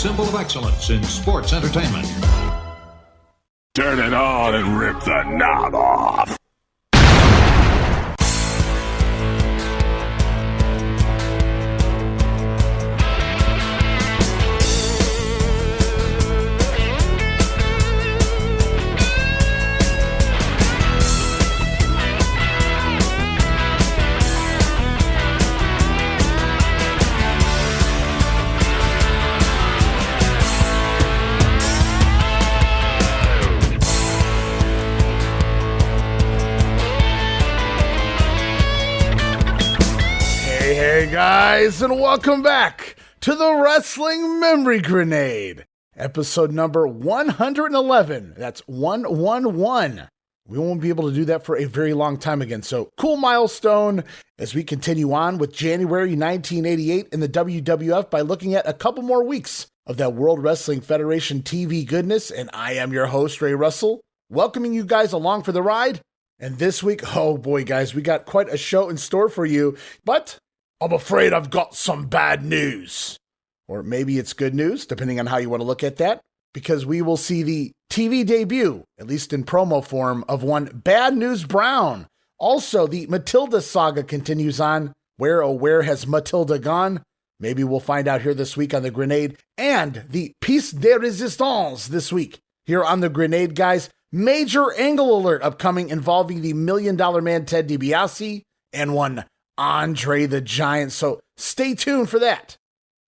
symbol of excellence in sports entertainment. Turn it on and rip the knob off. Hey guys, and welcome back to the Wrestling Memory Grenade, episode number 111. That's 111. We won't be able to do that for a very long time again, so cool milestone as we continue on with January 1988 in the WWF by looking at a couple more weeks of that World Wrestling Federation TV goodness, and I am your host, Ray Russell, welcoming you guys along for the ride. And this week, oh boy guys, we got quite a show in store for you, but I'm afraid I've got some bad news. Or maybe it's good news, depending on how you want to look at that, because we will see the TV debut, at least in promo form, of one Bad News Brown. Also, the Matilda saga continues on. Where, oh where has Matilda gone? Maybe we'll find out here this week on The Grenade. And the Piece de Resistance this week. Here on The Grenade, guys, major angle alert upcoming involving the $1 Million Man Ted DiBiase and one Andre the Giant, so stay tuned for that.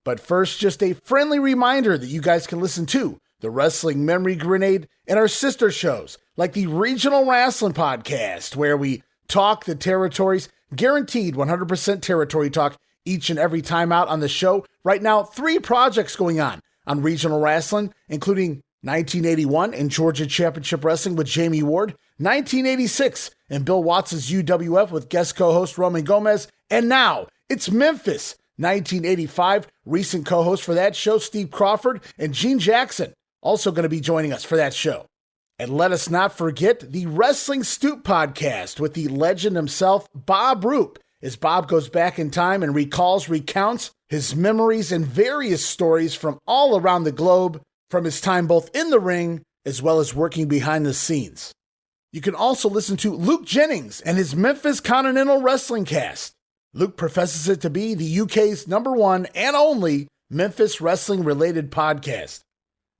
But first, just a friendly reminder that you guys can listen to the Wrestling Memory Grenade and our sister shows, like the Regional Wrestling Podcast, where we talk the territories, guaranteed 100% territory talk each and every time out on the show. Right now, 3 projects going on Regional Wrestling, including 1981 in Georgia Championship Wrestling with Jamie Ward, 1986 in Bill Watts' UWF with guest co-host Roman Gomez, and now it's Memphis, 1985, recent co-host for that show, Steve Crawford, and Gene Jackson, also going to be joining us for that show. And let us not forget the Wrestling Stoop podcast with the legend himself, Bob Roop, as Bob goes back in time and recounts his memories and various stories from all around the globe, from his time both in the ring as well as working behind the scenes. You can also listen to Luke Jennings and his Memphis Continental Wrestling Cast. Luke professes it to be the UK's #1 and only Memphis wrestling-related podcast.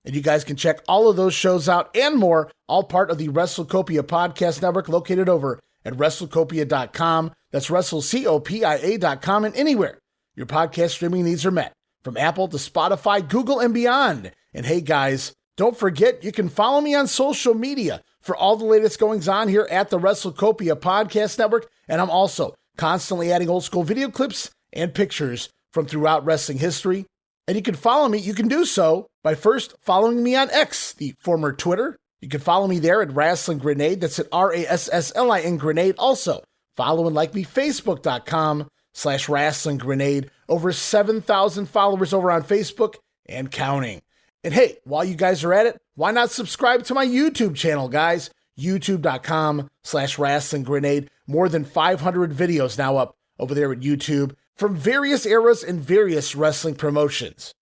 And you guys can check all of those shows out and more, all part of the WrestleCopia Podcast Network located over at WrestleCopia.com. That's WrestleCopia.com, and anywhere your podcast streaming needs are met, from Apple to Spotify, Google, and beyond. And hey guys, don't forget you can follow me on social media for all the latest goings on here at the WrestleCopia Podcast Network. And I'm also constantly adding old school video clips and pictures from throughout wrestling history. And you can follow me. You can do so by first following me on X, the former Twitter. You can follow me there at Wrestling Grenade. That's at RASSLIN Grenade. Also, follow and like me, Facebook.com/Wrestling Grenade. Over 7,000 followers over on Facebook and counting. And hey, while you guys are at it, why not subscribe to my YouTube channel, guys? YouTube.com/Wrestling Grenade. More than 500 videos now up over there at YouTube from various eras and various wrestling promotions.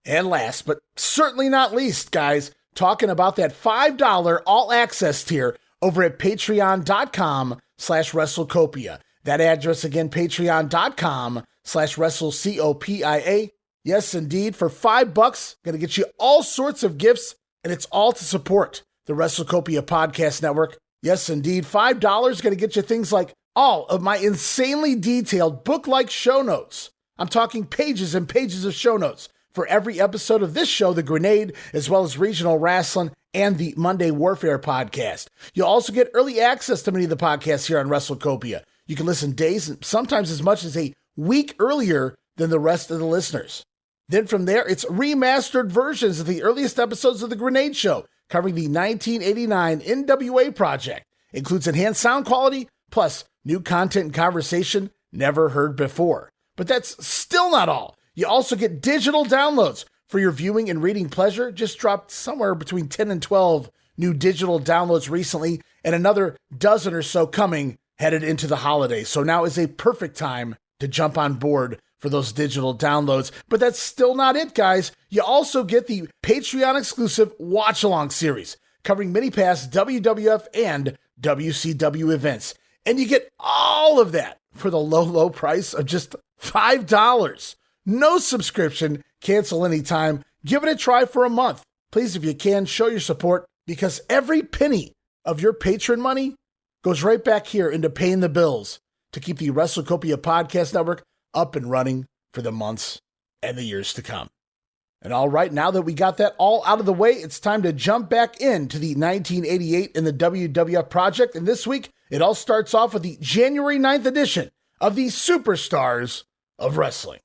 And last, but certainly not least, guys, talking about that $5 all-access tier over at Patreon.com/WrestleCopia. That address again, Patreon.com/WrestleCopia. Yes, indeed. For $5, going to get you all sorts of gifts, and it's all to support the WrestleCopia Podcast Network. Yes, indeed. $5 going to get you things like all of my insanely detailed book-like show notes. I'm talking pages and pages of show notes for every episode of this show, The Grenade, as well as Regional Wrestling and the Monday Warfare Podcast. You'll also get early access to many of the podcasts here on WrestleCopia. You can listen days and sometimes as much as a week earlier than the rest of the listeners. Then from there, it's remastered versions of the earliest episodes of The Grenade Show, covering the 1989 NWA project. Includes enhanced sound quality, plus new content and conversation never heard before. But that's still not all. You also get digital downloads for your viewing and reading pleasure. Just dropped somewhere between 10 and 12 new digital downloads recently, and another dozen or so coming headed into the holidays. So now is a perfect time to jump on board for those digital downloads. But that's still not it, guys. You also get the Patreon-exclusive watch-along series covering many past WWF and WCW events. And you get all of that for the low, low price of just $5. No subscription, cancel anytime. Give it a try for a month. Please, if you can, show your support, because every penny of your patron money goes right back here into paying the bills to keep the WrestleCopia Podcast Network up and running for the months and the years to come. And all right, now that we got that all out of the way, it's time to jump back into the 1988 in the WWF project. And this week, it all starts off with the January 9th edition of the Superstars of Wrestling.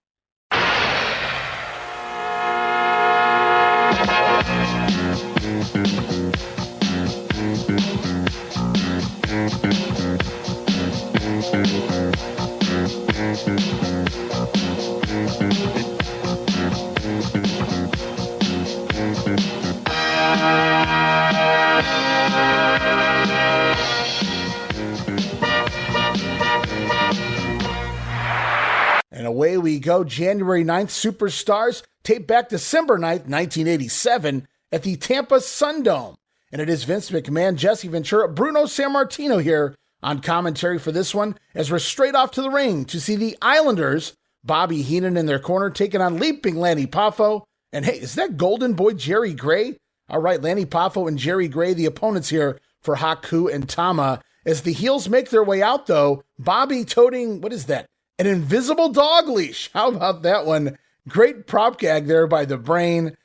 And away we go, January 9th, Superstars, taped back December 9th, 1987, at the Tampa Sundome. And it is Vince McMahon, Jesse Ventura, Bruno Sammartino here on commentary for this one, as we're straight off to the ring to see the Islanders, Bobby Heenan in their corner, taking on Leaping Lanny Poffo. And hey, is that Golden Boy Jerry Gray? All right, Lanny Poffo and Jerry Gray, the opponents here for Haku and Tama. As the heels make their way out, though, Bobby toting, what is that? An invisible dog leash. How about that one? Great prop gag there by the Brain.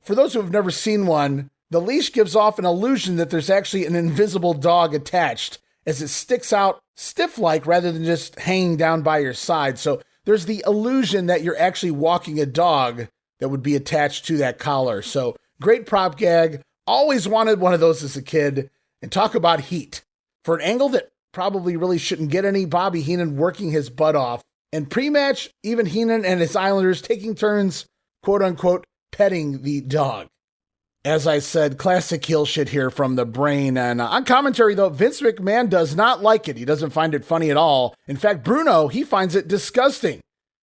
For those who have never seen one, the leash gives off an illusion that there's actually an invisible dog attached, as it sticks out stiff-like rather than just hanging down by your side. So there's the illusion that you're actually walking a dog that would be attached to that collar. So great prop gag. Always wanted one of those as a kid. And talk about heat. For an angle that probably really shouldn't get any, Bobby Heenan working his butt off. And pre-match, even Heenan and his Islanders taking turns, quote-unquote, petting the dog. As I said, classic heel shit here from the Brain. And on commentary, though, Vince McMahon does not like it. He doesn't find it funny at all. In fact, Bruno, he finds it disgusting.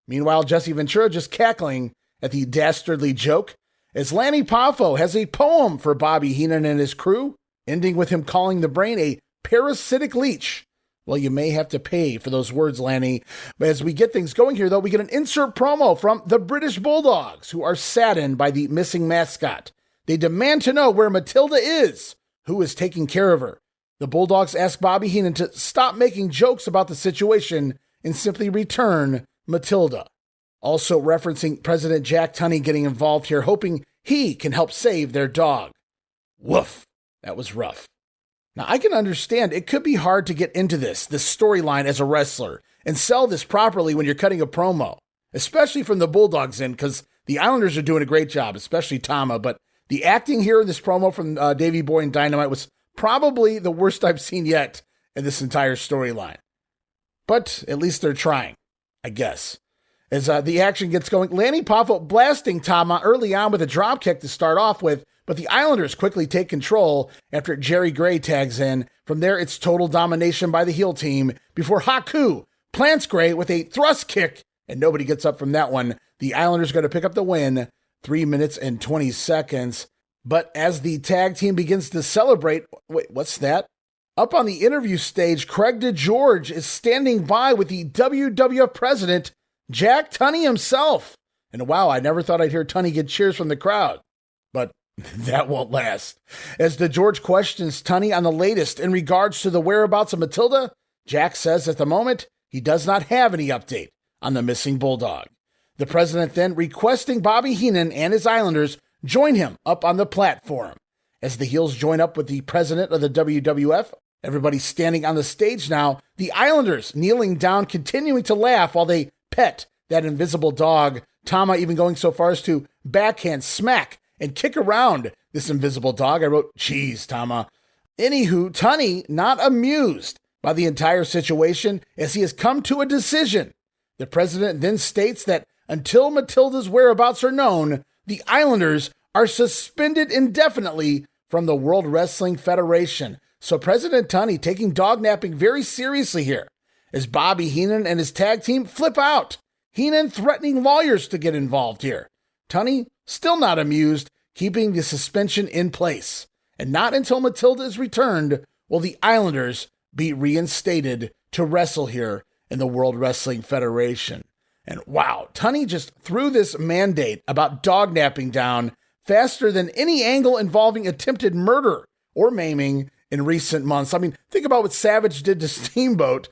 Meanwhile, Jesse Ventura just cackling at the dastardly joke, as Lanny Poffo has a poem for Bobby Heenan and his crew, ending with him calling the Brain a parasitic leech. Well, you may have to pay for those words, Lanny. But as we get things going here, though, we get an insert promo from the British Bulldogs, who are saddened by the missing mascot. They demand to know where Matilda is, who is taking care of her. The Bulldogs ask Bobby Heenan to stop making jokes about the situation and simply return Matilda. Also referencing President Jack Tunney getting involved here, hoping he can help save their dog. Woof, that was rough. Now, I can understand it could be hard to get into this storyline as a wrestler and sell this properly when you're cutting a promo, especially from the Bulldogs end, because the Islanders are doing a great job, especially Tama. But the acting here in this promo from Davey Boy and Dynamite was probably the worst I've seen yet in this entire storyline. But at least they're trying, I guess. As the action gets going, Lanny Poffo blasting Tama early on with a dropkick to start off with, but the Islanders quickly take control after Jerry Gray tags in. From there, it's total domination by the heel team before Haku plants Gray with a thrust kick, and nobody gets up from that one. The Islanders going to pick up the win, 3 minutes and 20 seconds. But as the tag team begins to celebrate, wait, what's that? Up on the interview stage, Craig DeGeorge is standing by with the WWF president, Jack Tunney himself. And wow, I never thought I'd hear Tunney get cheers from the crowd. But that won't last. As DeGeorge questions Tunney on the latest in regards to the whereabouts of Matilda, Jack says at the moment he does not have any update on the missing Bulldog. The president then requesting Bobby Heenan and his Islanders join him up on the platform. As the heels join up with the president of the WWF, everybody's standing on the stage now, the Islanders kneeling down, continuing to laugh while they pet that invisible dog. Tama even going so far as to backhand, smack, and kick around this invisible dog. I wrote, geez, Tama. Anywho, Tunney not amused by the entire situation as he has come to a decision. The president then states that until Matilda's whereabouts are known, the Islanders are suspended indefinitely from the World Wrestling Federation. So President Tunney taking dog napping very seriously here, as Bobby Heenan and his tag team flip out, Heenan threatening lawyers to get involved here. Tunney still not amused, keeping the suspension in place. And not until Matilda is returned will the Islanders be reinstated to wrestle here in the World Wrestling Federation. And wow, Tunney just threw this mandate about dog-napping down faster than any angle involving attempted murder or maiming in recent months. I mean, think about what Savage did to Steamboat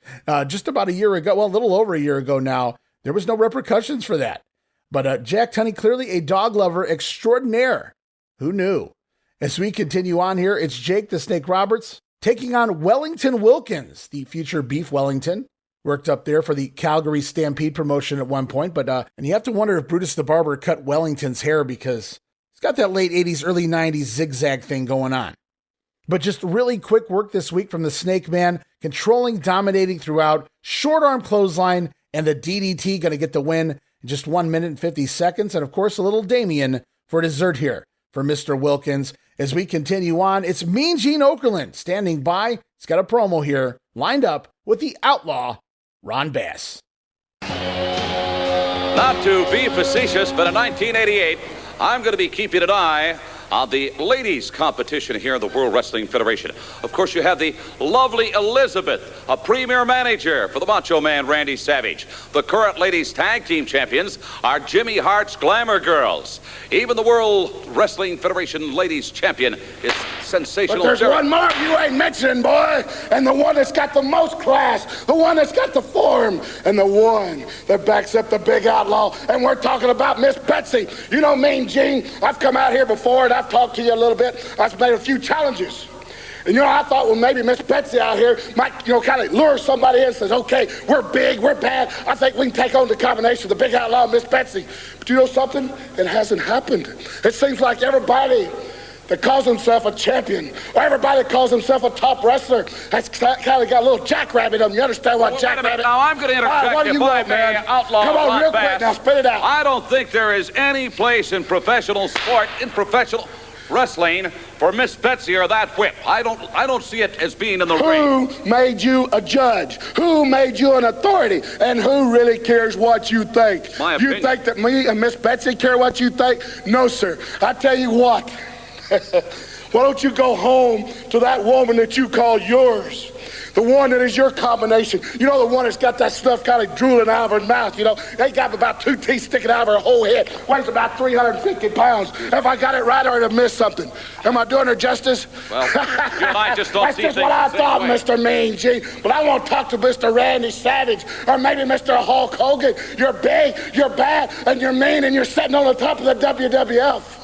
just about a year ago. Well, a little over a year ago now. There was no repercussions for that. But Jack Tunney, clearly a dog lover extraordinaire. Who knew? As we continue on here, it's Jake the Snake Roberts taking on Wellington Wilkins, the future Beef Wellington. Worked up there for the Calgary Stampede promotion at one point. But and you have to wonder if Brutus the Barber cut Wellington's hair because he's got that late 80s, early 90s zigzag thing going on. But just really quick work this week from the Snake Man, controlling, dominating throughout, short arm clothesline, and the DDT going to get the win in just 1 minute and 50 seconds. And of course, a little Damien for dessert here for Mr. Wilkins. As we continue on, it's Mean Gene Okerlund standing by. He's got a promo here lined up with the Outlaw, Ron Bass. Not to be facetious, but in 1988, I'm going to be keeping an eye on the ladies competition here in the World Wrestling Federation. Of course, you have the lovely Elizabeth, a premier manager for the Macho Man, Randy Savage. The current ladies tag team champions are Jimmy Hart's Glamour Girls. Even the World Wrestling Federation ladies champion is sensational. But there's one more you ain't mentioning, boy, and the one that's got the most class, the one that's got the form, and the one that backs up the big outlaw. And we're talking about Miss Betsy. You know, Mean Gene, I've come out here before and I've talked to you a little bit. I've made a few challenges. And I thought, well, maybe Miss Betsy out here might, kind of lure somebody in and says, okay, we're big, we're bad. I think we can take on the combination of the big outlaw and Miss Betsy. But you know something? It hasn't happened. It seems like everybody that calls himself a champion, or everybody that calls himself a top wrestler, has kind of got a little jackrabbit on them. You understand what jackrabbit? Now I'm going to interject. What do you want, man? Outlaw, come on, real Bass. quick now, spit it out. I don't think there is any place in professional sport, in professional wrestling, for Miss Betsy or that whip. I don't see it as being in the ring. Who made you a judge? Who made you an authority? And who really cares what you think? My you opinion. think that me and Miss Betsy care what you think? No, sir. I tell you what. Why don't you go home to that woman that you call yours? The one that is your combination. The one that's got that stuff kind of drooling out of her mouth, They got about 2 teeth sticking out of her whole head. Weighs about 350 pounds. If I got it right, I'd have missed something. Am I doing her justice? Well, you and I just don't That's see just things what I the same thought, way. Mr. Mean Gene. But I want to talk to Mr. Randy Savage, or maybe Mr. Hulk Hogan. You're big, you're bad, and you're mean, and you're sitting on the top of the WWF.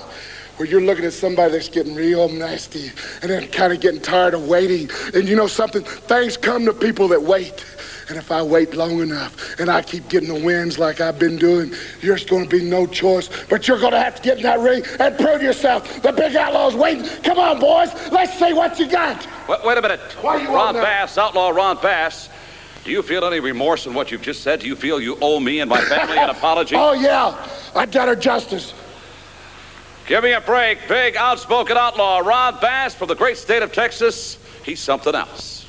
Where you're looking at somebody that's getting real nasty and then kind of getting tired of waiting. And you know something? Things come to people that wait. And if I wait long enough and I keep getting the wins like I've been doing, there's going to be no choice. But you're going to have to get in that ring and prove yourself. The big outlaw's waiting. Come on, boys. Let's see what you got. Wait a minute. Why you Ron on that? Bass, Outlaw Ron Bass. Do you feel any remorse in what you've just said? Do you feel you owe me and my family an apology? Oh, yeah. I done her justice. Give me a break. Big, outspoken outlaw Ron Bass from the great state of Texas. He's something else.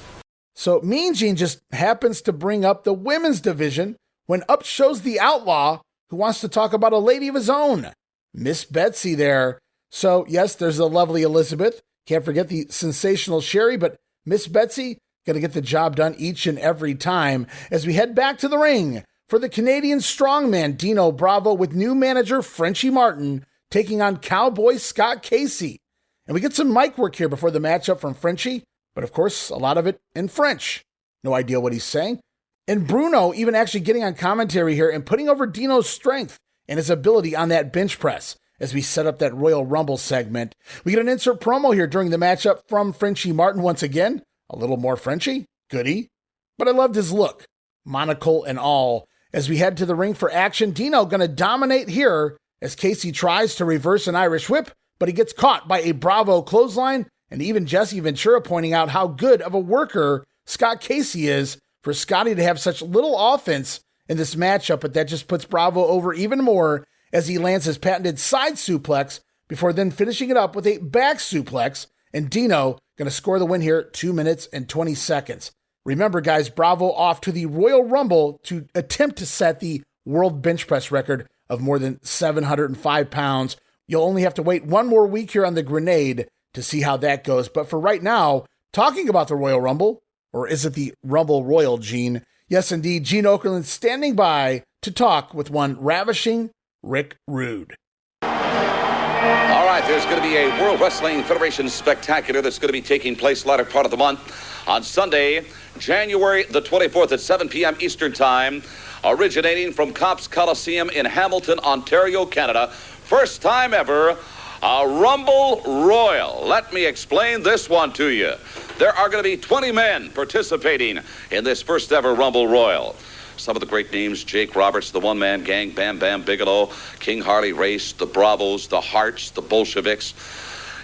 So Mean Gene just happens to bring up the women's division when up shows the Outlaw, who wants to talk about a lady of his own, Miss Betsy there. So yes, there's the lovely Elizabeth. Can't forget the sensational Sherry, but Miss Betsy gonna get the job done each and every time as we head back to the ring for the Canadian strongman Dino Bravo with new manager Frenchie Martin taking on Cowboy Scott Casey. And we get some mic work here before the matchup from Frenchie, but of course, a lot of it in French. No idea what he's saying. And Bruno even actually getting on commentary here and putting over Dino's strength and his ability on that bench press as we set up that Royal Rumble segment. We get an insert promo here during the matchup from Frenchie Martin once again. A little more Frenchie, goody. But I loved his look, monocle and all. As we head to the ring for action, Dino gonna dominate here as Casey tries to reverse an Irish whip, but he gets caught by a Bravo clothesline, and even Jesse Ventura pointing out how good of a worker Scott Casey is for Scotty to have such little offense in this matchup, but that just puts Bravo over even more as he lands his patented side suplex before then finishing it up with a back suplex, and Dino going to score the win here, 2 minutes and 20 seconds. Remember, guys, Bravo off to the Royal Rumble to attempt to set the world bench press record of more than 705 pounds. You'll only have to wait one more week here on the Grenade to see how that goes. But for right now, talking about the Royal Rumble, or is it the Rumble Royal, Gene? Yes, indeed, Gene Okerlund standing by to talk with one ravishing Rick Rude. All right, there's going to be a World Wrestling Federation Spectacular that's going to be taking place latter part of the month on Sunday, January the 24th at 7 p.m. Eastern Time, originating from Copps Coliseum in Hamilton, Ontario, Canada. First time ever, a Rumble Royal. Let me explain this one to you. There are going to be 20 men participating in this first ever Rumble Royal. Some of the great names: Jake Roberts, the One-Man Gang, Bam Bigelow, King Harley Race, the Bravos, the Hearts, the Bolsheviks,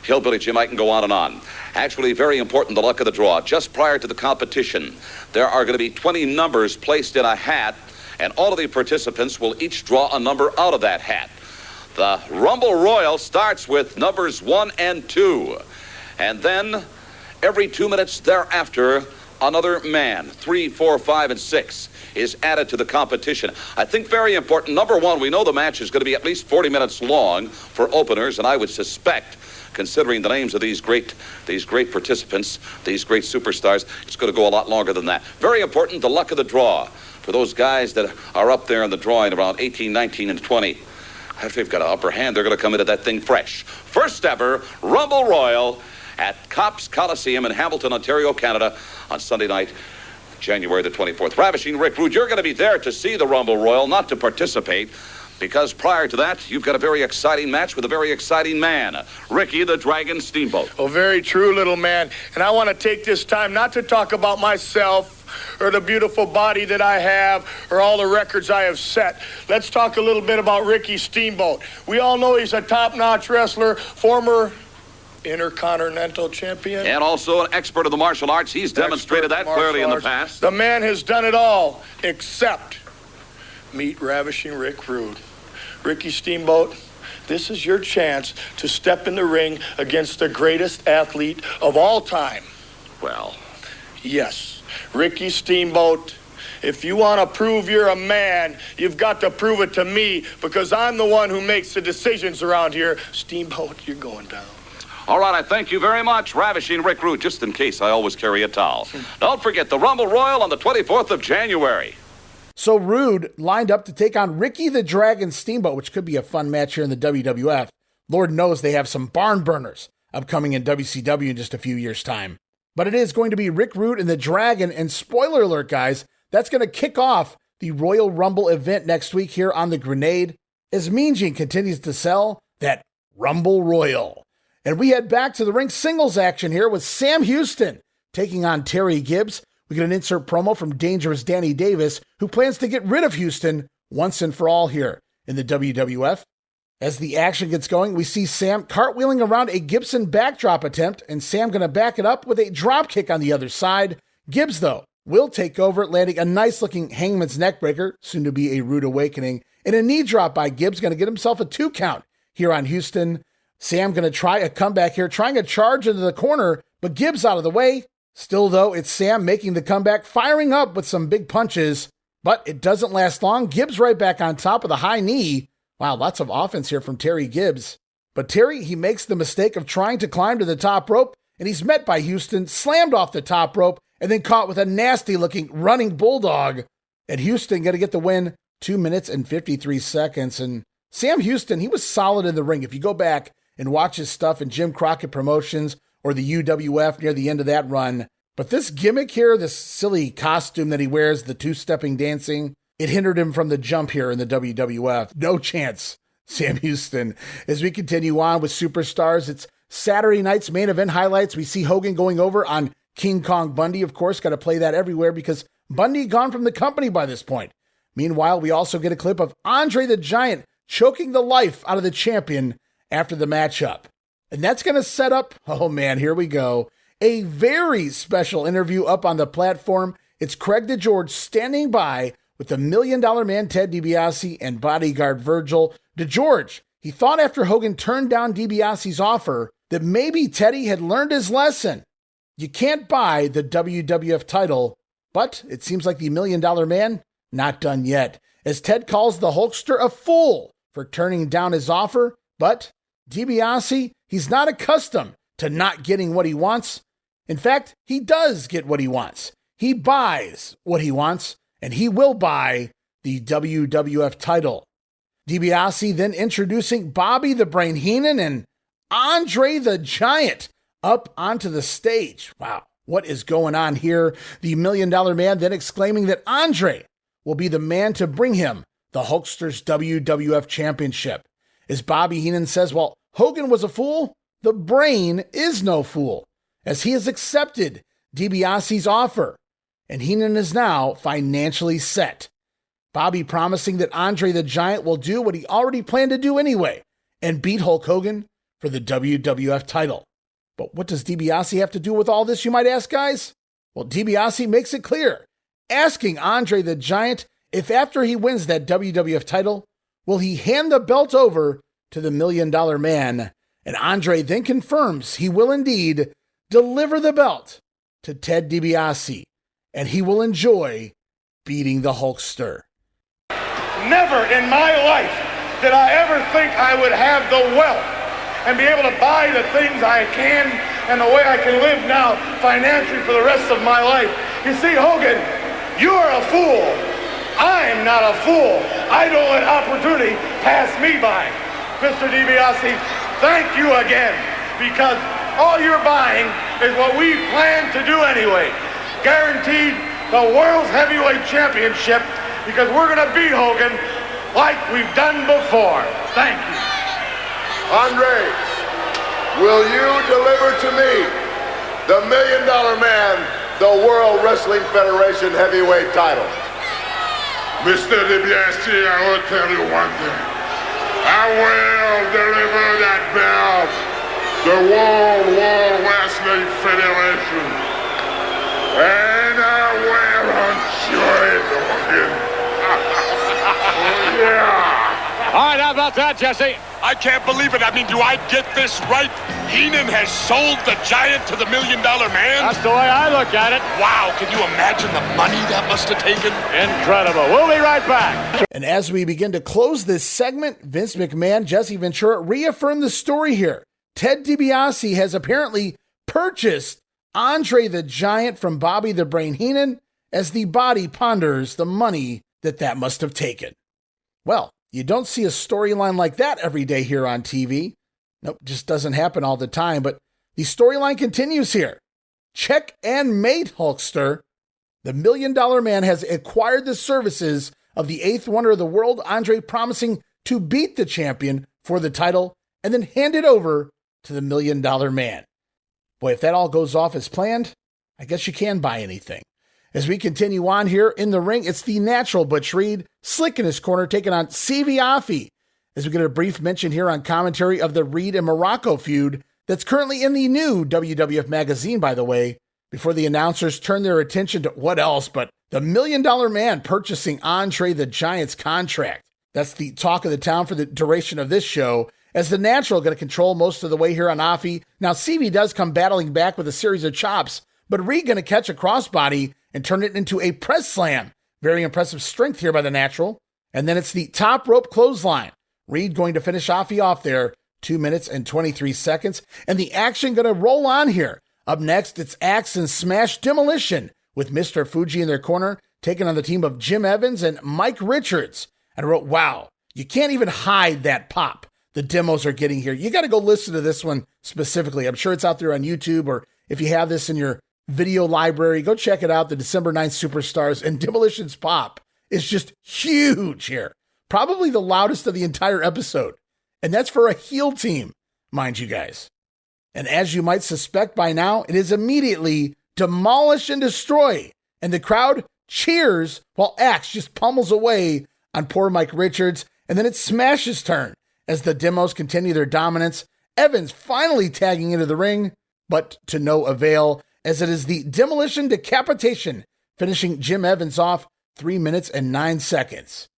Hillbilly Jim. I can go on and on. Actually, very important, the luck of the draw. Just prior to the competition, there are going to be 20 numbers placed in a hat, and all of the participants will each draw a number out of that hat. The Rumble Royal starts with numbers 1 and 2, and then every 2 minutes thereafter, another man, 3, 4, 5, and 6, is added to the competition. I think very important, number 1, we know the match is going to be at least 40 minutes long for openers, and I would suspect, considering the names of these great participants, these great superstars, it's going to go a lot longer than that. Very important, the luck of the draw. For those guys that are up there in the drawing around 18, 19, and 20, if they've got an upper hand, they're going to come into that thing fresh. First ever Rumble Royal at Copps Coliseum in Hamilton, Ontario, Canada on Sunday night, January the 24th. Ravishing Rick Rude, you're going to be there to see the Rumble Royal, not to participate, because prior to that, you've got a very exciting match with a very exciting man, Ricky the Dragon Steamboat. Oh, very true, little man. And I want to take this time not to talk about myself or the beautiful body that I have or all the records I have set. Let's talk a little bit about Ricky Steamboat. We all know he's a top-notch wrestler, former Intercontinental Champion. And also an expert of the martial arts. He's demonstrated that clearly in the past. The man has done it all except meet ravishing Rick Rude. Ricky Steamboat, this is your chance to step in the ring against the greatest athlete of all time. Well, yes, Ricky Steamboat, if you want to prove you're a man, you've got to prove it to me, because I'm the one who makes the decisions around here. Steamboat, you're going down. all right, I thank you very much, Ravishing Rick Rude. Just in case, I always carry a towel. Don't forget the Rumble Royal on the 24th of January. So Rude lined up to take on Ricky the Dragon Steamboat, which could be a fun match here in the WWF. Lord knows they have some barn burners upcoming in WCW in just a few years' time. But it is going to be Rick Rude and the Dragon, and spoiler alert, guys, that's going to kick off the Royal Rumble event next week here on the Grenade, as Mean Gene continues to sell that Rumble Royal. And we head back to the ring singles action here with Sam Houston taking on Terry Gibbs. We get an insert promo from Dangerous Danny Davis, who plans to get rid of Houston once and for all here in the WWF. As the action gets going, we see Sam cartwheeling around a Gibson backdrop attempt, and Sam going to back it up with a drop kick on the other side. Gibbs, though, will take over, landing a nice-looking Hangman's Neckbreaker, soon to be a Rude Awakening, and a knee drop by Gibbs, going to get himself a 2 count here on Houston. Sam going to try a comeback here, trying a charge into the corner, but Gibbs out of the way. Still, though, it's Sam making the comeback, firing up with some big punches, but it doesn't last long. Gibbs right back on top with a high knee. Wow, lots of offense here from Terry Gibbs. But Terry, he makes the mistake of trying to climb to the top rope, and he's met by Houston, slammed off the top rope, and then caught with a nasty-looking running bulldog. And Houston going to get the win, 2 minutes and 53 seconds. And Sam Houston, he was solid in the ring. If you go back and watch his stuff in Jim Crockett Promotions or the UWF near the end of that run. But this gimmick here, this silly costume that he wears, the two-stepping dancing, it hindered him from the jump here in the WWF. No chance, Sam Houston. As we continue on with Superstars, it's Saturday night's main event highlights. We see Hogan going over on King Kong Bundy. Of course, got to play that everywhere because Bundy gone from the company by this point. Meanwhile, we also get a clip of Andre the Giant choking the life out of the champion after the matchup. And that's going to set up, oh man, here we go, a very special interview up on the platform. It's Craig DeGeorge standing by with the $1 Million Man Ted DiBiase and bodyguard Virgil. DeGeorge, he thought after Hogan turned down DiBiase's offer that maybe Teddy had learned his lesson. You can't buy the WWF title, but it seems like the $1 Million Man, not done yet. as Ted calls the Hulkster a fool for turning down his offer, but Dibiase, he's not accustomed to not getting what he wants. In fact, he does get what he wants. He buys what he wants, and he will buy the WWF title. Dibiase then introducing Bobby the Brain Heenan and Andre the Giant up onto the stage. Wow, what is going on here? The $1 Million Man then exclaiming that Andre will be the man to bring him the Hulkster's WWF Championship. As Bobby Heenan says, well, Hogan was a fool, the Brain is no fool, as he has accepted Dibiase's offer, and Heenan is now financially set. Bobby promising that Andre the Giant will do what he already planned to do anyway, and beat Hulk Hogan for the WWF title. But what does Dibiase have to do with all this, you might ask, guys? Well, Dibiase makes it clear, asking Andre the Giant if after he wins that WWF title, will he hand the belt over to the $1 Million Man? And Andre then confirms he will indeed deliver the belt to Ted DiBiase, and he will enjoy beating the Hulkster. Never in my life did I ever think I would have the wealth and be able to buy the things I can and the way I can live now financially for the rest of my life. You see, Hogan, you're a fool. I'm not a fool. I don't let opportunity pass me by. Mr. DiBiase, thank you again, because all you're buying is what we plan to do anyway. Guaranteed the World's Heavyweight Championship, because we're going to beat Hogan like we've done before. Thank you. Andre, will you deliver to me, the $1 Million Man, the World Wrestling Federation heavyweight title? Mr. Dibiase, I will tell you one thing. I will deliver that belt, the World Wrestling Federation, and I will enjoy it, Hogan. Oh, yeah. All right, how about that, Jesse? I can't believe it. I mean, do I get this right? Heenan has sold the Giant to the $1 Million Man? That's the way I look at it. Wow, can you imagine the money that must have taken? Incredible. We'll be right back. And as we begin to close this segment, Vince McMahon, Jesse Ventura reaffirmed the story here. Ted DiBiase has apparently purchased Andre the Giant from Bobby the Brain Heenan as the body ponders the money that must have taken. Well, you don't see a storyline like that every day here on TV. Nope, just doesn't happen all the time, but the storyline continues here. Check and mate, Hulkster. The $1 Million Man has acquired the services of the eighth wonder of the world, Andre, promising to beat the champion for the title and then hand it over to the $1 Million Man. Boy, if that all goes off as planned, I guess you can buy anything. As we continue on here in the ring, it's the natural Butch Reed, slick in his corner, taking on CV Afi. As we get a brief mention here on commentary of the Reed and Muraco feud that's currently in the new WWF magazine, by the way, before the announcers turn their attention to what else but the $1 Million Man purchasing Andre the Giant's contract. That's the talk of the town for the duration of this show, as the natural going to control most of the way here on Afi. Now, CV does come battling back with a series of chops, but Reed going to catch a crossbody and turn it into a press slam. Very impressive strength here by the natural. And then it's the top rope clothesline. Reed going to finish Afi off there, 2 minutes and 23 seconds. And the action going to roll on here. Up next, it's Axe and Smash Demolition with Mr. Fuji in their corner, taking on the team of Jim Evans and Mike Richards. And I wrote, wow, you can't even hide that pop the demos are getting here. You got to go listen to this one specifically. I'm sure it's out there on YouTube, or if you have this in your video library, go check it out. The December 9th Superstars, and Demolition's pop is just huge here. Probably the loudest of the entire episode. And that's for a heel team, mind you guys. And as you might suspect by now, it is immediately demolish and destroy. And the crowd cheers while Axe just pummels away on poor Mike Richards. And then it's Smash's turn as the demos continue their dominance. Evans finally tagging into the ring, but to no avail, as it is the Demolition Decapitation, finishing Jim Evans off 3 minutes and 9 seconds.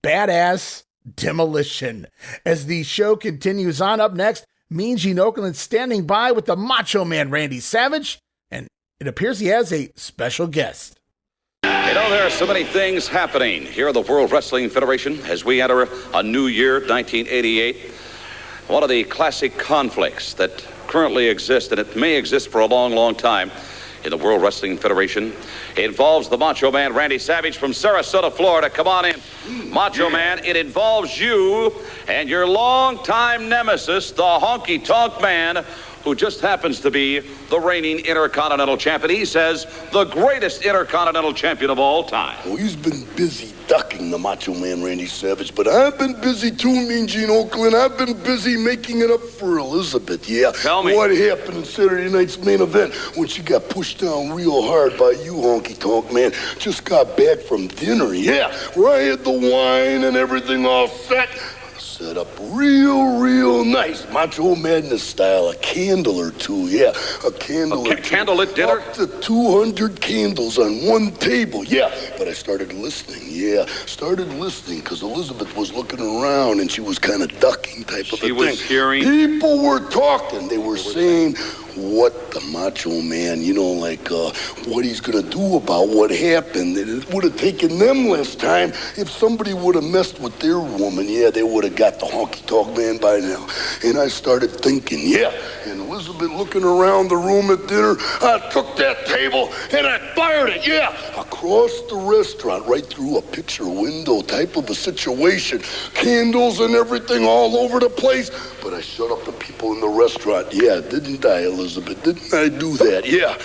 Badass Demolition. As the show continues on, up next, Mean Gene Okerlund standing by with the Macho Man Randy Savage, and it appears he has a special guest. You know, there are so many things happening here at the World Wrestling Federation as we enter a new year, 1988. One of the classic conflicts that currently exists, and it may exist for a long, long time in the World Wrestling Federation, involves the Macho Man, Randy Savage from Sarasota, Florida. Come on in, Macho Man. It involves you and your longtime nemesis, the Honky Tonk Man, who just happens to be the reigning Intercontinental Champion. He says the greatest Intercontinental Champion of all time. Well, he's been busy ducking the Macho Man Randy Savage, but I've been busy too, Mean Gene Okerlund. I've been busy making it up for Elizabeth, yeah. Tell me. What happened in Saturday night's main event when she got pushed down real hard by you, Honky Tonk Man. Just got back from dinner, yeah, where I had the wine and everything all set up real nice, Macho Madness style, a candle or two, yeah, a candle or two. Candlelit dinner? Up to 200 candles on one table, yeah. But I started listening, because Elizabeth was looking around and she was kind of ducking type of a thing. She was hearing? People were talking. They were saying what the Macho Man, what he's going to do about what happened. It would have taken them less time if somebody would have messed with their woman. Yeah, they would have got the Honky Tonk Man by now. And I started thinking, yeah, and Elizabeth looking around the room at dinner, I took that table and I fired it, yeah, across the restaurant, right through a picture window type of a situation. Candles and everything all over the place. But I shut up the people in the restaurant. Yeah, didn't I, Elizabeth? Didn't I do that? Yeah.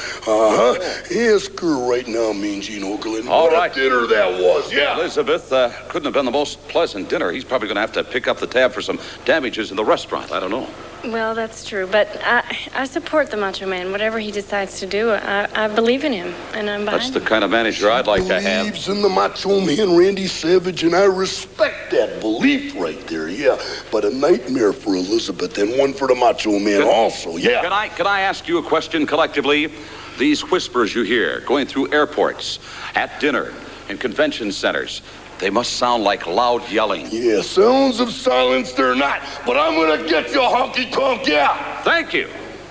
Ask her right now, Mean Gene Okerlund. All right. What a dinner that was, yeah. Elizabeth, couldn't have been the most pleasant dinner. He's probably going to have to pick up the tab for some damages in the restaurant. I don't know. Well, that's true, but I support the Macho Man. Whatever he decides to do, I believe in him, and I'm behind That's the kind of manager I'd like to have. Believes in the Macho Man, Randy Savage, and I respect that belief right there, yeah. But a nightmare for Elizabeth and one for the Macho Man also, yeah. Can I ask you a question collectively? These whispers you hear going through airports, at dinner, in convention centers, they must sound like loud yelling. Yeah, sounds of silence they're not, but I'm gonna get you, Honky Tonk, yeah. Thank you.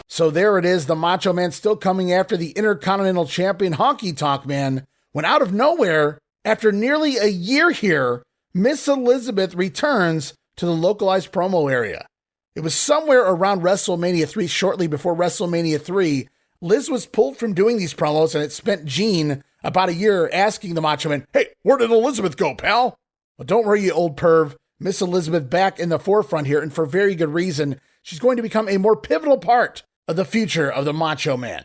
So there it is, the Macho Man still coming after the Intercontinental Champion Honky Tonk Man, when out of nowhere, after nearly a year here, Miss Elizabeth returns to the localized promo area. It was somewhere around WrestleMania 3, shortly before WrestleMania 3, Liz was pulled from doing these promos, and it spent Gene about a year asking the Macho Man, hey, where did Elizabeth go, pal? Well, don't worry, you old perv. Miss Elizabeth back in the forefront here, and for very good reason. She's going to become a more pivotal part of the future of the Macho Man.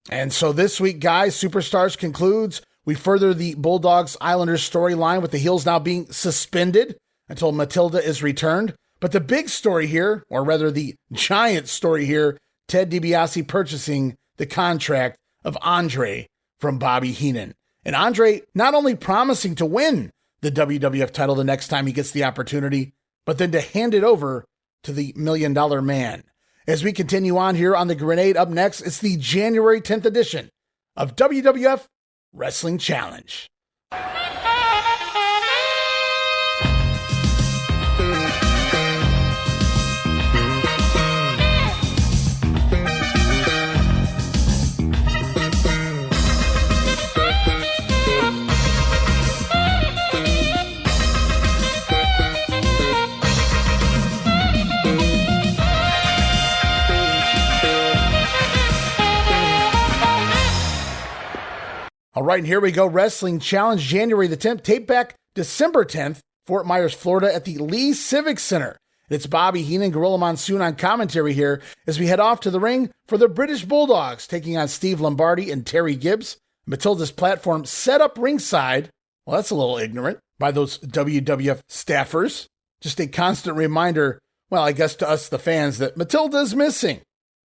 And so this week, guys, Superstars concludes. We further the Bulldogs Islanders storyline with the heels now being suspended until Matilda is returned. But the big story here, or rather the giant story here, Ted Dibiase purchasing the contract of Andre from Bobby Heenan. And Andre not only promising to win the WWF title the next time he gets the opportunity, but then to hand it over to the $1 Million Man. As we continue on here on the Grenade, up next, it's the January 10th edition of WWF Wrestling Challenge. All right, and here we go. Wrestling Challenge, January the 10th. Tape back December 10th, Fort Myers, Florida, at the Lee Civic Center. It's Bobby Heenan, Gorilla Monsoon on commentary here as we head off to the ring for the British Bulldogs, taking on Steve Lombardi and Terry Gibbs. Matilda's platform set up ringside. Well, that's a little ignorant by those WWF staffers. Just a constant reminder, well, I guess to us, the fans, that Matilda is missing.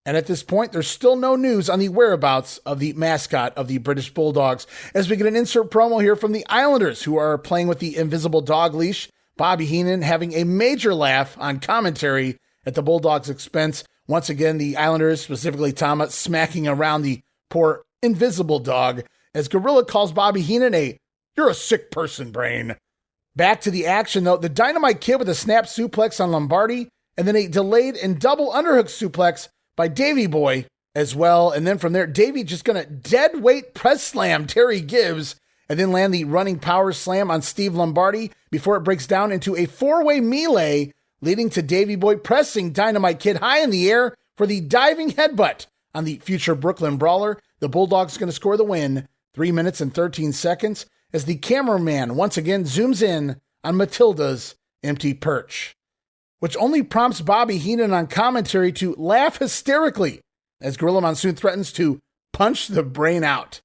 And at this point, there's still no news on the whereabouts of the mascot of the British Bulldogs, as we get an insert promo here from the Islanders, who are playing with the invisible dog leash. Bobby Heenan having a major laugh on commentary at the Bulldogs' expense. Once again, the Islanders, specifically Tama, smacking around the poor invisible dog, as Gorilla calls Bobby Heenan you're a sick person, Brain. Back to the action, though. The Dynamite Kid with a snap suplex on Lombardi, and then a delayed and double underhook suplex by Davey Boy as well. And then from there, Davey just going to dead weight press slam Terry Gibbs and then land the running power slam on Steve Lombardi before it breaks down into a four-way melee, leading to Davey Boy pressing Dynamite Kid high in the air for the diving headbutt on the future Brooklyn Brawler. The Bulldog's going to score the win, 3 minutes and 13 seconds, as the cameraman once again zooms in on Matilda's empty perch, which only prompts Bobby Heenan on commentary to laugh hysterically as Gorilla Monsoon threatens to punch the brain out.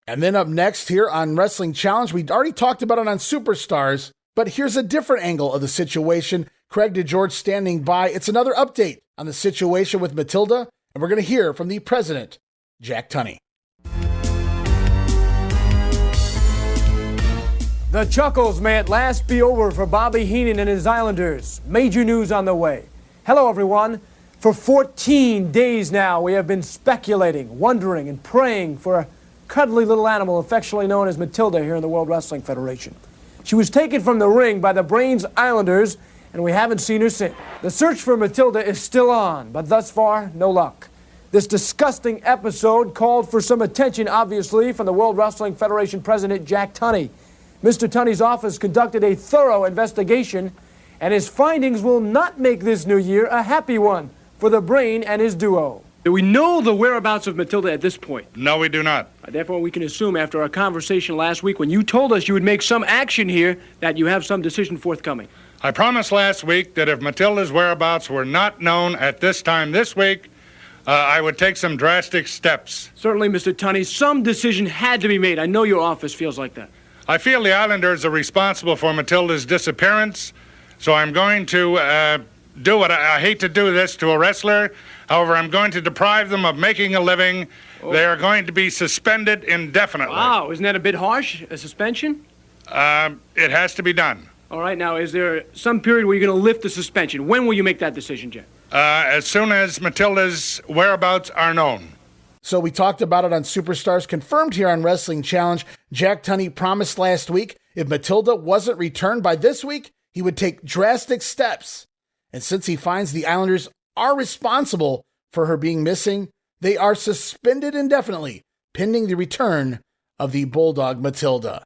And then up next here on Wrestling Challenge, we'd already talked about it on Superstars, but here's a different angle of the situation. Craig DeGeorge standing by. It's another update on the situation with Matilda, and we're going to hear from the president, Jack Tunney. The chuckles may at last be over for Bobby Heenan and his Islanders. Major news on the way. Hello, everyone. For 14 days now, we have been speculating, wondering, and praying for a cuddly little animal affectionately known as Matilda here in the World Wrestling Federation. She was taken from the ring by the Brains Islanders, and we haven't seen her since. The search for Matilda is still on, but thus far, no luck. This disgusting episode called for some attention, obviously, from the World Wrestling Federation President Jack Tunney. Mr. Tunney's office conducted a thorough investigation, and his findings will not make this new year a happy one for the Brain and his duo. Do we know the whereabouts of Matilda at this point? No, we do not. Therefore, we can assume after our conversation last week when you told us you would make some action here that you have some decision forthcoming. I promised last week that if Matilda's whereabouts were not known at this time this week, I would take some drastic steps. Certainly, Mr. Tunney, some decision had to be made. I know your office feels like that. I feel the Islanders are responsible for Matilda's disappearance, so I'm going to do what I hate to do this to a wrestler. However, I'm going to deprive them of making a living. Oh. They are going to be suspended indefinitely. Wow, isn't that a bit harsh, a suspension? It has to be done. All right, now, is there some period where you're going to lift the suspension? When will you make that decision, Jack? As soon as Matilda's whereabouts are known. So we talked about it on Superstars, confirmed here on Wrestling Challenge. Jack Tunney promised last week if Matilda wasn't returned by this week, he would take drastic steps. And since he finds the Islanders are responsible for her being missing, they are suspended indefinitely, pending the return of the Bulldog Matilda.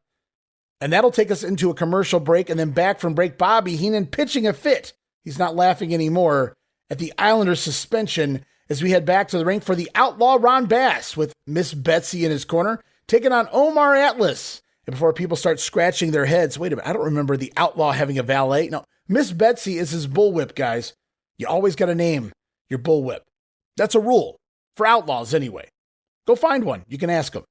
And that'll take us into a commercial break, and then back from break, Bobby Heenan pitching a fit. He's not laughing anymore at the Islanders' suspension as we head back to the ring for the Outlaw Ron Bass with Miss Betsy in his corner, taking on Omar Atlas. And before people start scratching their heads, wait a minute, I don't remember the Outlaw having a valet. No, Miss Betsy is his bullwhip, guys. You always got to name your bullwhip. That's a rule. For Outlaws, anyway. Go find one. You can ask them.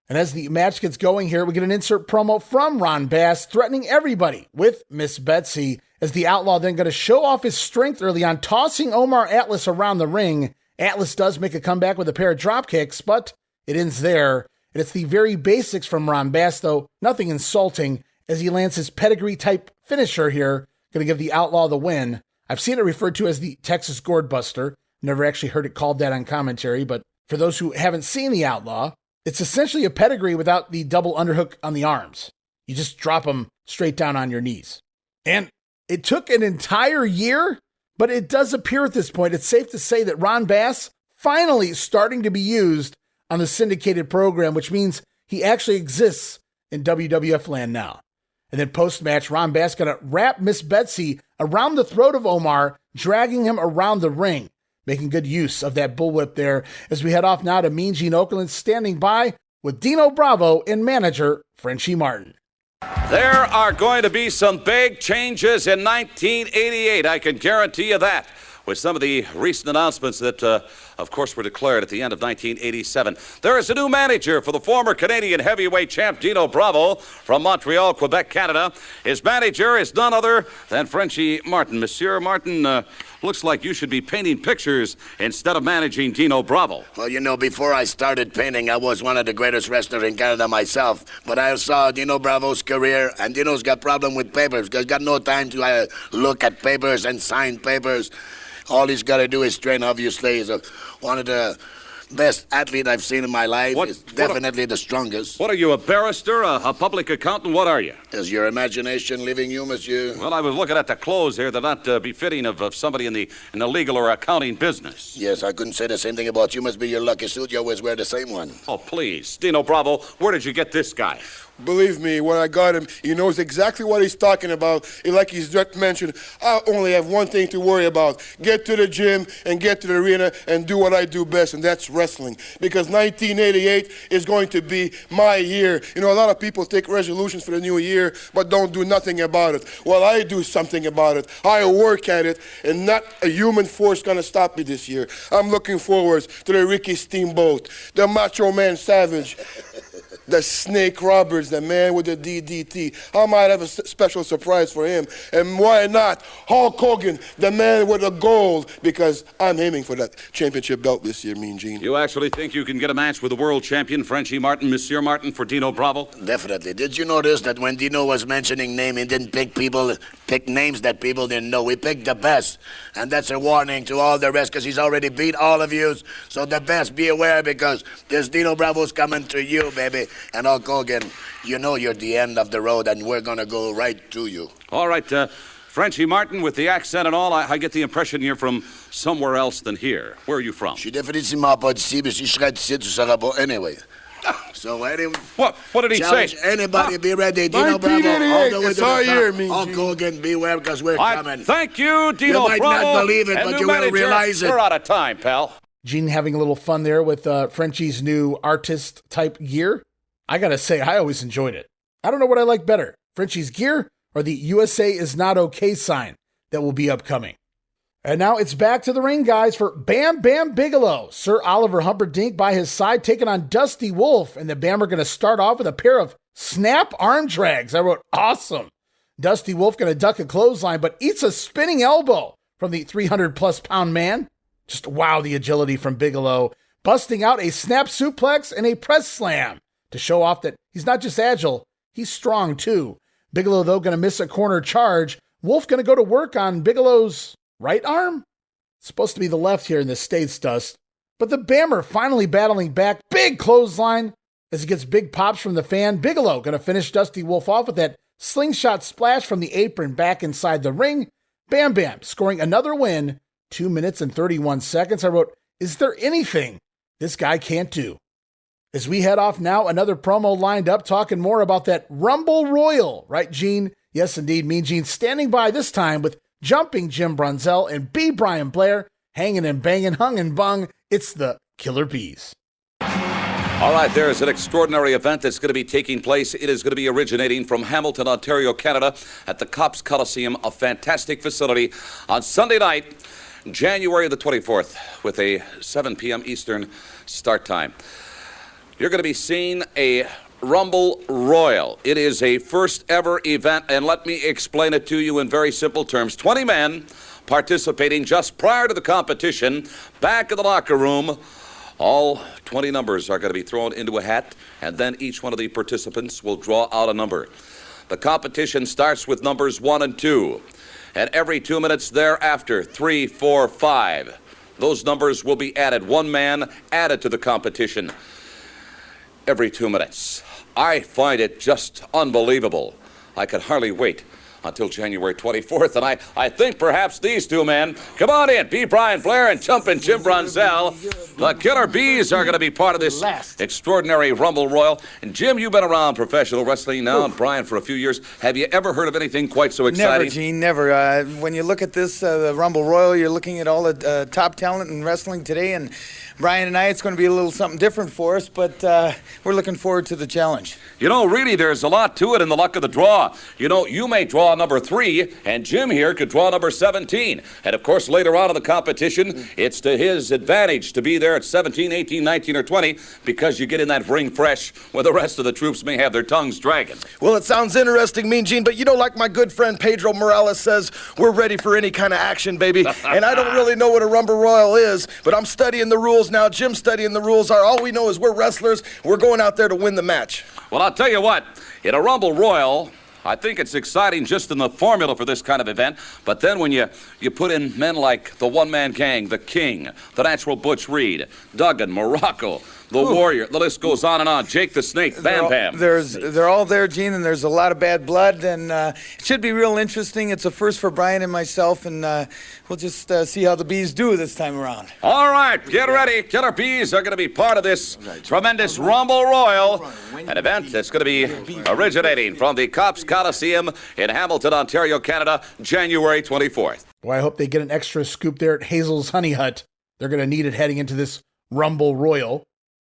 And as the match gets going here, we get an insert promo from Ron Bass threatening everybody with Miss Betsy, as the Outlaw then going to show off his strength early on, tossing Omar Atlas around the ring. Atlas does make a comeback with a pair of drop kicks, but it ends there. And it's the very basics from Ron Bass, though nothing insulting, as he lands his pedigree-type finisher here, going to give the Outlaw the win. I've seen it referred to as the Texas Gourd Buster. Never actually heard it called that on commentary, but for those who haven't seen the Outlaw, it's essentially a pedigree without the double underhook on the arms. You just drop them straight down on your knees. And it took an entire year, but it does appear at this point, it's safe to say that Ron Bass finally starting to be used on the syndicated program, which means he actually exists in WWF land now. And then post-match, Ron Bass going to wrap Miss Betsy around the throat of Omar, dragging him around the ring, making good use of that bullwhip there as we head off now to Mean Gene Okerlund standing by with Dino Bravo and manager Frenchie Martin. There are going to be some big changes in 1988, I can guarantee you that, with some of the recent announcements that, of course, were declared at the end of 1987. There is a new manager for the former Canadian heavyweight champ Dino Bravo from Montreal, Quebec, Canada. His manager is none other than Frenchie Martin. Monsieur Martin, looks like you should be painting pictures instead of managing Dino Bravo. Well, you know, before I started painting, I was one of the greatest wrestlers in Canada myself. But I saw Dino Bravo's career, and Dino's got problem with papers. He's got no time to look at papers and sign papers. All he's got to do is train, obviously. He's one of the best athlete I've seen in my life. He's definitely the strongest. What are you, a barrister, a public accountant? What are you? Is your imagination leaving you, monsieur? Well, I was looking at the clothes here. They're not befitting of somebody in the legal or accounting business. Yes, I couldn't say the same thing about you. Must be your lucky suit. You always wear the same one. Oh, please. Dino Bravo, where did you get this guy? Believe me, when I got him, he knows exactly what he's talking about. And like he's just mentioned, I only have one thing to worry about. Get to the gym and get to the arena and do what I do best, and that's wrestling. Because 1988 is going to be my year. You know, a lot of people take resolutions for the new year, but don't do nothing about it. Well, I do something about it. I work at it, and not a human force going to stop me this year. I'm looking forward to the Ricky Steamboat, the Macho Man Savage, the Snake Roberts, the man with the DDT. I might have a special surprise for him. And why not Hulk Hogan, the man with the gold, because I'm aiming for that championship belt this year, Mean Gene. You actually think you can get a match with the world champion, Frenchie Martin, Monsieur Martin, for Dino Bravo? Definitely. Did you notice that when Dino was mentioning name, he didn't pick names that people didn't know. He picked the best. And that's a warning to all the rest, because he's already beat all of you. So the best, be aware, because this Dino Bravo's coming to you, baby. And Hulk Hogan, you know you're the end of the road, and we're going to go right to you. All right, Frenchie Martin, with the accent and all, I get the impression you're from somewhere else than here. Where are you from? Je suis définitivement pas d'ici, mais si je serais d'ici, tu seras pas anyway. So anyway, what did he say? Anybody be ready? Dino Bravo, all the way it's to our the top. year, Mean Hulk Gene. Hogan, beware, because we're coming. Thank you, Dino You Bravo. might not believe it, and but new you will manager. realize it. We're out of time, pal. Gene having a little fun there with Frenchie's new artist-type gear. I gotta say, I always enjoyed it. I don't know what I like better, Frenchie's gear or the USA is not okay sign that will be upcoming. And now it's back to the ring, guys, for Bam Bigelow. Sir Oliver Humperdinck by his side taking on Dusty Wolf, and the Bam are going to start off with a pair of snap arm drags. I wrote, awesome. Dusty Wolf going to duck a clothesline, but eats a spinning elbow from the 300-plus pound man. Just wow, the agility from Bigelow, busting out a snap suplex and a press slam to show off that he's not just agile, he's strong too. Bigelow, though, going to miss a corner charge. Wolf going to go to work on Bigelow's right arm? It's supposed to be the left here in the States, Dust. But the Bammer finally battling back. Big clothesline as he gets big pops from the fan. Bigelow going to finish Dusty Wolf off with that slingshot splash from the apron back inside the ring. Bam scoring another win. 2 minutes and 31 seconds. I wrote, is there anything this guy can't do? As we head off now, another promo lined up talking more about that Rumble Royal. Right, Gene? Yes, indeed. Mean Gene standing by this time with Jumping Jim Brunzell and B. Brian Blair, hanging and banging, hung and bung. It's the Killer Bees. All right, there is an extraordinary event that's going to be taking place. It is going to be originating from Hamilton, Ontario, Canada, at the Cops Coliseum, a fantastic facility, on Sunday night, January the 24th, with a 7 p.m. Eastern start time. You're going to be seeing a Rumble Royal. It is a first ever event, and let me explain it to you in very simple terms. 20 men participating just prior to the competition, back in the locker room. All 20 numbers are going to be thrown into a hat, and then each one of the participants will draw out a number. The competition starts with numbers 1 and 2, and every 2 minutes thereafter, 3, 4, 5. Those numbers will be added. One man added to the competition every 2 minutes. I find it just unbelievable. I can hardly wait until January 24th, and I think perhaps these two men, come on in, B. Brian Blair and Jumpin' Jim Brunzell, the Killer Bees are going to be part of this extraordinary Rumble Royal. And Jim, you've been around professional wrestling now, and Brian for a few years. Have you ever heard of anything quite so exciting? Never, Gene, never. When you look at this, the Rumble Royal, you're looking at all the top talent in wrestling today, and Brian and I, it's going to be a little something different for us, but we're looking forward to the challenge. You know, really, there's a lot to it in the luck of the draw. You know, you may draw number 3, and Jim here could draw number 17. And, of course, later on in the competition, it's to his advantage to be there at 17, 18, 19, or 20 because you get in that ring fresh where the rest of the troops may have their tongues dragging. Well, it sounds interesting, Mean Gene, but you know, like my good friend Pedro Morales says, we're ready for any kind of action, baby. And I don't really know what a Rumble Royal is, but I'm studying the rules now. Jim's studying the rules. All we know is we're wrestlers. We're going out there to win the match. Well, I'll tell you what, in a Rumble Royal, I think it's exciting just in the formula for this kind of event, but then when you put in men like the One-Man Gang, the King, the Natural Butch Reed, Duggan, Muraco, the Warrior. The list goes on and on. Jake the Snake, Bam Bam. They're all there, Gene, and there's a lot of bad blood, and it should be real interesting. It's a first for Brian and myself, and we'll just see how the Bees do this time around. All right, get ready. Killer Bees are going to be part of this tremendous Rumble Royal, an event that's going to be originating from the Cops Coliseum in Hamilton, Ontario, Canada, January 24th. Boy, I hope they get an extra scoop there at Hazel's Honey Hut. They're going to need it heading into this Rumble Royal.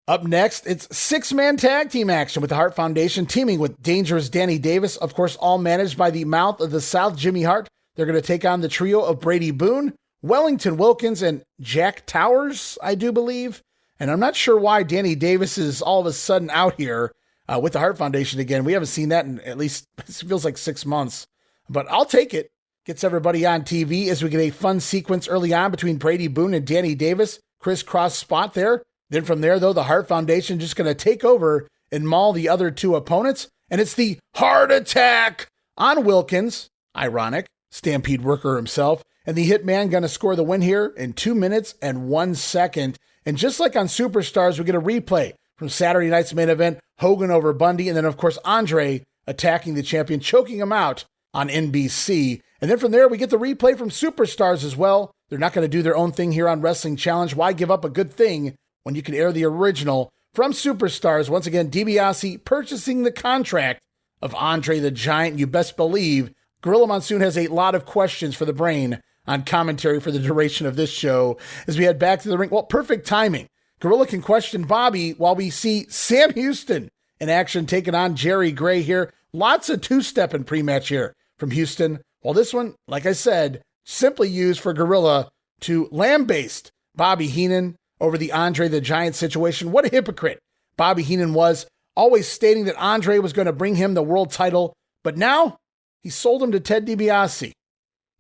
Up next, it's 6-man tag team action with the Hart Foundation teaming with Dangerous Danny Davis, of course, all managed by the Mouth of the South, Jimmy Hart. They're going to take on the trio of Brady Boone, Wellington Wilkins, and Jack Towers, I do believe. And I'm not sure why Danny Davis is all of a sudden out here with the Hart Foundation again. We haven't seen that in at least, it feels like 6 months. But I'll take it. Gets everybody on TV as we get a fun sequence early on between Brady Boone and Danny Davis. Crisscross spot there. Then from there, though, the Hart Foundation just going to take over and maul the other two opponents. And it's the Heart Attack on Wilkins. Ironic. Stampede worker himself. And the Hitman going to score the win here in 2 minutes and 1 second. And just like on Superstars, we get a replay from Saturday night's main event, Hogan over Bundy. And then, of course, Andre attacking the champion, choking him out on NBC. And then from there, we get the replay from Superstars as well. They're not going to do their own thing here on Wrestling Challenge. Why give up a good thing when you can air the original from Superstars? Once again, Dibiase purchasing the contract of Andre the Giant. You best believe Gorilla Monsoon has a lot of questions for the brain on commentary for the duration of this show as we head back to the ring. Well, perfect timing. Gorilla can question Bobby while we see Sam Houston in action taking on Jerry Gray here. Lots of two-stepping pre-match here from Houston. Well, this one, like I said, simply used for Gorilla to lambaste Bobby Heenan over the Andre the Giant situation. What a hypocrite Bobby Heenan was, always stating that Andre was going to bring him the world title, but now he sold him to Ted DiBiase.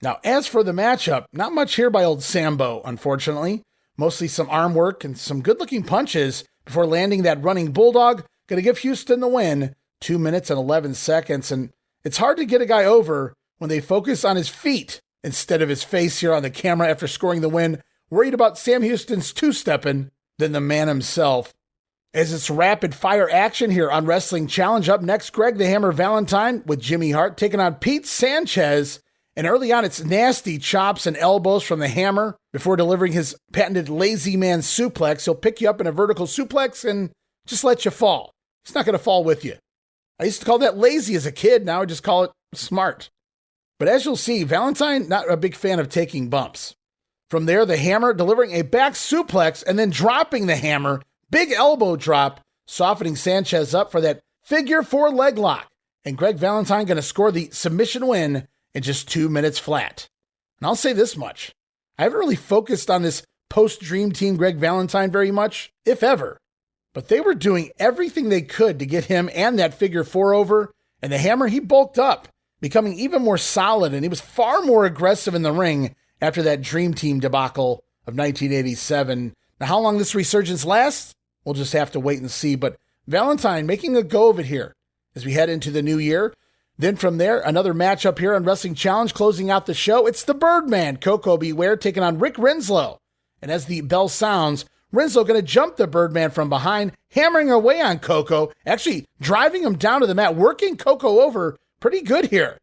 Now, as for the matchup, not much here by old Sambo, unfortunately. Mostly some arm work and some good-looking punches before landing that running bulldog. Going to give Houston the win, 2 minutes and 11 seconds. And it's hard to get a guy over when they focus on his feet instead of his face here on the camera after scoring the win. Worried about Sam Houston's two-stepping than the man himself. As it's rapid-fire action here on Wrestling Challenge. Up next, Greg the Hammer Valentine with Jimmy Hart taking on Pete Sanchez. And early on, it's nasty chops and elbows from the Hammer before delivering his patented lazy man suplex. He'll pick you up in a vertical suplex and just let you fall. He's not going to fall with you. I used to call that lazy as a kid. Now I just call it smart. But as you'll see, Valentine, not a big fan of taking bumps. From there, the Hammer delivering a back suplex and then dropping the Hammer. Big elbow drop, softening Sanchez up for that figure 4 leg lock. And Greg Valentine going to score the submission win in just 2 minutes flat. And I'll say this much. I haven't really focused on this post-Dream Team Greg Valentine very much, if ever. But they were doing everything they could to get him and that figure 4 over. And the Hammer, he bulked up, becoming even more solid. And he was far more aggressive in the ring after that Dream Team debacle of 1987. Now, how long this resurgence lasts, we'll just have to wait and see. But Valentine making a go of it here as we head into the new year. Then from there, another matchup here on Wrestling Challenge, closing out the show. It's the Birdman, Coco Beware, taking on Rick Rinslow. And as the bell sounds, Rinslow going to jump the Birdman from behind, hammering away on Coco, actually driving him down to the mat, working Coco over pretty good here.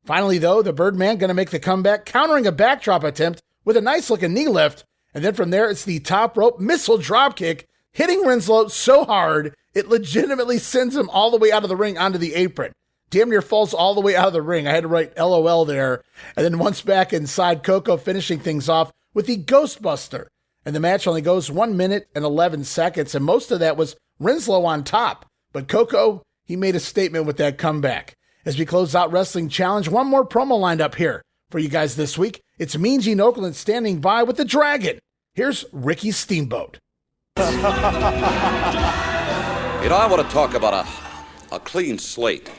Finally, though, the Birdman going to make the comeback, countering a backdrop attempt with a nice-looking knee lift. And then from there, it's the top rope missile dropkick, hitting Rinslow so hard, it legitimately sends him all the way out of the ring onto the apron. Damn near falls all the way out of the ring. I had to write LOL there. And then once back inside, Coco finishing things off with the Ghostbuster. And the match only goes 1 minute and 11 seconds. And most of that was Rinslow on top. But Coco, he made a statement with that comeback. As we close out Wrestling Challenge, one more promo lined up here for you guys this week. It's Mean Gene Okerlund standing by with the Dragon. Here's Ricky Steamboat. I want to talk about a clean slate.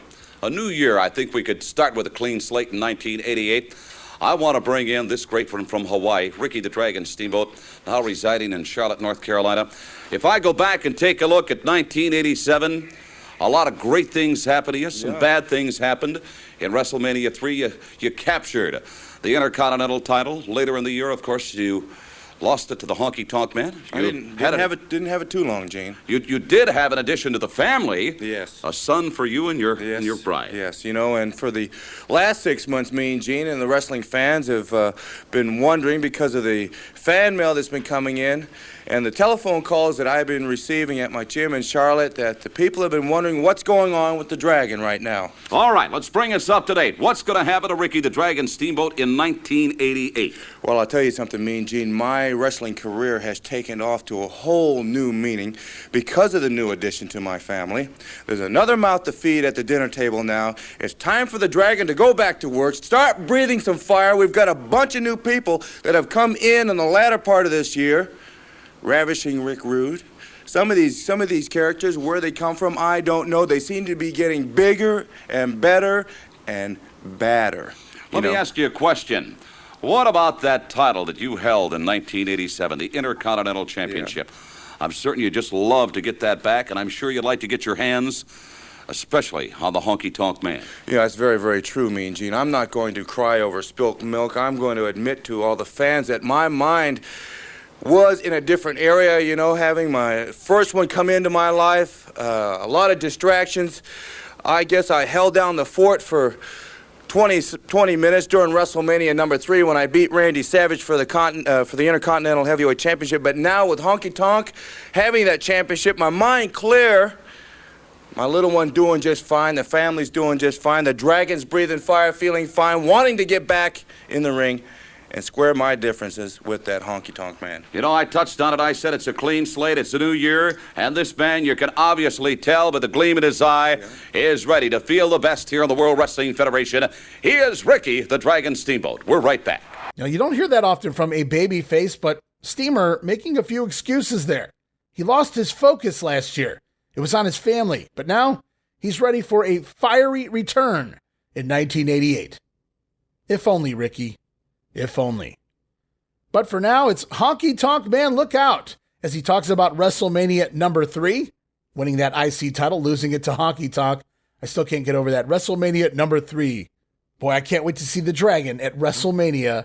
A new year, I think we could start with a clean slate in 1988. I want to bring in this great one from Hawaii, Ricky the Dragon Steamboat, now residing in Charlotte, North Carolina. If I go back and take a look at 1987, a lot of great things happened here. Some bad things happened. In WrestleMania 3, you captured the Intercontinental title. Later in the year, of course, you lost it to the Honky Tonk Man. I didn't have it too long, Gene. You did have an addition to the family. Yes. A son for you and your bride. Yes, and for the last 6 months, me and Gene and the wrestling fans have been wondering because of the fan mail that's been coming in and the telephone calls that I've been receiving at my gym in Charlotte that the people have been wondering what's going on with the Dragon right now. All right, let's bring us up to date. What's going to happen to Ricky the Dragon Steamboat in 1988? Well, I'll tell you something, Mean Gene. My wrestling career has taken off to a whole new meaning because of the new addition to my family. There's another mouth to feed at the dinner table now. It's time for the Dragon to go back to work, start breathing some fire. We've got a bunch of new people that have come in the latter part of this year. Ravishing Rick Rude. Some of these characters, where they come from, I don't know. They seem to be getting bigger and better and badder. Let me ask you a question. What about that title that you held in 1987, the Intercontinental Championship? Yeah. I'm certain you'd just love to get that back, and I'm sure you'd like to get your hands, especially on the Honky Tonk Man. Yeah, that's very, very true, Mean Gene. I'm not going to cry over spilt milk. I'm going to admit to all the fans that my mind was in a different area, having my first one come into my life, a lot of distractions. I guess I held down the fort for 20 minutes during WrestleMania number 3 when I beat Randy Savage for the Intercontinental Heavyweight Championship. But now with Honky Tonk having that championship, my mind clear, my little one doing just fine, the family's doing just fine, the Dragon's breathing fire, feeling fine, wanting to get back in the ring and square my differences with that Honky Tonk Man. I touched on it. I said it's a clean slate. It's a new year. And this man, you can obviously tell by the gleam in his eye, is ready to feel the best here in the World Wrestling Federation. He is Ricky the Dragon Steamboat. We're right back. Now, you don't hear that often from a baby face, but Steamer making a few excuses there. He lost his focus last year. It was on his family. But now he's ready for a fiery return in 1988. If only, Ricky. If only. But for now, it's Honky Tonk Man look out as he talks about WrestleMania number 3, winning that IC title, losing it to Honky Tonk. I still can't get over that. WrestleMania number 3. Boy, I can't wait to see the Dragon at WrestleMania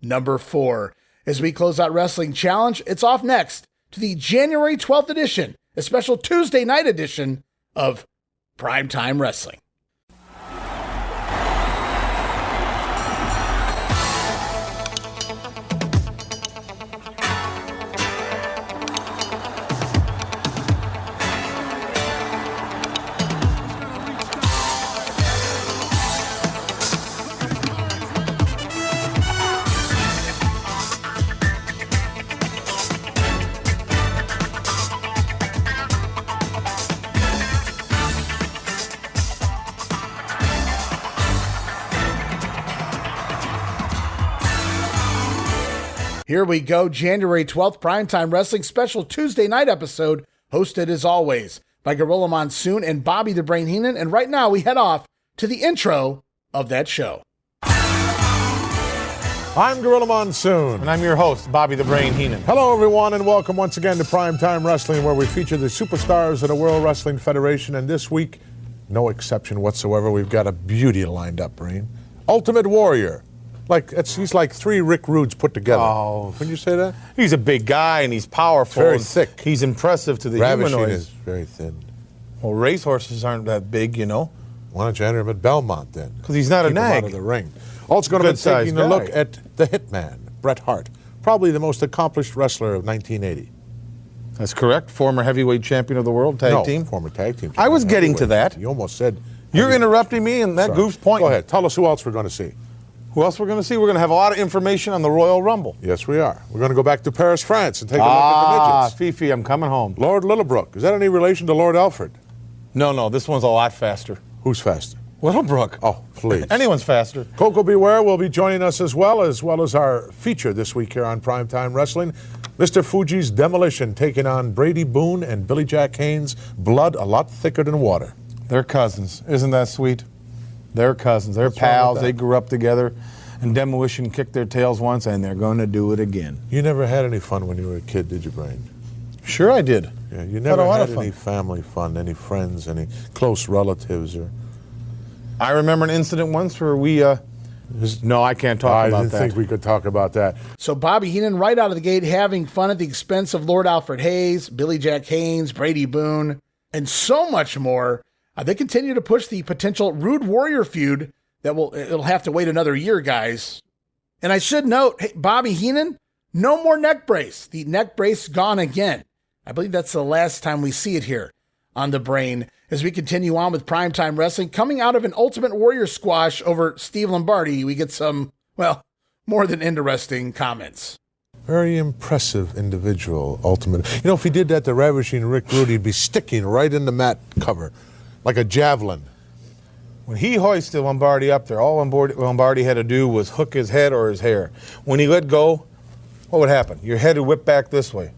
number 4. As we close out Wrestling Challenge, it's off next to the January 12th edition, a special Tuesday night edition of Primetime Wrestling. Here we go, January 12th, Primetime Wrestling special Tuesday night episode, hosted as always by Gorilla Monsoon and Bobby the Brain Heenan. And right now we head off to the intro of that show. I'm Gorilla Monsoon. And I'm your host, Bobby the Brain Heenan. Hello, everyone, and welcome once again to Primetime Wrestling, where we feature the superstars of the World Wrestling Federation. And this week, no exception whatsoever, we've got a beauty lined up, Brain. Ultimate Warrior. He's like 3 Rick Rudes put together. Oh. Wouldn't you say that? He's a big guy, and he's powerful. Very thick. He's impressive to the Ravishing humanoids. is very thin. Well, racehorses aren't that big, Why don't you enter him at Belmont, then? Because he's not a Keep him nag. out of the ring. Also going to be taking a look at the Hitman, Bret Hart. Probably the most accomplished wrestler of 1980. That's correct. Former heavyweight champion of the world, tag team. Former tag team. I was getting to that. You almost said. You're interrupting me, and that goof's pointing. Go ahead. Tell us who else we're going to see. Who else we're going to see? We're going to have a lot of information on the Royal Rumble. Yes, we are. We're going to go back to Paris, France, and take a look at the midgets. Fifi, I'm coming home. Lord Littlebrook. Is that any relation to Lord Alfred? No, this one's a lot faster. Who's faster? Littlebrook. Oh, please. Anyone's faster. Coco Beware will be joining us as well as our feature this week here on Primetime Wrestling. Mr. Fuji's Demolition taking on Brady Boone and Billy Jack Haynes. Blood a lot thicker than water. They're cousins. Isn't that sweet? They're cousins. They're pals. They grew up together. And Demolition kicked their tails once, and they're going to do it again. You never had any fun when you were a kid, did you, Brain? Sure I did. Yeah, you never had any family fun, any friends, any close relatives? I remember an incident once where we No, I can't talk about I didn't think we could talk about that. So Bobby Heenan right out of the gate having fun at the expense of Lord Alfred Hayes, Billy Jack Haynes, Brady Boone, and so much more. They continue to push the potential Rude Warrior feud it'll have to wait another year, guys. And I should note, hey, Bobby Heenan, no more neck brace. The neck brace gone again. I believe that's the last time we see it here on the brain as we continue on with Primetime Wrestling. Coming out of an Ultimate Warrior squash over Steve Lombardi, we get some, more than interesting comments. Very impressive individual, Ultimate. You know, if he did that to Ravishing Rick Rude, he'd be sticking right in the mat cover like a javelin. When he hoisted Lombardi up there, all Lombardi had to do was hook his head or his hair. When he let go, what would happen? Your head would whip back this way.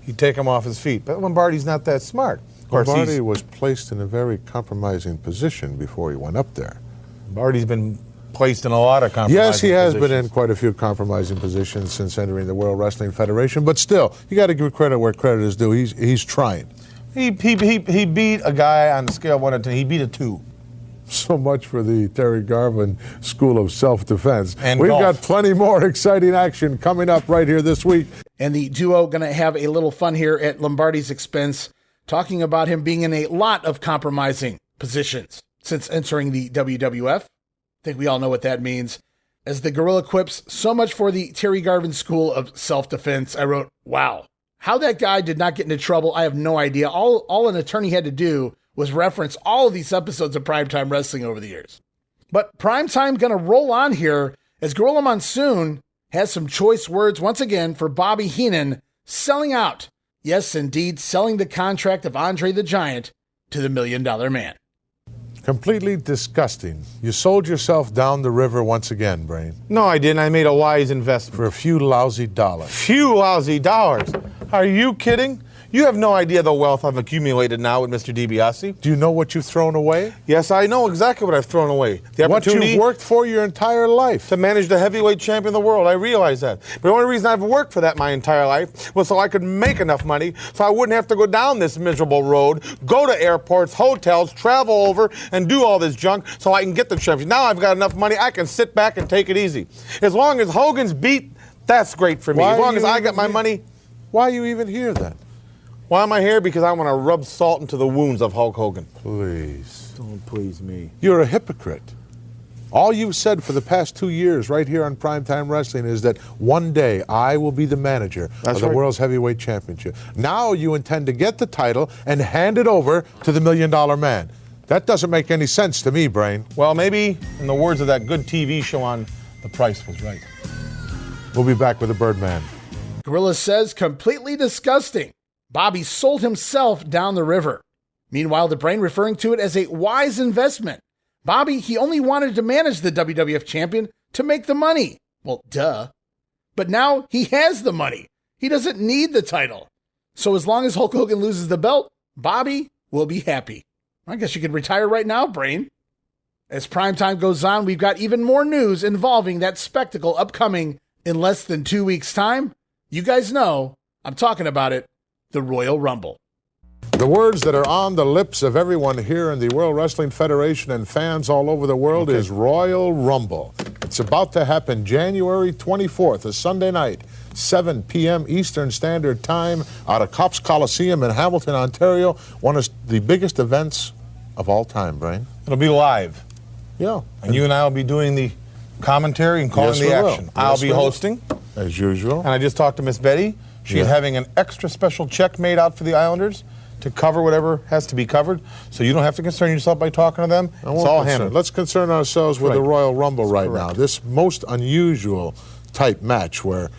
He'd take him off his feet. But Lombardi's not that smart. Of course, Lombardi was placed in a very compromising position before he went up there. Lombardi's been placed in a lot of compromising positions. Yes, he has positions. been in quite a few compromising positions since entering the World Wrestling Federation, but still, you got to give credit where credit is due. He's trying. He beat a guy on the scale of 1 to 10. He beat a 2. So much for the Terry Garvin School of Self-Defense. And We've golf. got plenty more exciting action coming up right here this week. And the duo going to have a little fun here at Lombardi's expense, talking about him being in a lot of compromising positions since entering the WWF. I think we all know what that means. As the Gorilla quips, so much for the Terry Garvin School of Self-Defense. I wrote, wow. How that guy did not get into trouble, I have no idea. All an attorney had to do was reference all of these episodes of Primetime Wrestling over the years. But Primetime going to roll on here as Gorilla Monsoon has some choice words once again for Bobby Heenan selling out. Yes, indeed, selling the contract of Andre the Giant to the $1 Million Man. Completely disgusting. You sold yourself down the river once again, Brain. No, I didn't. I made a wise investment. For a few lousy dollars. Few lousy dollars? Are you kidding? You have no idea the wealth I've accumulated now with Mr. Dibiase. Do you know what you've thrown away? Yes, I know exactly what I've thrown away. The opportunity what you've worked for your entire life. To manage the heavyweight champion of the world. I realize that. But the only reason I've worked for that my entire life was so I could make enough money so I wouldn't have to go down this miserable road, go to airports, hotels, travel over, and do all this junk so I can get the championship. Now I've got enough money, I can sit back and take it easy. As long as Hogan's beat, that's great for me. As long as I get my money. Why are you even here then? Why am I here? Because I want to rub salt into the wounds of Hulk Hogan. Please. Don't please me. You're a hypocrite. All you've said for the past 2 years right here on Primetime Wrestling is that one day I will be the manager of the World's Heavyweight Championship. Now you intend to get the title and hand it over to the $1 Million Man. That doesn't make any sense to me, Brain. Well, maybe in the words of that good TV show on The Price Was Right. We'll be back with the Birdman. Gorilla says completely disgusting. Bobby sold himself down the river. Meanwhile, the Brain referring to it as a wise investment. Bobby, he only wanted to manage the WWF champion to make the money. Well, duh. But now he has the money. He doesn't need the title. So as long as Hulk Hogan loses the belt, Bobby will be happy. I guess you could retire right now, Brain. As Primetime goes on, we've got even more news involving that spectacle upcoming in less than 2 weeks' time. You guys know I'm talking about it. The Royal Rumble. The words that are on the lips of everyone here in the World Wrestling Federation and fans all over the world is Royal Rumble. It's about to happen January 24th, a Sunday night, 7 p.m. Eastern Standard Time out of Copps Coliseum in Hamilton, Ontario. One of the biggest events of all time, Brain. It'll be live. Yeah. And you and I will be doing the commentary and calling the action. I'll be hosting. As usual. And I just talked to Miss Betty. She's having an extra special check made out for the Islanders to cover whatever has to be covered. So you don't have to concern yourself by talking to them. It's all handled. Let's concern ourselves with the Royal Rumble right now. This most unusual type match where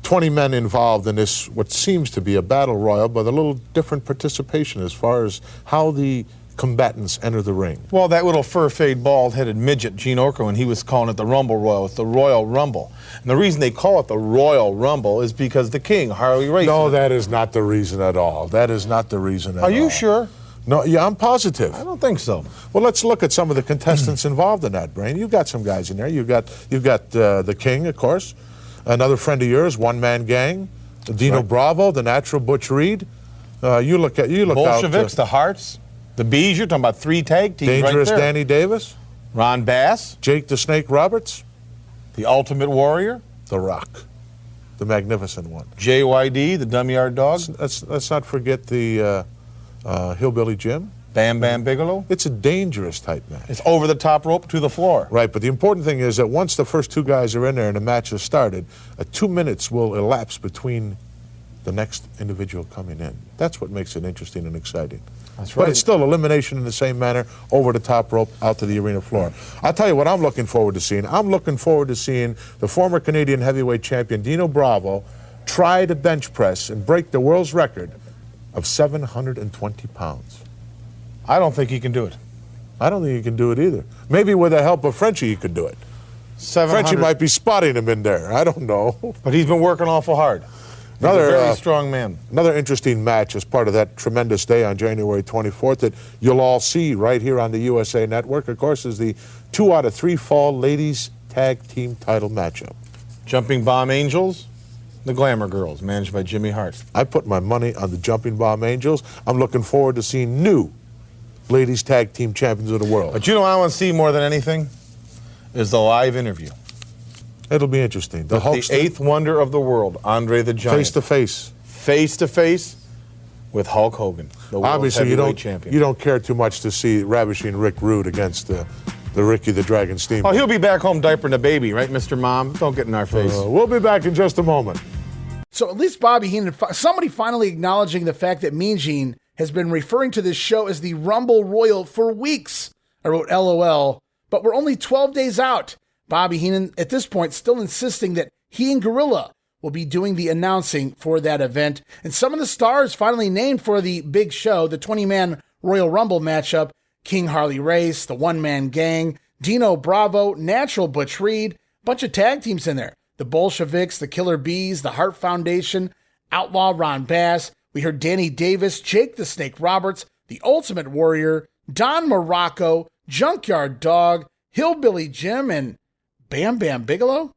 20 men involved in this, what seems to be a battle royal, but a little different participation as far as how the combatants enter the ring. Well, that little fur-fade, bald-headed midget, Gene Orko, and he was calling it the Rumble Royal. It's the Royal Rumble. And the reason they call it the Royal Rumble is because the king, Harley Race. No, that is not the reason at all. That is not the reason at all. Are you sure? No, yeah, I'm positive. I don't think so. Well, let's look at some of the contestants involved in that, Brain. You've got some guys in there. You've got the king, of course, another friend of yours, One Man Gang, Dino Bravo, the Natural Butch Reed. You look out. Bolsheviks, the Hearts. The Bees, you're talking about 3 tag teams Dangerous right there. Danny Davis? Ron Bass. Jake the Snake Roberts. The Ultimate Warrior. The Rock. The magnificent one. JYD, the Dumb Yard Dog. Let's not forget the Hillbilly Jim. Bam Bigelow. It's a dangerous type match. It's over the top rope to the floor. Right, but the important thing is that once the first two guys are in there and the match has started, 2 minutes will elapse between the next individual coming in. That's what makes it interesting and exciting. That's right. But it's still elimination in the same manner, over the top rope, out to the arena floor. I'll tell you what I'm looking forward to seeing. I'm looking forward to seeing the former Canadian heavyweight champion, Dino Bravo, try to bench press and break the world's record of 720 pounds. I don't think he can do it. I don't think he can do it either. Maybe with the help of Frenchie he could do it. Frenchie might be spotting him in there. I don't know. But he's been working awful hard. He's a very strong man. Another interesting match as part of that tremendous day on January 24th that you'll all see right here on the USA Network, of course, is the 2 out of 3 fall ladies tag team title matchup. Jumping Bomb Angels, the Glamour Girls, managed by Jimmy Hart. I put my money on the Jumping Bomb Angels. I'm looking forward to seeing new ladies tag team champions of the world. But you know what I want to see more than anything? Is the live interview. It'll be interesting. The eighth wonder of the world, Andre the Giant. Face to face. Face to face with Hulk Hogan, the world's Obviously, heavyweight champion. You don't care too much to see ravishing Rick Rude against the Ricky the Dragon Steamboat. Oh, he'll be back home diapering the baby, right, Mr. Mom? Don't get in our face. We'll be back in just a moment. So at least Bobby Heenan, somebody finally acknowledging the fact that Mean Gene has been referring to this show as the Rumble Royal for weeks. I wrote LOL, but we're only 12 days out. Bobby Heenan, at this point, still insisting that he and Gorilla will be doing the announcing for that event. And some of the stars finally named for the big show, the 20-man Royal Rumble matchup, King Harley Race, the One-Man Gang, Dino Bravo, Natural Butch Reed, bunch of tag teams in there. The Bolsheviks, the Killer Bees, the Hart Foundation, Outlaw Ron Bass. We heard Danny Davis, Jake the Snake Roberts, the Ultimate Warrior, Don Muraco, Junkyard Dog, Hillbilly Jim, and Bam Bigelow?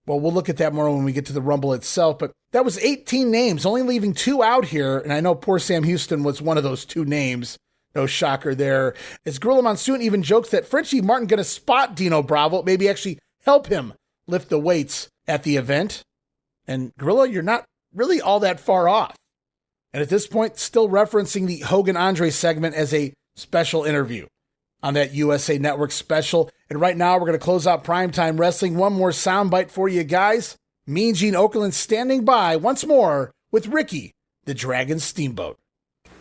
Well, we'll look at that more when we get to the Rumble itself, but that was 18 names, only leaving 2 out here, and I know poor Sam Houston was one of those 2 names. No shocker there. As Gorilla Monsoon even jokes that Frenchie Martin going to spot Dino Bravo, maybe actually help him lift the weights at the event. And Gorilla, you're not really all that far off. And at this point, still referencing the Hogan-Andre segment as a special interview on that USA Network special. And right now, we're going to close out Primetime Wrestling. One more soundbite for you guys. Mean Gene Okerlund standing by once more with Ricky, the Dragon Steamboat.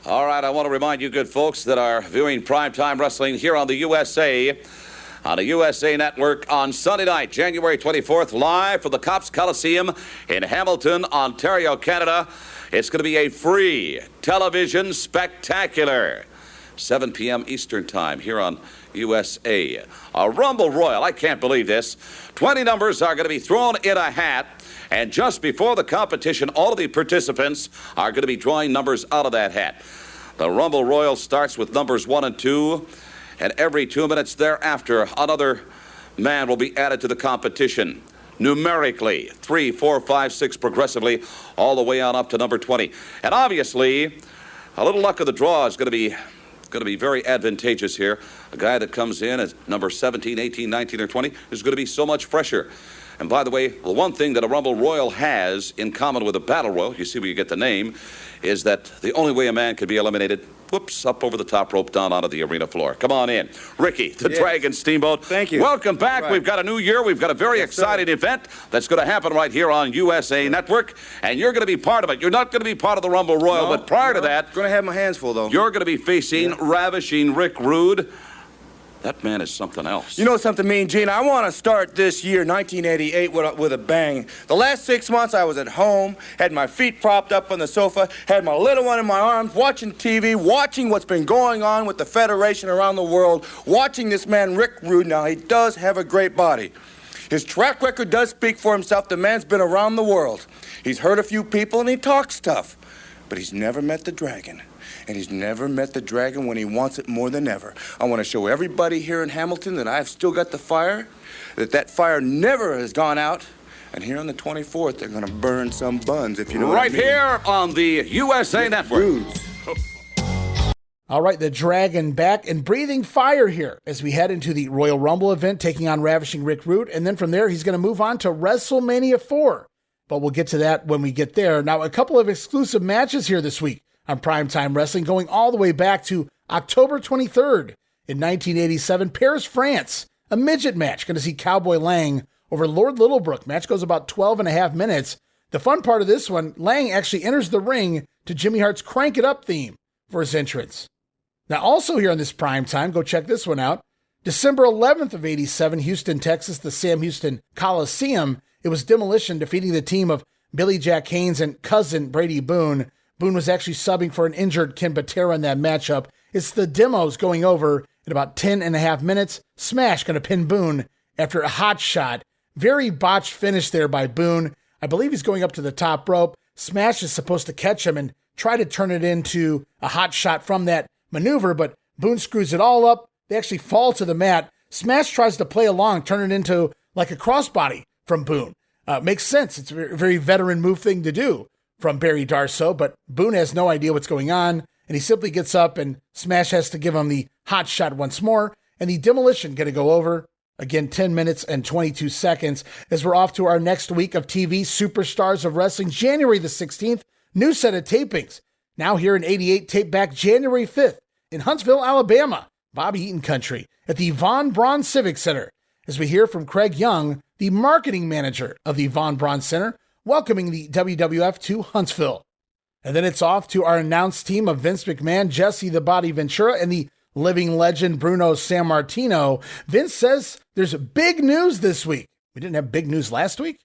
All right, I want to remind you good folks that are viewing Primetime Wrestling here on the USA Network on Sunday night, January 24th, live from the Cops Coliseum in Hamilton, Ontario, Canada. It's going to be a free television spectacular. 7 p.m. Eastern Time here on USA. A Rumble Royal. I can't believe this. 20 numbers are going to be thrown in a hat. And just before the competition, all of the participants are going to be drawing numbers out of that hat. The Rumble Royal starts with numbers 1 and 2. And every 2 minutes thereafter, another man will be added to the competition. Numerically, 3, 4, 5, 6, progressively, all the way on up to number 20. And obviously, a little luck of the draw is going to be very advantageous here. A guy that comes in at number 17, 18, 19, or 20 is going to be so much fresher. And by the way, the one thing that a Rumble Royal has in common with a Battle Royal, you see where you get the name, is that the only way a man can be eliminated, up over the top rope, down onto the arena floor. Come on in. Ricky, the Dragon Steamboat. Thank you. Welcome back. Right. We've got a new year. We've got a very exciting event that's going to happen right here on USA Network, and you're going to be part of it. You're not going to be part of the Rumble Royal, but prior to that, going to have my hands full, though. You're going to be facing ravishing Rick Rude. That man is something else. You know something, Mean Gene? I want to start this year, 1988, with a bang. The last 6 months, I was at home, had my feet propped up on the sofa, had my little one in my arms, watching TV, watching what's been going on with the Federation around the world, watching this man, Rick Rude. Now, he does have a great body. His track record does speak for himself. The man's been around the world. He's hurt a few people, and he talks tough. But he's never met the Dragon. And he's never met the Dragon when he wants it more than ever. I want to show everybody here in Hamilton that I've still got the fire, that fire never has gone out. And here on the 24th, they're going to burn some buns, if you know what I mean. Right here on the USA Network. All right, the Dragon back and breathing fire here as we head into the Royal Rumble event, taking on Ravishing Rick Rude. And then from there, he's going to move on to WrestleMania 4. But we'll get to that when we get there. Now, a couple of exclusive matches here this week on Primetime Wrestling, going all the way back to October 23rd in 1987, Paris, France. A midget match. Going to see Cowboy Lang over Lord Littlebrook. Match goes about 12 and a half minutes. The fun part of this one, Lang actually enters the ring to Jimmy Hart's Crank It Up theme for his entrance. Now, also here on this prime time, go check this one out. December 11th of 87, Houston, Texas, the Sam Houston Coliseum. It was Demolition defeating the team of Billy Jack Haynes and cousin Brady Boone. Boone was actually subbing for an injured Ken Patera in that matchup. It's the Demos going over in about 10 and a half minutes. Smash going to pin Boone after a hot shot. Very botched finish there by Boone. I believe he's going up to the top rope. Smash is supposed to catch him and try to turn it into a hot shot from that maneuver, but Boone screws it all up. They actually fall to the mat. Smash tries to play along, turn it into like a crossbody from Boone. Makes sense. It's a very veteran move thing to do from Barry Darsow, but Boone has no idea what's going on, and he simply gets up, and Smash has to give him the hot shot once more, and the Demolition going to go over. Again, 10 minutes and 22 seconds as we're off to our next week of TV Superstars of Wrestling, January the 16th. New set of tapings. Now here in 88, tape back January 5th in Huntsville, Alabama, Bobby Eaton country, at the Von Braun Civic Center, as we hear from Craig Young, the marketing manager of the Von Braun Center, welcoming the WWF to Huntsville. And then it's off to our announced team of Vince McMahon, Jesse the Body Ventura, and the living legend Bruno Sammartino. Vince says there's big news this week. We didn't have big news last week?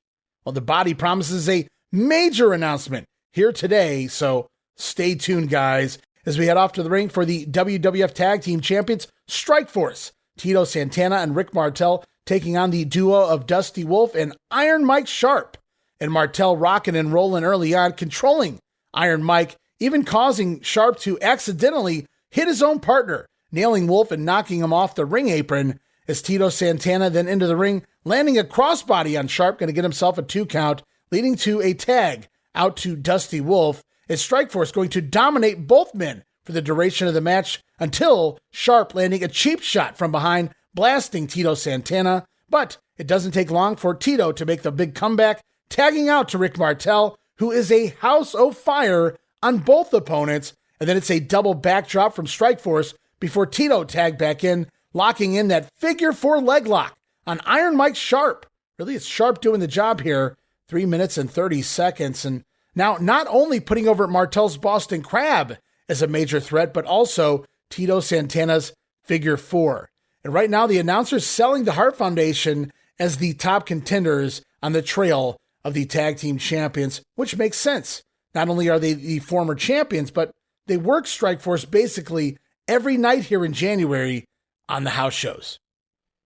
Well, the Body promises a major announcement here today, so stay tuned, guys, as we head off to the ring for the WWF Tag Team Champions, Strikeforce. Tito Santana and Rick Martel taking on the duo of Dusty Wolf and Iron Mike Sharp. And Martel rocking and rolling early on, controlling Iron Mike, even causing Sharp to accidentally hit his own partner, nailing Wolf and knocking him off the ring apron, as Tito Santana then into the ring, landing a crossbody on Sharp, going to get himself a 2 count, leading to a tag out to Dusty Wolf, as Strikeforce going to dominate both men for the duration of the match until Sharp landing a cheap shot from behind, blasting Tito Santana. But it doesn't take long for Tito to make the big comeback, tagging out to Rick Martel, who is a house of fire on both opponents. And then it's a double backdrop from Strikeforce before Tito tagged back in, locking in that figure 4 leg lock on Iron Mike Sharp. Really, it's Sharp doing the job here. 3 minutes and 30 seconds. And now not only putting over Martel's Boston Crab as a major threat, but also Tito Santana's figure 4. And right now, the announcer's selling the Hart Foundation as the top contenders on the trail of the tag team champions, which makes sense. Not only are they the former champions, but they work Strikeforce basically every night here in January on the house shows.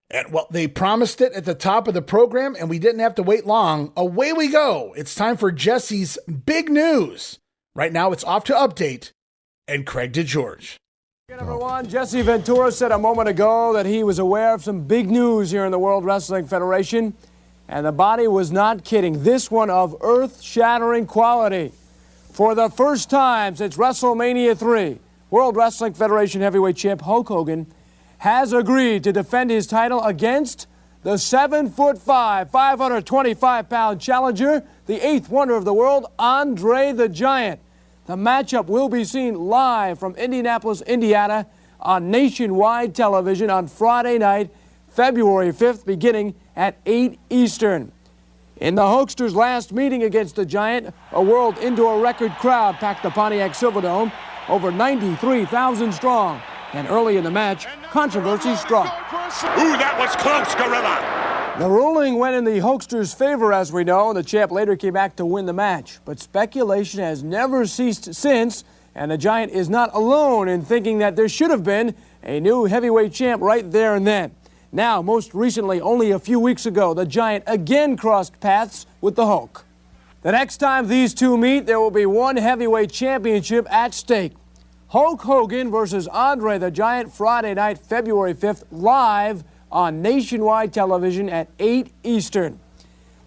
And well, they promised it at the top of the program, and we didn't have to wait long. Away we go. It's time for Jesse's big news. Right now, it's off to Update and Craig DeGeorge. Again, everyone, Jesse Ventura said a moment ago that he was aware of some big news here in the World Wrestling Federation, and the Body was not kidding. This one of earth-shattering quality. For the first time since WrestleMania 3, World Wrestling Federation heavyweight champ Hulk Hogan has agreed to defend his title against the 7'5", 525-pound challenger, the 8th wonder of the world, Andre the Giant. The matchup will be seen live from Indianapolis, Indiana, on nationwide television on Friday night, February 5th, beginning at 8 Eastern. In the Hulkster's last meeting against the Giant, a world indoor record crowd packed the Pontiac Silverdome, over 93,000 strong. And early in the match, controversy struck. Ooh, that was close, Gorilla. The ruling went in the Hulkster's favor, as we know, and the champ later came back to win the match. But speculation has never ceased since, and the Giant is not alone in thinking that there should have been a new heavyweight champ right there and then. Now, most recently, only a few weeks ago, the Giant again crossed paths with the Hulk. The next time these two meet, there will be one heavyweight championship at stake. Hulk Hogan versus Andre the Giant, Friday night, February 5th, live on nationwide television at 8 Eastern.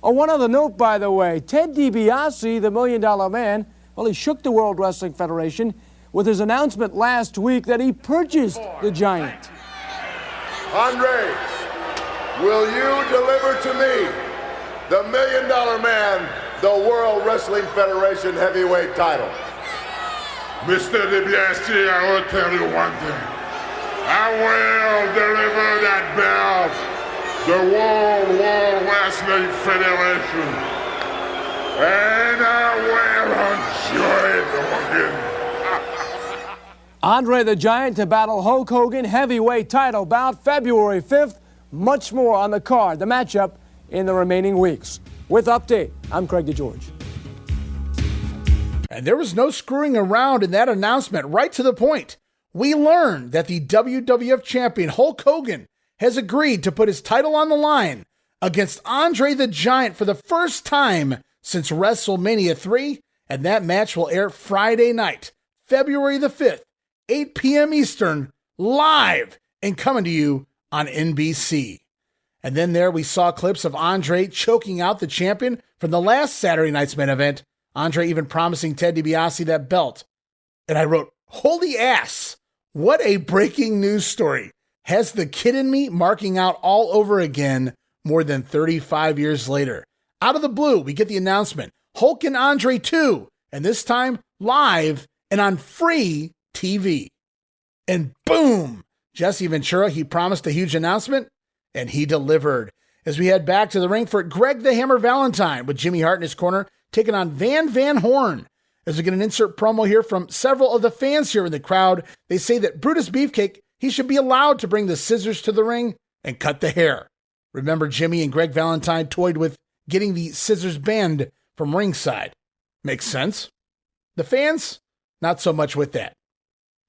Oh, one other note, by the way, Ted DiBiase, the $1 Million Man, well, he shook the World Wrestling Federation with his announcement last week that he purchased the Giant. Andre, will you deliver to me the $1 Million Man, the World Wrestling Federation heavyweight title? Mr. Dibiase, I will tell you one thing. I will deliver that belt, the World Wrestling Federation, and I will enjoy it, Hogan. Andre the Giant to battle Hulk Hogan, heavyweight title bout February 5th. Much more on the card, the matchup in the remaining weeks. With Update, I'm Craig DeGeorge. And there was no screwing around in that announcement, right to the point. We learned that the WWF champion Hulk Hogan has agreed to put his title on the line against Andre the Giant for the first time since WrestleMania 3, and that match will air Friday night, February the 5th, 8 p.m. Eastern, live and coming to you on NBC. And then there we saw clips of Andre choking out the champion from the last Saturday night's main event, Andre even promising Ted DiBiase that belt. And I wrote, holy ass, what a breaking news story. Has the kid in me marking out all over again more than 35 years later. Out of the blue, we get the announcement, Hulk and Andre 2, and this time live and on free TV. And boom, Jesse Ventura, he promised a huge announcement, and he delivered. As we head back to the ring for Greg the Hammer Valentine with Jimmy Hart in his corner, taking on Van Horn. As we get an insert promo here from several of the fans here in the crowd, they say that Brutus Beefcake, he should be allowed to bring the scissors to the ring and cut the hair. Remember, Jimmy and Greg Valentine toyed with getting the scissors banned from ringside. Makes sense. The fans, not so much with that.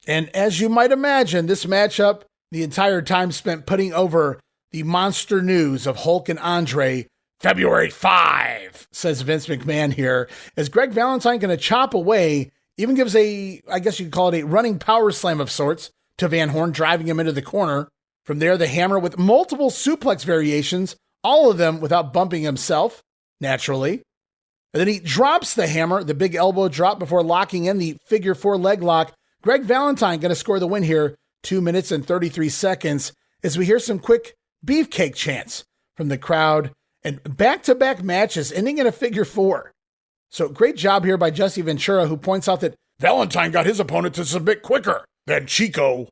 And as you might imagine, this matchup, the entire time spent putting over the monster news of Hulk and Andre, February 5, says Vince McMahon here, as Greg Valentine going to chop away, even gives I guess you could call it a running power slam of sorts to Van Horn, driving him into the corner. From there, the Hammer with multiple suplex variations, all of them without bumping himself, naturally. And then he drops the Hammer, the big elbow drop before locking in the figure 4 leg lock. Greg Valentine going to score the win here, 2 minutes and 33 seconds, as we hear some quick beefcake chants from the crowd. And back-to-back matches ending in a figure 4. So great job here by Jesse Ventura, who points out that Valentine got his opponent to submit quicker than Chico.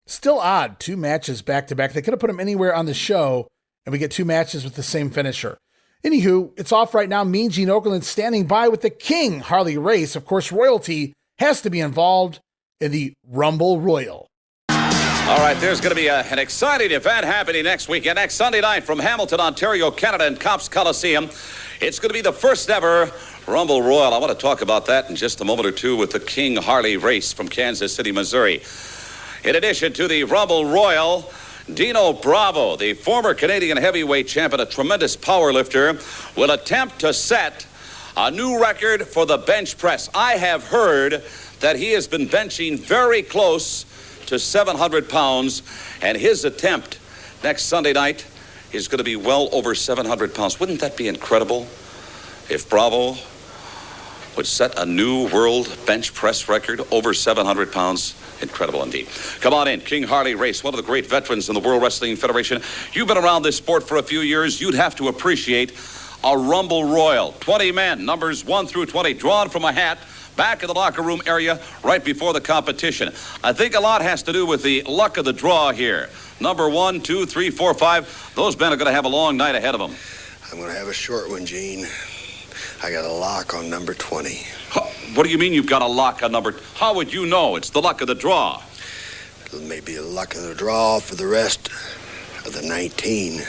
Still odd, 2 matches back-to-back. They could have put him anywhere on the show, and we get 2 matches with the same finisher. Anywho, it's off right now. Mean Gene Okerlund standing by with the King, Harley Race. Of course, royalty has to be involved in the Rumble Royal. All right, there's going to be an exciting event happening next weekend, next Sunday night from Hamilton, Ontario, Canada, and Cops Coliseum. It's going to be the first ever Rumble Royal. I want to talk about that in just a moment or two with the King Harley Race from Kansas City, Missouri. In addition to the Rumble Royal, Dino Bravo, the former Canadian heavyweight champion, a tremendous power lifter, will attempt to set a new record for the bench press. I have heard that he has been benching very close to 700 pounds, and his attempt next Sunday night is going to be well over 700 pounds. Wouldn't that be incredible if Bravo would set a new world bench press record over 700 pounds? Incredible indeed. Come on in, King Harley Race, one of the great veterans in the World Wrestling Federation. You've been around this sport for a few years. You'd have to appreciate a Rumble Royal. 20 men, numbers 1 through 20, drawn from a hat, back in the locker room area right before the competition. I think a lot has to do with the luck of the draw here. Number 1, 2, 3, 4, 5. Those men are going to have a long night ahead of them. I'm going to have a short one, Gene. I got a lock on number 20. What do you mean you've got a lock on number? How would you know? It's the luck of the draw. It may be a luck of the draw for the rest of the 19.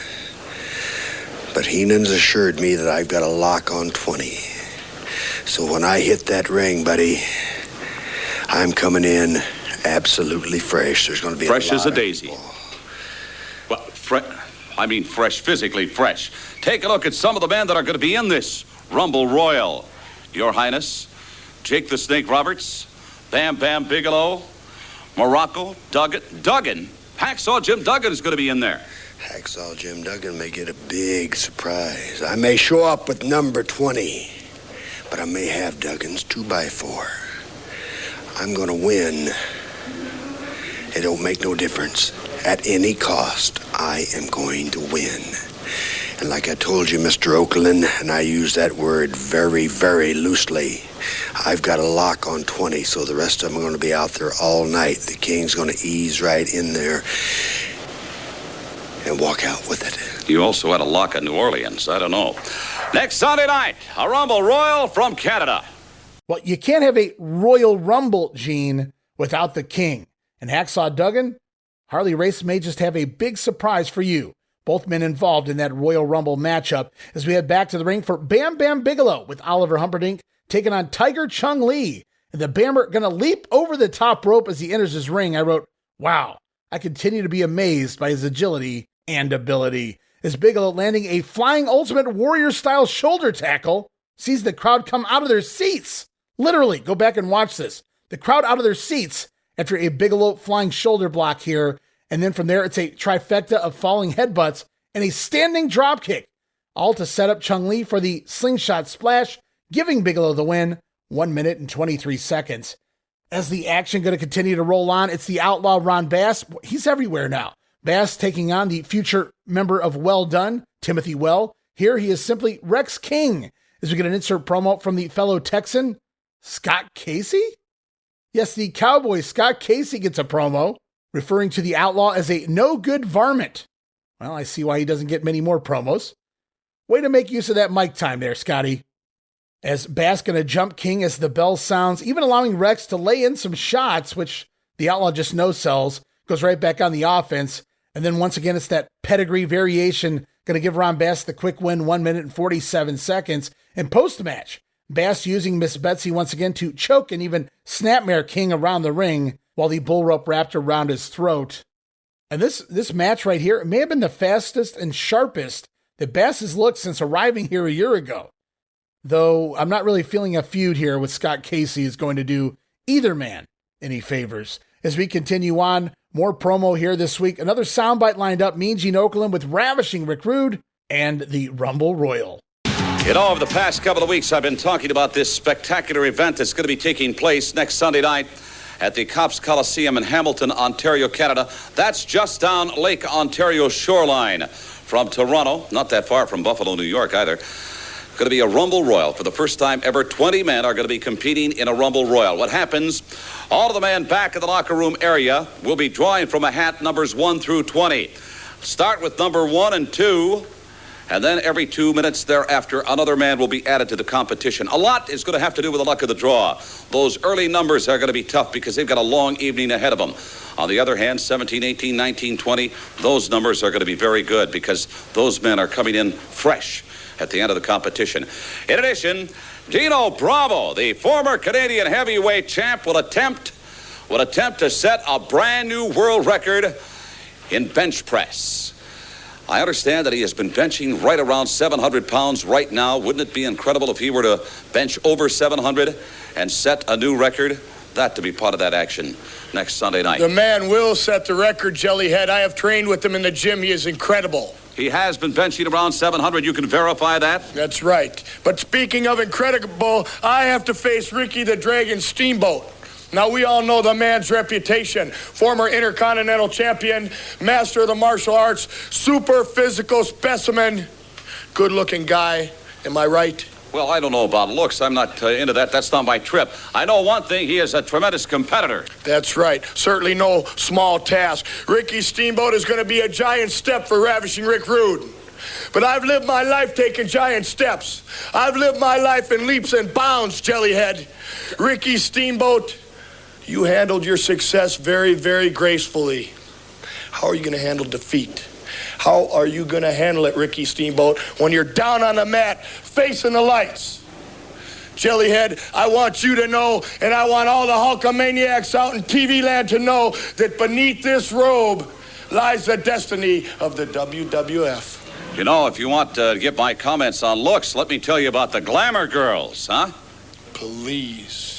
But Heenan's assured me that I've got a lock on 20. So when I hit that ring, buddy, I'm coming in absolutely fresh. There's going to be fresh a lot as a daisy. Well, fresh, physically fresh. Take a look at some of the men that are going to be in this Rumble Royal. Your Highness, Jake the Snake Roberts, Bam Bigelow, Muraco, Duggan. Hacksaw Jim Duggan is going to be in there. Hacksaw Jim Duggan may get a big surprise. I may show up with number 20, but I may have Duggan's 2x4. I'm going to win. It don't make no difference. At any cost, I am going to win. And like I told you, Mr. Oakland, and I use that word very, very loosely, I've got a lock on 20, so the rest of them are going to be out there all night. The King's going to ease right in there and walk out with it. You also had a lock at New Orleans. I don't know. Next Sunday night, a Rumble Royal from Canada. Well, you can't have a Royal Rumble, Gene, without the King. And Hacksaw Duggan, Harley Race may just have a big surprise for you. Both men involved in that Royal Rumble matchup as we head back to the ring for Bam Bigelow with Oliver Humperdinck taking on Tiger Chung Lee. And the Bammer going to leap over the top rope as he enters his ring. I wrote, wow, I continue to be amazed by his agility and ability. As Bigelow landing a flying Ultimate Warrior style shoulder tackle, sees the crowd come out of their seats. Literally, go back and watch this. The crowd out of their seats after a Bigelow flying shoulder block here. And then from there, it's a trifecta of falling headbutts and a standing dropkick, all to set up Chung Lee for the slingshot splash, giving Bigelow the win, 1 minute and 23 seconds. As the action going to continue to roll on, it's the Outlaw Ron Bass. He's everywhere now. Bass taking on the future member of Well Done, Timothy Well. Here he is simply Rex King, as we get an insert promo from the fellow Texan, Scott Casey? Yes, the Cowboy Scott Casey gets a promo, referring to the Outlaw as a no-good varmint. Well, I see why he doesn't get many more promos. Way to make use of that mic time there, Scotty. As Bass gonna jump King as the bell sounds, even allowing Rex to lay in some shots, which the Outlaw just no-sells, goes right back on the offense. And then once again, it's that pedigree variation, gonna give Ron Bass the quick win, 1 minute and 47 seconds. And post-match, Bass using Miss Betsy once again to choke and even snapmare King around the ring, while the bull rope wrapped around his throat. And this match right here may have been the fastest and sharpest that Bass has looked since arriving here a year ago. Though I'm not really feeling a feud here with Scott Casey is going to do either man any favors. As we continue on, more promo here this week. Another soundbite lined up, Mean Gene Okerlund with ravishing Rick Rude and the Rumble Royal. You know, over the past couple of weeks, I've been talking about this spectacular event that's going to be taking place next Sunday night at the Cops Coliseum in Hamilton, Ontario, Canada. That's just down Lake Ontario shoreline from Toronto, not that far from Buffalo, New York either. Going to be a Rumble Royal. For the first time ever, 20 men are going to be competing in a Rumble Royal. What happens, all of the men back in the locker room area will be drawing from a hat numbers 1 through 20. Start with number 1 and 2. And then every 2 minutes thereafter, another man will be added to the competition. A lot is going to have to do with the luck of the draw. Those early numbers are going to be tough because they've got a long evening ahead of them. On the other hand, 17, 18, 19, 20, those numbers are going to be very good because those men are coming in fresh at the end of the competition. In addition, Dino Bravo, the former Canadian heavyweight champ, will attempt to set a brand new world record in bench press. I understand that he has been benching right around 700 pounds right now. Wouldn't it be incredible if he were to bench over 700 and set a new record? That to be part of that action next Sunday night. The man will set the record, Jellyhead. I have trained with him in the gym. He is incredible. He has been benching around 700. You can verify that? That's right. But speaking of incredible, I have to face Ricky the Dragon Steamboat. Now, we all know the man's reputation. Former Intercontinental Champion, master of the martial arts, super physical specimen, good-looking guy. Am I right? Well, I don't know about looks. I'm not into that. That's not my trip. I know one thing. He is a tremendous competitor. That's right. Certainly no small task. Ricky Steamboat is going to be a giant step for ravishing Rick Rude. But I've lived my life taking giant steps. I've lived my life in leaps and bounds, Jellyhead. Ricky Steamboat, you handled your success very, very gracefully. How are you going to handle defeat? How are you going to handle it, Ricky Steamboat, when you're down on the mat, facing the lights? Jellyhead, I want you to know, and I want all the Hulkamaniacs out in TV land to know, that beneath this robe lies the destiny of the WWF. You know, if you want to get my comments on looks, let me tell you about the Glamour Girls, huh? Please.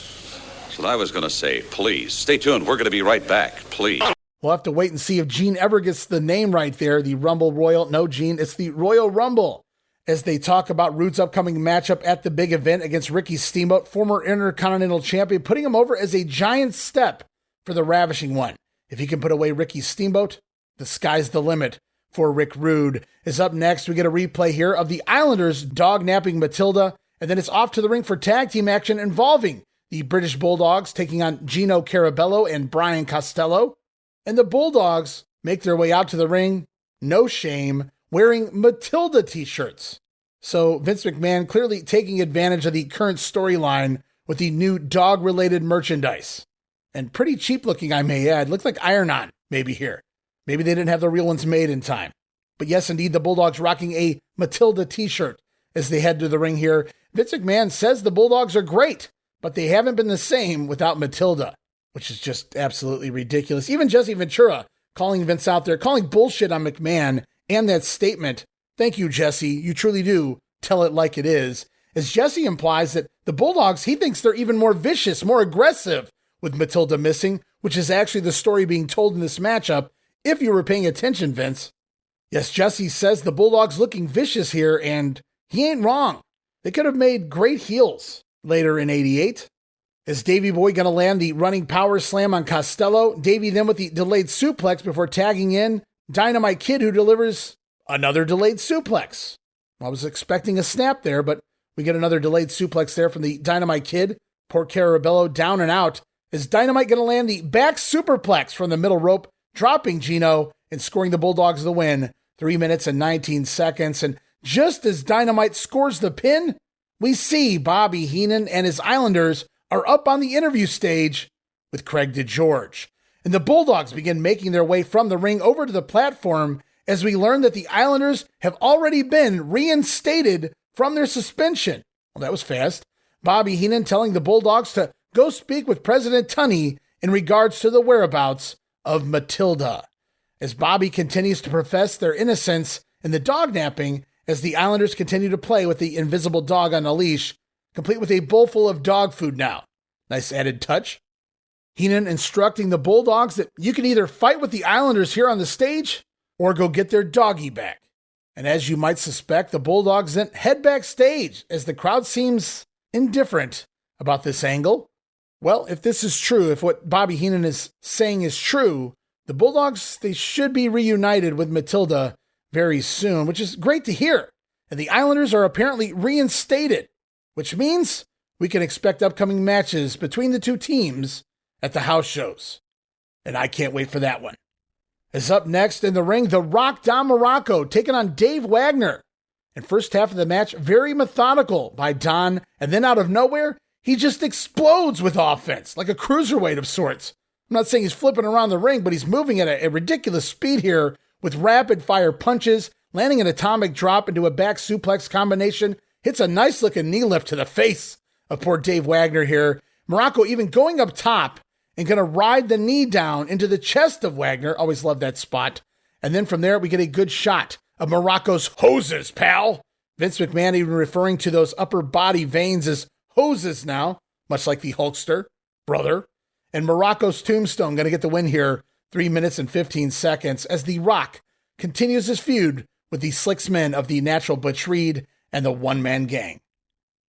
That's what I was going to say. Please. Stay tuned. We're going to be right back. Please. We'll have to wait and see if Gene ever gets the name right there, the Rumble Royal. No, Gene, it's the Royal Rumble. as they talk about Rude's upcoming matchup at the big event against Ricky Steamboat, former Intercontinental Champion, putting him over as a giant step for the Ravishing One. If he can put away Ricky Steamboat, the sky's the limit for Rick Rude. Is up next, we get a replay here of the Islanders dog-napping Matilda, and then it's off to the ring for tag team action involving the British Bulldogs taking on Gino Carabello and Brian Costello. And the Bulldogs make their way out to the ring, no shame, wearing Matilda t-shirts. So Vince McMahon clearly taking advantage of the current storyline with the new dog-related merchandise. And pretty cheap looking, I may add. Looks like iron-on, maybe here. Maybe they didn't have the real ones made in time. But yes, indeed, the Bulldogs rocking a Matilda t-shirt as they head to the ring here. Vince McMahon says the Bulldogs are great, but they haven't been the same without Matilda, which is just absolutely ridiculous. Even Jesse Ventura calling Vince out there, calling bullshit on McMahon and that statement. Thank you, Jesse. You truly do tell it like it is. As Jesse implies that the Bulldogs, he thinks they're even more vicious, more aggressive with Matilda missing, which is actually the story being told in this matchup, if you were paying attention, Vince. Yes, Jesse says the Bulldogs looking vicious here, and he ain't wrong. They could have made great heels later in 88. Is Davey Boy going to land the running power slam on Costello? Davey then with the delayed suplex before tagging in Dynamite Kid, who delivers another delayed suplex. I was expecting a snap there, but we get another delayed suplex there from the Dynamite Kid. Poor Carabello down and out. Is Dynamite going to land the back superplex from the middle rope, dropping Gino and scoring the Bulldogs the win, 3 minutes and 19 seconds. And just as Dynamite scores the pin, we see Bobby Heenan and his Islanders are up on the interview stage with Craig DeGeorge. And the Bulldogs begin making their way from the ring over to the platform as we learn that the Islanders have already been reinstated from their suspension. Well, that was fast. Bobby Heenan telling the Bulldogs to go speak with President Tunney in regards to the whereabouts of Matilda. As Bobby continues to profess their innocence in the dog-napping as the Islanders continue to play with the invisible dog on a leash, complete with a bowl full of dog food now. Nice added touch. Heenan instructing the Bulldogs that you can either fight with the Islanders here on the stage or go get their doggy back. And as you might suspect, the Bulldogs then head backstage as the crowd seems indifferent about this angle. Well, if this is true, if what Bobby Heenan is saying is true, the Bulldogs, they should be reunited with Matilda very soon, which is great to hear. And the Islanders are apparently reinstated, which means we can expect upcoming matches between the two teams at the house shows. And I can't wait for that one. As up next in the ring, The Rock Don Muraco taking on Dave Wagner. And first half of the match, very methodical by Don, and then out of nowhere, he just explodes with offense, like a cruiserweight of sorts. I'm not saying he's flipping around the ring, but he's moving at a ridiculous speed here with rapid-fire punches, landing an atomic drop into a back suplex combination, hits a nice-looking knee lift to the face of poor Dave Wagner here. Muraco even going up top and going to ride the knee down into the chest of Wagner. Always love that spot. And then from there, we get a good shot of Muraco's hoses, pal. Vince McMahon even referring to those upper body veins as hoses now, much like the Hulkster, brother. And Muraco's tombstone going to get the win here, 3 minutes and 15 seconds, as The Rock continues his feud with the Slicks Men of the Natural Butch Reed and the One-Man Gang.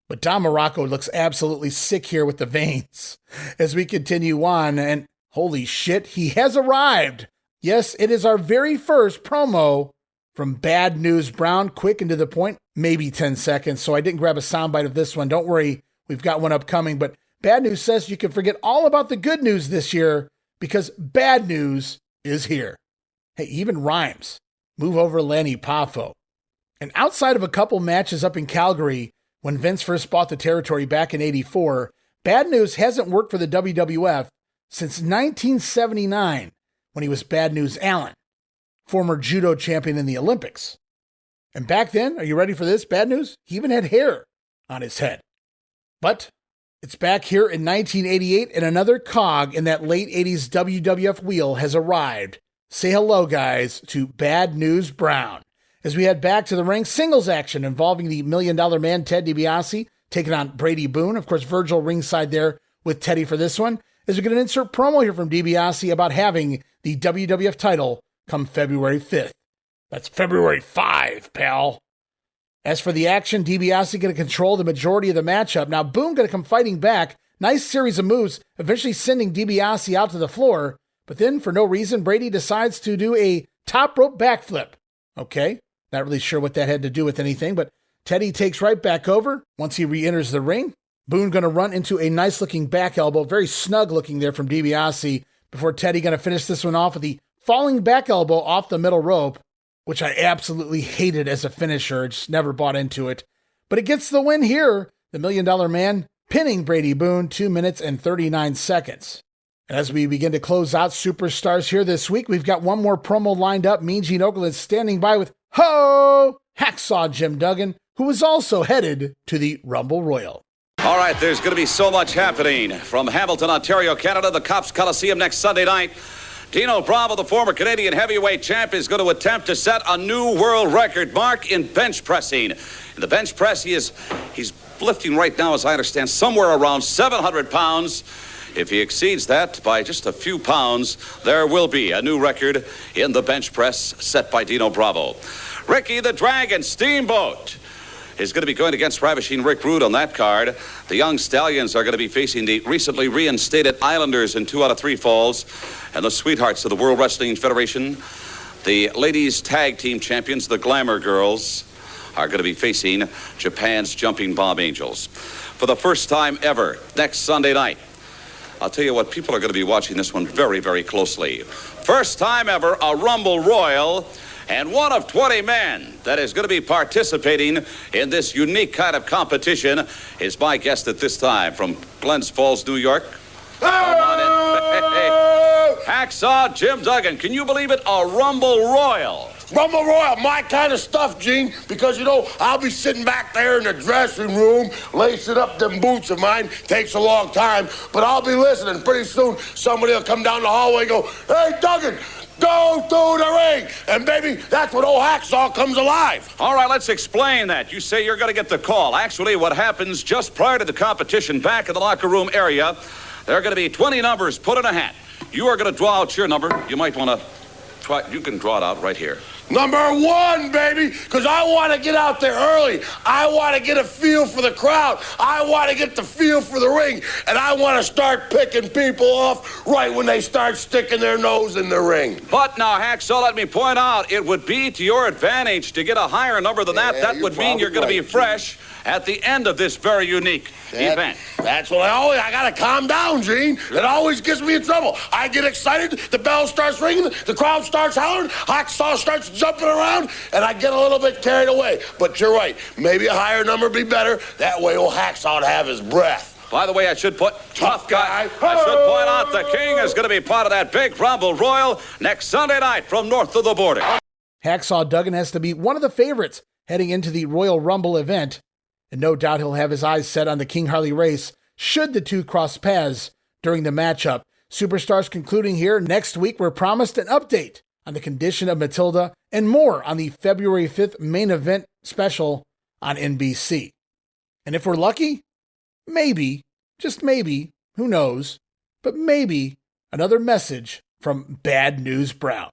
But Don Muraco looks absolutely sick here with the veins as we continue on, and holy shit, he has arrived. Yes, it is our very first promo from Bad News Brown, quick and to the point, maybe 10 seconds, so I didn't grab a soundbite of this one. Don't worry, we've got one upcoming, but Bad News says you can forget all about the good news this year because bad news is here. Hey, even rhymes. Move over Lanny Poffo. And outside of a couple matches up in Calgary, when Vince first bought the territory back in '84, Bad News hasn't worked for the WWF since 1979, when he was Bad News Allen, former judo champion in the Olympics. And back then, are you ready for this, Bad News? He even had hair on his head. But it's back here in 1988, and another cog in that late 80s WWF wheel has arrived. Say hello, guys, to Bad News Brown. As we head back to the ring, singles action involving the $1 Million Man, Ted DiBiase, taking on Brady Boone. Of course, Virgil ringside there with Teddy for this one. As we get an insert promo here from DiBiase about having the WWF title come February 5th. That's February 5, pal. As for the action, Dibiase going to control the majority of the matchup. Now, Boom going to come fighting back. Nice series of moves, eventually sending Dibiase out to the floor. But then, for no reason, Brady decides to do a top rope backflip. Okay, not really sure what that had to do with anything, but Teddy takes right back over once he re-enters the ring. Boone going to run into a nice-looking back elbow, very snug-looking there from Dibiase, before Teddy going to finish this one off with the falling back elbow off the middle rope, which I absolutely hated as a finisher. Just never bought into it. But it gets the win here. The $1 Million Man pinning Brady Boone 2 minutes and 39 seconds. And as we begin to close out Superstars here this week, we've got one more promo lined up. Mean Gene Okerlund standing by with Hacksaw Jim Duggan, who is also headed to the Rumble Royal. All right, there's going to be so much happening from Hamilton, Ontario, Canada, the Cops Coliseum next Sunday night. Dino Bravo, the former Canadian heavyweight champ, is going to attempt to set a new world record mark in bench pressing. In the bench press, he's lifting right now, as I understand, somewhere around 700 pounds. If he exceeds that by just a few pounds, there will be a new record in the bench press set by Dino Bravo. Ricky the Dragon Steamboat is going to be going against Ravishing Rick Rude on that card. The Young Stallions are going to be facing the recently reinstated Islanders in 2 out of 3 falls. And the sweethearts of the World Wrestling Federation, the ladies tag team champions, the Glamour Girls, are going to be facing Japan's Jumping Bomb Angels. For the first time ever, next Sunday night, I'll tell you what, people are going to be watching this one very, very closely. First time ever, a Rumble Royal, and one of 20 men that is going to be participating in this unique kind of competition is my guest at this time from Glens Falls, New York. Come on in. Hey. Hacksaw Jim Duggan. Can you believe it? A Rumble Royal. Rumble Royal, my kind of stuff, Gene, because, you know, I'll be sitting back there in the dressing room, lacing up them boots of mine. Takes a long time, but I'll be listening. Pretty soon, somebody will come down the hallway and go, "Hey, Duggan, go to the ring." And, baby, that's when old Hacksaw comes alive. All right, let's explain that. You say you're going to get the call. Actually, what happens just prior to the competition back in the locker room area, there are going to be 20 numbers put in a hat. You are going to draw out your number. You might want to try. You can draw it out right here. Number 1, baby, because I want to get out there early. I want to get a feel for the crowd. I want to get the feel for the ring. And I want to start picking people off right when they start sticking their nose in the ring. But now, Hacksaw, let me point out, it would be to your advantage to get a higher number than that. That would mean you're going to be fresh at the end of this very unique event. That's what I got to calm down, Gene. It always gets me in trouble. I get excited, the bell starts ringing, the crowd starts howling, Hacksaw starts jumping around, and I get a little bit carried away. But you're right, maybe a higher number would be better. That way old Hacksaw would have his breath. By the way, I should put tough guy. I should point out the King is going to be part of that big Rumble Royal next Sunday night from north of the border. Hacksaw Duggan has to be one of the favorites heading into the Royal Rumble event. And no doubt he'll have his eyes set on the King Harley race should the two cross paths during the matchup. Superstars concluding here. Next week, we're promised an update on the condition of Matilda and more on the February 5th main event special on NBC. And if we're lucky, maybe, just maybe, who knows, but maybe another message from Bad News Brown.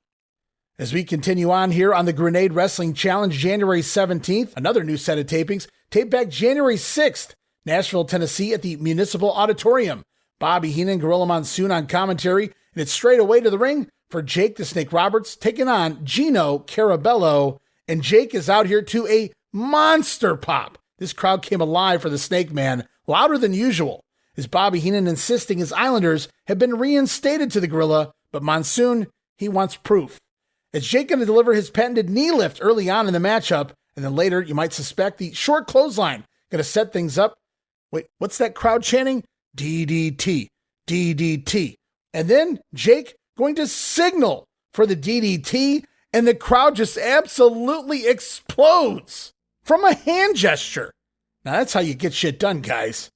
As we continue on here on the Grenade Wrestling Challenge, January 17th, another new set of tapings, taped back January 6th, Nashville, Tennessee at the Municipal Auditorium. Bobby Heenan, Gorilla Monsoon on commentary, and it's straight away to the ring for Jake the Snake Roberts, taking on Gino Carabello, and Jake is out here to a monster pop. This crowd came alive for the Snake Man, louder than usual, as Bobby Heenan insisting his Islanders have been reinstated to the Gorilla, but Monsoon, he wants proof. Is Jake going to deliver his patented knee lift early on in the matchup, and then later you might suspect the short clothesline going to set things up? Wait, what's that crowd chanting? DDT, DDT. And then Jake going to signal for the DDT, and the crowd just absolutely explodes from a hand gesture. Now that's how you get shit done, guys.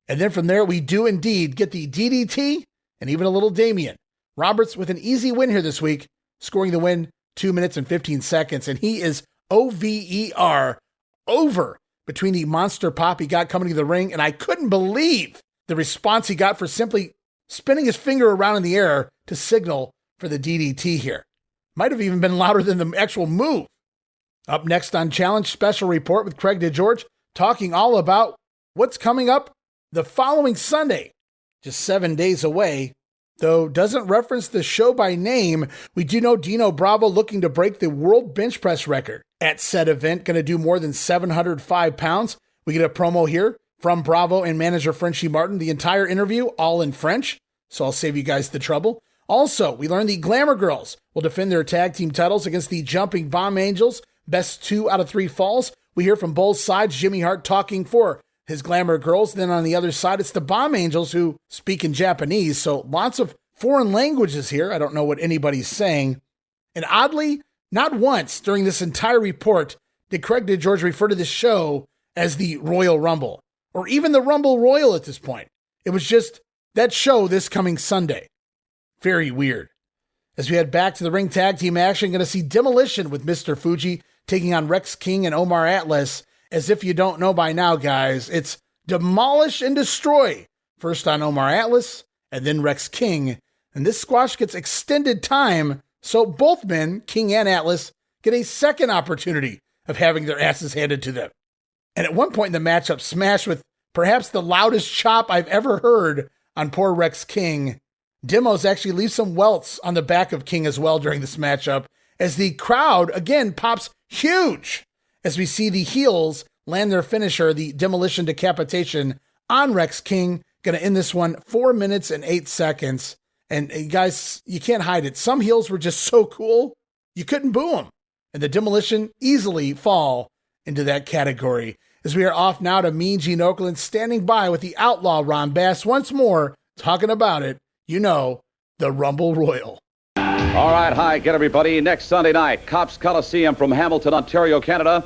And then from there, we do indeed get the DDT and even a little Damien. Roberts with an easy win here this week, scoring the win 2 minutes and 15 seconds, and he is OVER, over, between the monster pop he got coming to the ring, and I couldn't believe the response he got for simply spinning his finger around in the air to signal for the DDT here. Might have even been louder than the actual move. Up next on Challenge Special Report with Craig DeGeorge, talking all about what's coming up the following Sunday, just 7 days away. Though doesn't reference the show by name, we do know Dino Bravo looking to break the world bench press record at said event, going to do more than 705 pounds. We get a promo here from Bravo and manager Frenchie Martin. The entire interview all in French, so I'll save you guys the trouble. Also, we learn the Glamour Girls will defend their tag team titles against the Jumping Bomb Angels. Best 2 out of 3 falls. We hear from both sides, Jimmy Hart talking for his Glamour Girls. Then on the other side, it's the Bomb Angels who speak in Japanese. So lots of foreign languages here. I don't know what anybody's saying. And oddly, not once during this entire report did Craig DeGeorge refer to this show as the Royal Rumble, or even the Rumble Royal at this point. It was just that show this coming Sunday. Very weird. As we head back to the ring tag team action, going to see Demolition with Mr. Fuji taking on Rex King and Omar Atlas. As if you don't know by now, guys, it's Demolish and Destroy. First on Omar Atlas, and then Rex King. And this squash gets extended time, so both men, King and Atlas, get a second opportunity of having their asses handed to them. And at one point in the matchup, smash with perhaps the loudest chop I've ever heard on poor Rex King. Demos actually leave some welts on the back of King as well during this matchup, as the crowd again pops huge as we see the heels land their finisher, the Demolition Decapitation, on Rex King. Going to end this one 4 minutes and 8 seconds. And guys, you can't hide it. Some heels were just so cool, you couldn't boo them. And the Demolition easily fall into that category. As we are off now to Mean Gene Okerlund, standing by with the Outlaw Ron Bass once more, talking about it. You know, the Rumble Royal. All right, hi again, everybody. Next Sunday night, Cops Coliseum from Hamilton, Ontario, Canada.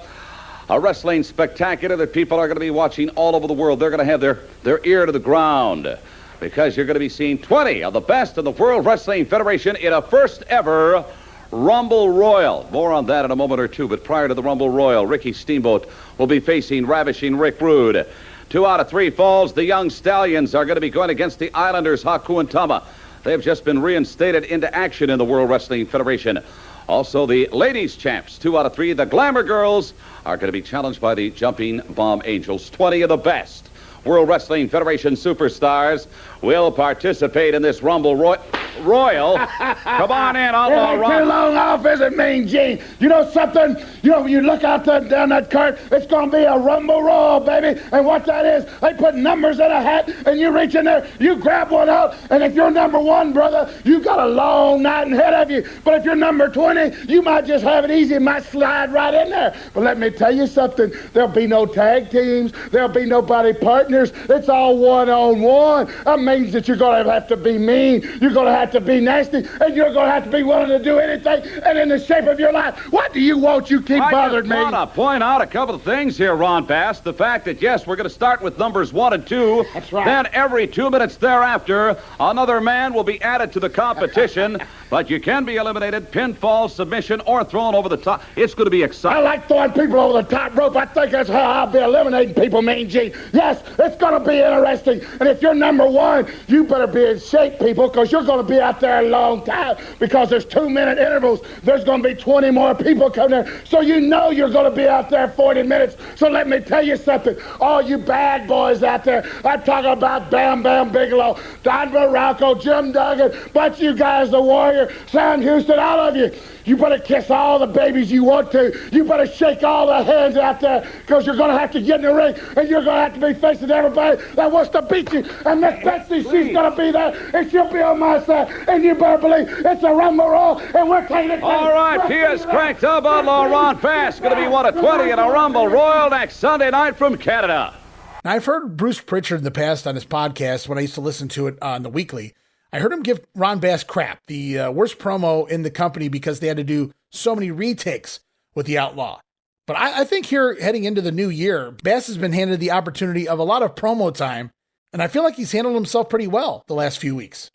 A wrestling spectacular that people are going to be watching all over the world. They're going to have their ear to the ground because you're going to be seeing 20 of the best in the World Wrestling Federation in a first ever Rumble Royal. More on that in a moment or two, but prior to the Rumble Royal, Ricky Steamboat will be facing Ravishing Rick Rude. 2 out of 3 falls. The Young Stallions are going to be going against the Islanders, Haku and Tama. They've just been reinstated into action in the World Wrestling Federation. Also, the ladies' champs, 2 out of 3, the Glamour Girls, are going to be challenged by the Jumping Bomb Angels. 20 of the best World Wrestling Federation superstars will participate in this Rumble Royal. Come on in, Outlaw It ain't Ron. too long off, is it, Mean Gene? You know something? You know, when you look out there down that cart, it's going to be a Rumble Royal, baby. And what that is, they put numbers in a hat, and you reach in there, you grab one out, and if you're number 1, brother, you got a long night ahead of you. But if you're number 20, you might just have it easy and might slide right in there. But let me tell you something. There'll be no tag teams. There'll be nobody partners. It's all one-on-one. That means that you're going to have to be mean. You're going to have to be nasty, and you're going to have to be willing to do anything and in the shape of your life. What do you want? You keep bothering me. I want to point out a couple of things here, Ron Bass. The fact that, yes, we're going to start with numbers 1 and 2. That's right. Then every 2 minutes thereafter, another man will be added to the competition. But you can be eliminated, pinfall, submission, or thrown over the top. It's going to be exciting. I like throwing people over the top rope. I think that's how I'll be eliminating people, Mean Gene. Yes, it's going to be interesting. And if you're number 1, you better be in shape, people, because you're going to be out there a long time because there's 2-minute intervals. There's going to be 20 more people coming there. So you know you're going to be out there 40 minutes. So let me tell you something. All you bad boys out there, I'm talking about Bam Bigelow, Don Muraco, Jim Duggan, but you guys, the Warrior, Sam Houston, all of you. You better kiss all the babies you want to. You better shake all the hands out there because you're going to have to get in the ring and you're going to have to be facing everybody that wants to beat you. And Miss Betsy, she's going to be there and she'll be on my side. And you better believe it's a Rumble Royal and we're taking it. All right, he is cranked up. Outlaw Ron Bass going to be 1 of 20 in a Rumble Royal next Sunday night from Canada. Now, I've heard Bruce Pritchard in the past on his podcast when I used to listen to it on the weekly. I heard him give Ron Bass crap, the worst promo in the company because they had to do so many retakes with the Outlaw. But I think here, heading into the new year, Bass has been handed the opportunity of a lot of promo time, and I feel like he's handled himself pretty well the last few weeks.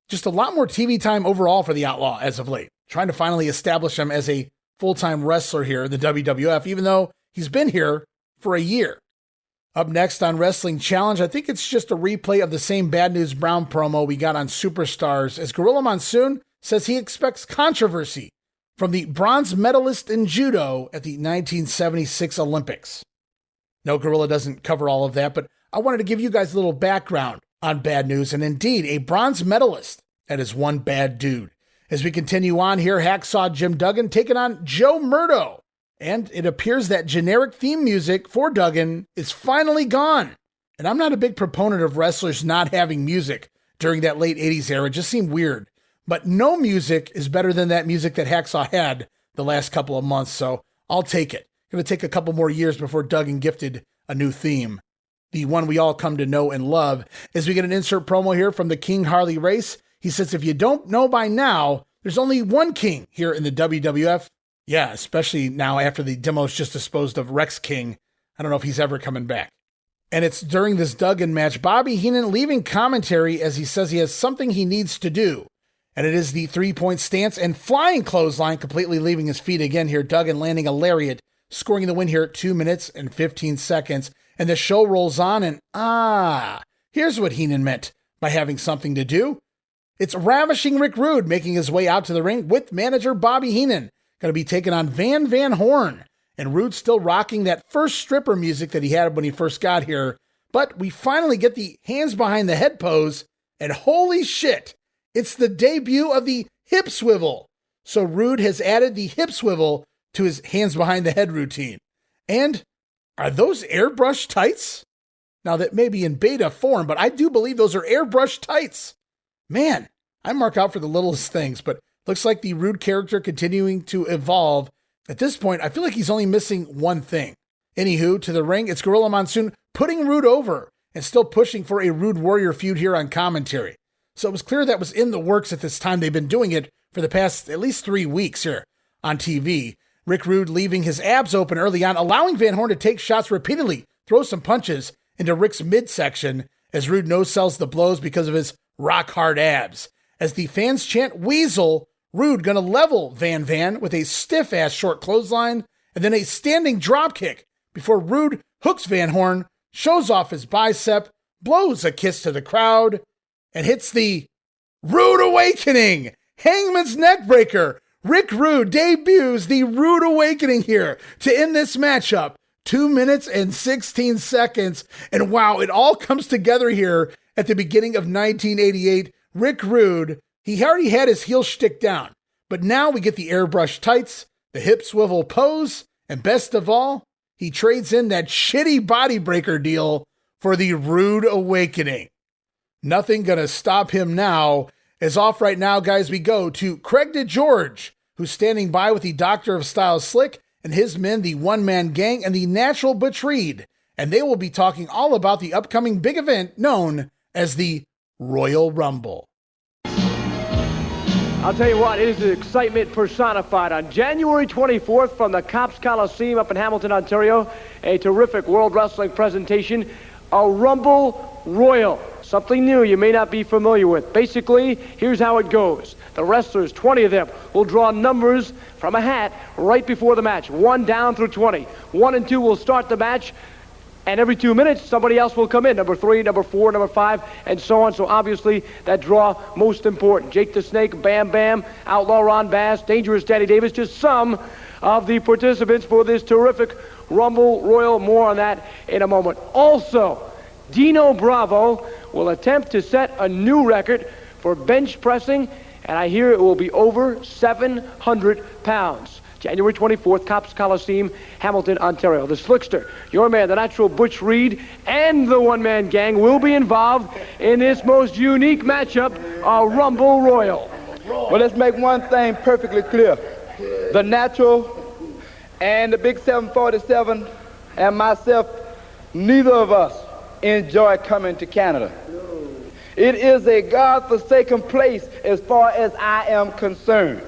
Just a lot more TV time overall for the Outlaw as of late, trying to finally establish him as a full-time wrestler here in the WWF, even though he's been here for a year. Up next on Wrestling Challenge, I think it's just a replay of the same Bad News Brown promo we got on Superstars, as Gorilla Monsoon says he expects controversy from the bronze medalist in judo at the 1976 Olympics. No, Gorilla doesn't cover all of that, but I wanted to give you guys a little background on Bad News, and indeed, a bronze medalist that is one bad dude. As we continue on here, Hacksaw Jim Duggan taking on Joe Murdo, and it appears that generic theme music for Duggan is finally gone. And I'm not a big proponent of wrestlers not having music during that late 80s era. It just seemed weird. But no music is better than that music that Hacksaw had the last couple of months, so I'll take it. Going to take a couple more years before Duggan gifted a new theme, the one we all come to know and love. As we get an insert promo here from the King Harley Race, he says, if you don't know by now, there's only one king here in the WWF. Yeah, especially now after the Demos just disposed of Rex King. I don't know if he's ever coming back. And it's during this Duggan match, Bobby Heenan leaving commentary as he says he has something he needs to do. And it is the 3-point stance and flying clothesline, completely leaving his feet again here. Duggan landing a lariat, scoring the win here at 2 minutes and 15 seconds. And the show rolls on, and here's what Heenan meant by having something to do. It's Ravishing Rick Rude making his way out to the ring with manager Bobby Heenan. Going to be taking on Van Horn. And Rude still rocking that first stripper music that he had when he first got here. But we finally get the hands behind the head pose, and holy shit, it's the debut of the hip swivel. So Rude has added the hip swivel to his hands behind the head routine. And are those airbrush tights? Now that may be in beta form, but I do believe those are airbrush tights. Man, I mark out for the littlest things, but looks like the Rude character continuing to evolve. At this point, I feel like he's only missing one thing. Anywho, to the ring, it's Gorilla Monsoon putting Rude over and still pushing for a Rude Warrior feud here on commentary. So it was clear that was in the works at this time. They've been doing it for the past at least 3 weeks here on TV. Rick Rude leaving his abs open early on, allowing Van Horn to take shots repeatedly, throw some punches into Rick's midsection as Rude no-sells the blows because of his rock-hard abs. As the fans chant Weasel, Rude gonna level Van with a stiff-ass short clothesline and then a standing dropkick before Rude hooks Van Horn, shows off his bicep, blows a kiss to the crowd, and hits the Rude Awakening, Hangman's Neckbreaker. Rick Rude debuts the Rude Awakening here to end this matchup. 2 minutes and 16 seconds. And wow, it all comes together here at the beginning of 1988. Rick Rude, he already had his heel shtick down, but now we get the airbrush tights, the hip swivel pose, and best of all, he trades in that shitty body breaker deal for the Rude Awakening. Nothing gonna stop him now. As off right now, guys, we go to Craig DeGeorge, who's standing by with the Doctor of Style Slick and his men, the One-Man Gang, and the Natural Butch Reed. And they will be talking all about the upcoming big event known as the Royal Rumble. I'll tell you what, it is excitement personified. On January 24th from the Cops Coliseum up in Hamilton, Ontario, a terrific World Wrestling presentation, a Rumble Royal. Something new you may not be familiar with. Basically, here's how it goes. The wrestlers, 20 of them, will draw numbers from a hat right before the match, 1 down through 20. 1 and 2 will start the match, and every 2 minutes, somebody else will come in. Number 3, number 4, number 5, and so on. So obviously, that draw, most important. Jake the Snake, Bam Bam, Outlaw Ron Bass, Dangerous Danny Davis, just some of the participants for this terrific Rumble Royal. More on that in a moment. Also, Dino Bravo will attempt to set a new record for bench pressing, and I hear it will be over 700 pounds. January 24th, Cops Coliseum, Hamilton, Ontario. The Slickster, your man, the Natural Butch Reed, and the One-Man Gang will be involved in this most unique matchup, a Rumble Royal. Well, let's make one thing perfectly clear. The Natural and the Big 747 and myself, neither of us enjoy coming to Canada. It is a God-forsaken place as far as I am concerned.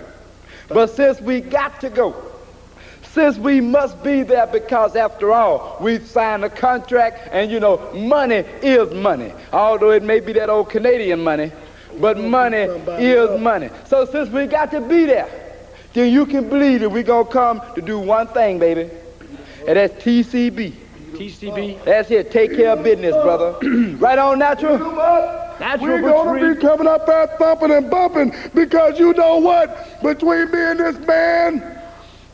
But since we got to go, since we must be there because after all, we've signed a contract and you know, money is money. Although it may be that old Canadian money, but money is money. So since we got to be there, then you can believe that we're gonna come to do one thing, baby. And that's TCB. TCB? That's it, take care of business, brother. Right on, Natural? Natural We're going to be coming up there thumping and bumping because you know what? Between me and this man,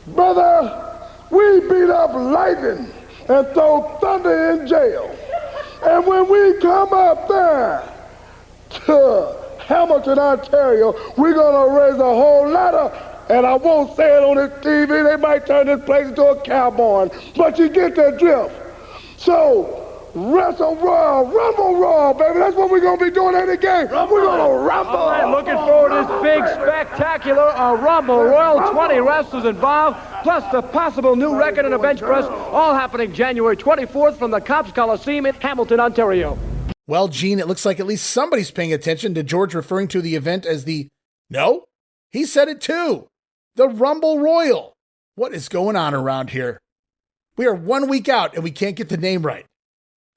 brother, we beat up lightning and throw thunder in jail. And when we come up there to Hamilton, Ontario, we're going to raise a whole lot of, and I won't say it on this TV, they might turn this place into a cowboy, but you get the drift. So, Wrestle Royal, Rumble Royal, baby. That's what we're going to be doing in the game. We're going to rumble. All right, looking forward to this big, spectacular Rumble Royal. 20 wrestlers involved, plus the possible new record in a bench press, all happening January 24th from the Cops Coliseum in Hamilton, Ontario. Well, Gene, it looks like at least somebody's paying attention to George referring to the event as the... No, he said it too. The Rumble Royal. What is going on around here? We are 1 week out and we can't get the name right.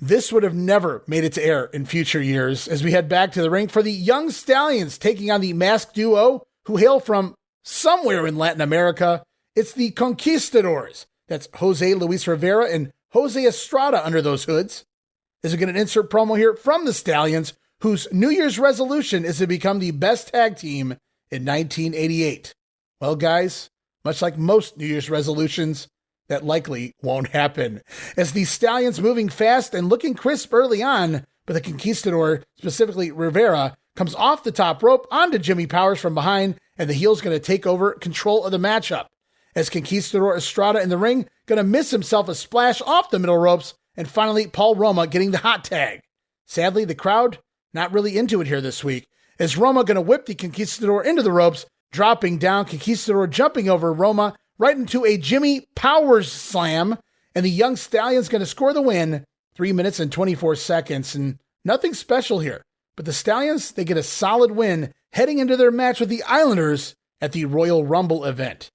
This would have never made it to air in future years as we head back to the ring for the Young Stallions taking on the masked duo who hail from somewhere in Latin America. It's the Conquistadors. That's Jose Luis Rivera and Jose Estrada under those hoods. As we get an insert promo here from the Stallions, whose New Year's resolution is to become the best tag team in 1988. Well, guys, much like most New Year's resolutions, that likely won't happen. As the Stallions moving fast and looking crisp early on, but the Conquistador, specifically Rivera, comes off the top rope onto Jimmy Powers from behind, and the heel's going to take over control of the matchup. As Conquistador Estrada in the ring, going to miss himself a splash off the middle ropes, and finally Paul Roma getting the hot tag. Sadly, the crowd not really into it here this week, as Roma going to whip the Conquistador into the ropes, dropping down, Conquistador jumping over Roma, right into a Jimmy Powers slam, and the Young Stallions going to score the win, 3 minutes and 24 seconds, and nothing special here. But the Stallions, they get a solid win heading into their match with the Islanders at the Royal Rumble event.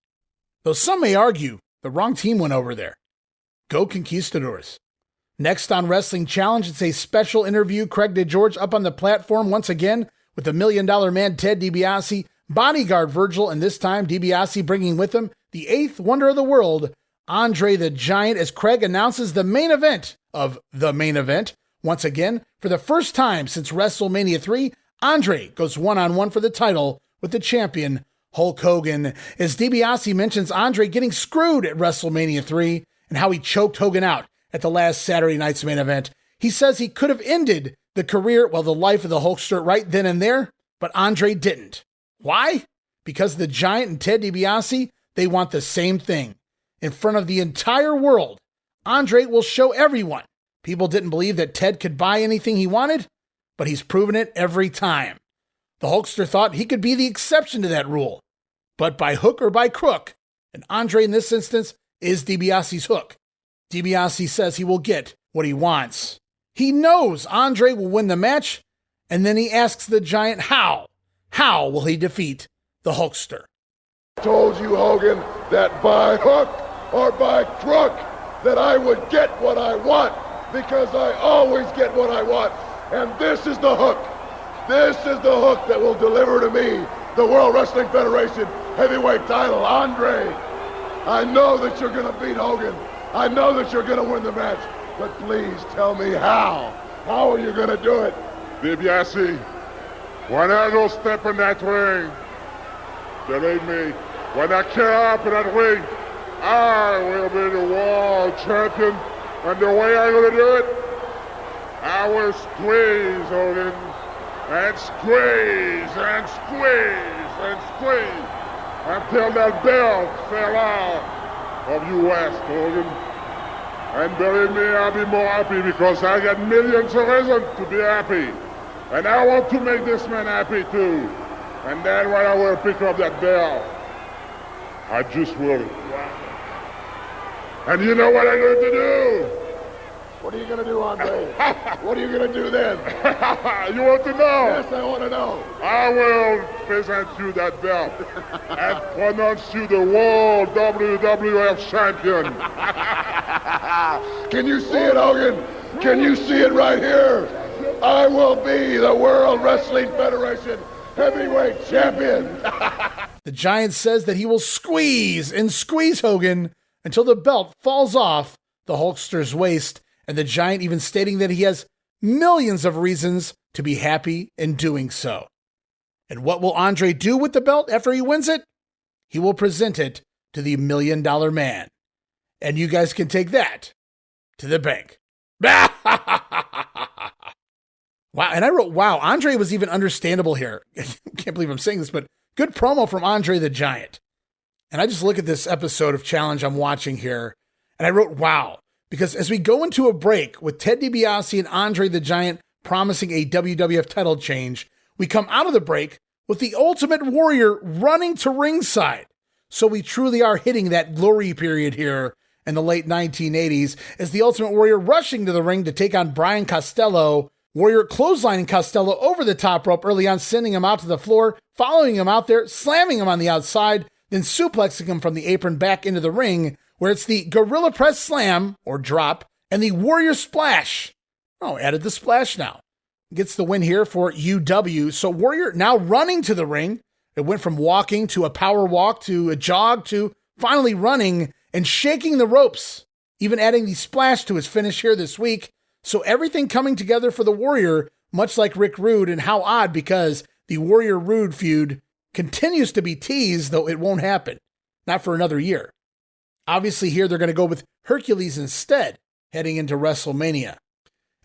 Though some may argue the wrong team went over there. Go Conquistadors. Next on Wrestling Challenge, it's a special interview. Craig DeGeorge up on the platform once again with the $1 Million Man Ted DiBiase, bodyguard Virgil, and this time DiBiase bringing with him the eighth wonder of the world, Andre the Giant, as Craig announces the main event of the main event. Once again, for the first time since WrestleMania 3, Andre goes one-on-one for the title with the champion, Hulk Hogan. As DiBiase mentions Andre getting screwed at WrestleMania 3 and how he choked Hogan out at the last Saturday night's main event, he says he could have ended the career, well, the life of the Hulkster right then and there, but Andre didn't. Why? Because the Giant and Ted DiBiase, they want the same thing. In front of the entire world, Andre will show everyone. People didn't believe that Ted could buy anything he wanted, but he's proven it every time. The Hulkster thought he could be the exception to that rule. But by hook or by crook, and Andre in this instance is DiBiase's hook, DiBiase says he will get what he wants. He knows Andre will win the match, and then he asks the Giant how. How will he defeat the Hulkster? Told you, Hogan, that by hook or by crook, that I would get what I want, because I always get what I want. And this is the hook. This is the hook that will deliver to me the World Wrestling Federation heavyweight title. Andre, I know that you're going to beat Hogan. I know that you're going to win the match. But please tell me how. How are you going to do it? DiBiase, when I go step in that ring, believe me, when I get up in that ring, I will be the world champion. And the way I'm going to do it, I will squeeze Hogan, and squeeze, and squeeze, and squeeze, until that belt fell out of you West, Hogan. And believe me, I'll be more happy because I got millions of reasons to be happy. And I want to make this man happy too. And then when I will pick up that belt, I just will. And you know what I'm going to do? What are you going to do, Andre? What are you going to do then? You want to know? Yes, I want to know. I will present you that belt and pronounce you the World WWF Champion. Can you see it, Hogan? Can you see it right here? I will be the World Wrestling Federation heavyweight champion. The Giant says that he will squeeze and squeeze Hogan until the belt falls off the Hulkster's waist, and the Giant even stating that he has millions of reasons to be happy in doing so. And what will Andre do with the belt after he wins it? He will present it to the $1 Million Man. And you guys can take that to the bank. Wow. And I wrote, wow, Andre was even understandable here. Can't believe I'm saying this, but good promo from Andre the Giant. And I just look at this episode of Challenge I'm watching here, and I wrote, wow. Because as we go into a break with Ted DiBiase and Andre the Giant promising a WWF title change, we come out of the break with the Ultimate Warrior running to ringside. So we truly are hitting that glory period here in the late 1980s as the Ultimate Warrior rushing to the ring to take on Brian Costello. Warrior clotheslining Costello over the top rope early on, sending him out to the floor, following him out there, slamming him on the outside, then suplexing him from the apron back into the ring, where it's the Gorilla Press Slam, or drop, and the Warrior Splash. Oh, added the splash now. Gets the win here for UW. So Warrior now running to the ring. It went from walking to a power walk to a jog to finally running and shaking the ropes, even adding the splash to his finish here this week. So everything coming together for the Warrior, much like Rick Rude, and how odd because the Warrior-Rude feud continues to be teased, though it won't happen. Not for another year. Obviously here they're going to go with Hercules instead, heading into WrestleMania.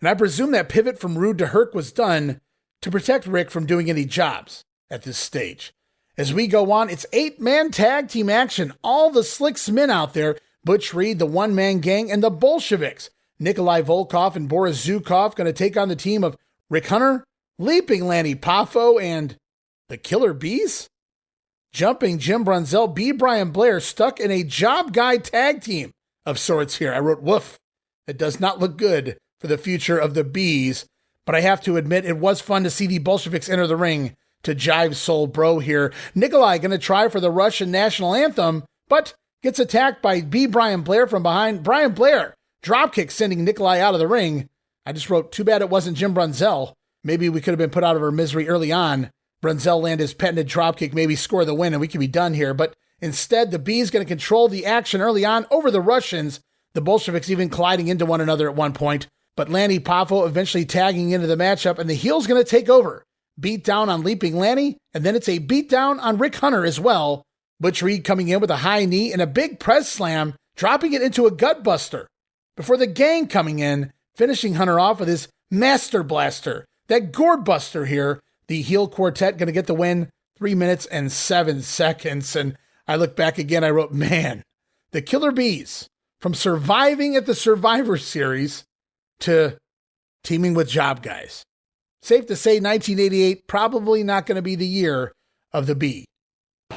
And I presume that pivot from Rude to Herc was done to protect Rick from doing any jobs at this stage. As we go on, it's 8-man tag team action. All the Slicks men out there, Butch Reed, the one-man gang, and the Bolsheviks. Nikolai Volkov and Boris Zukov going to take on the team of Rick Hunter, Leaping Lanny Poffo, and the Killer Bees? Jumping Jim Brunzell, B. Brian Blair stuck in a job guy tag team of sorts here. I wrote, woof. It does not look good for the future of the Bees, but I have to admit it was fun to see the Bolsheviks enter the ring to jive Soul Bro here. Nikolai going to try for the Russian national anthem, but gets attacked by B. Brian Blair from behind. Brian Blair dropkick sending Nikolai out of the ring. I just wrote, too bad it wasn't Jim Brunzell. Maybe we could have been put out of our misery early on. Brunzell land his patented dropkick, maybe score the win, and we could be done here. But instead, the Bees going to control the action early on over the Russians. The Bolsheviks even colliding into one another at one point. But Lanny Poffo eventually tagging into the matchup, and the heel's going to take over. Beat down on Leaping Lanny, and then it's a beat down on Rick Hunter as well. Butch Reed coming in with a high knee and a big press slam, dropping it into a gut buster. Before the gang coming in, finishing Hunter off with his Master Blaster. That gourd buster here. The heel quartet going to get the win, 3 minutes and 7 seconds. And I look back again, I wrote, man, the Killer Bees, from surviving at the Survivor Series to teaming with job guys. Safe to say 1988, probably not going to be the year of the Bee.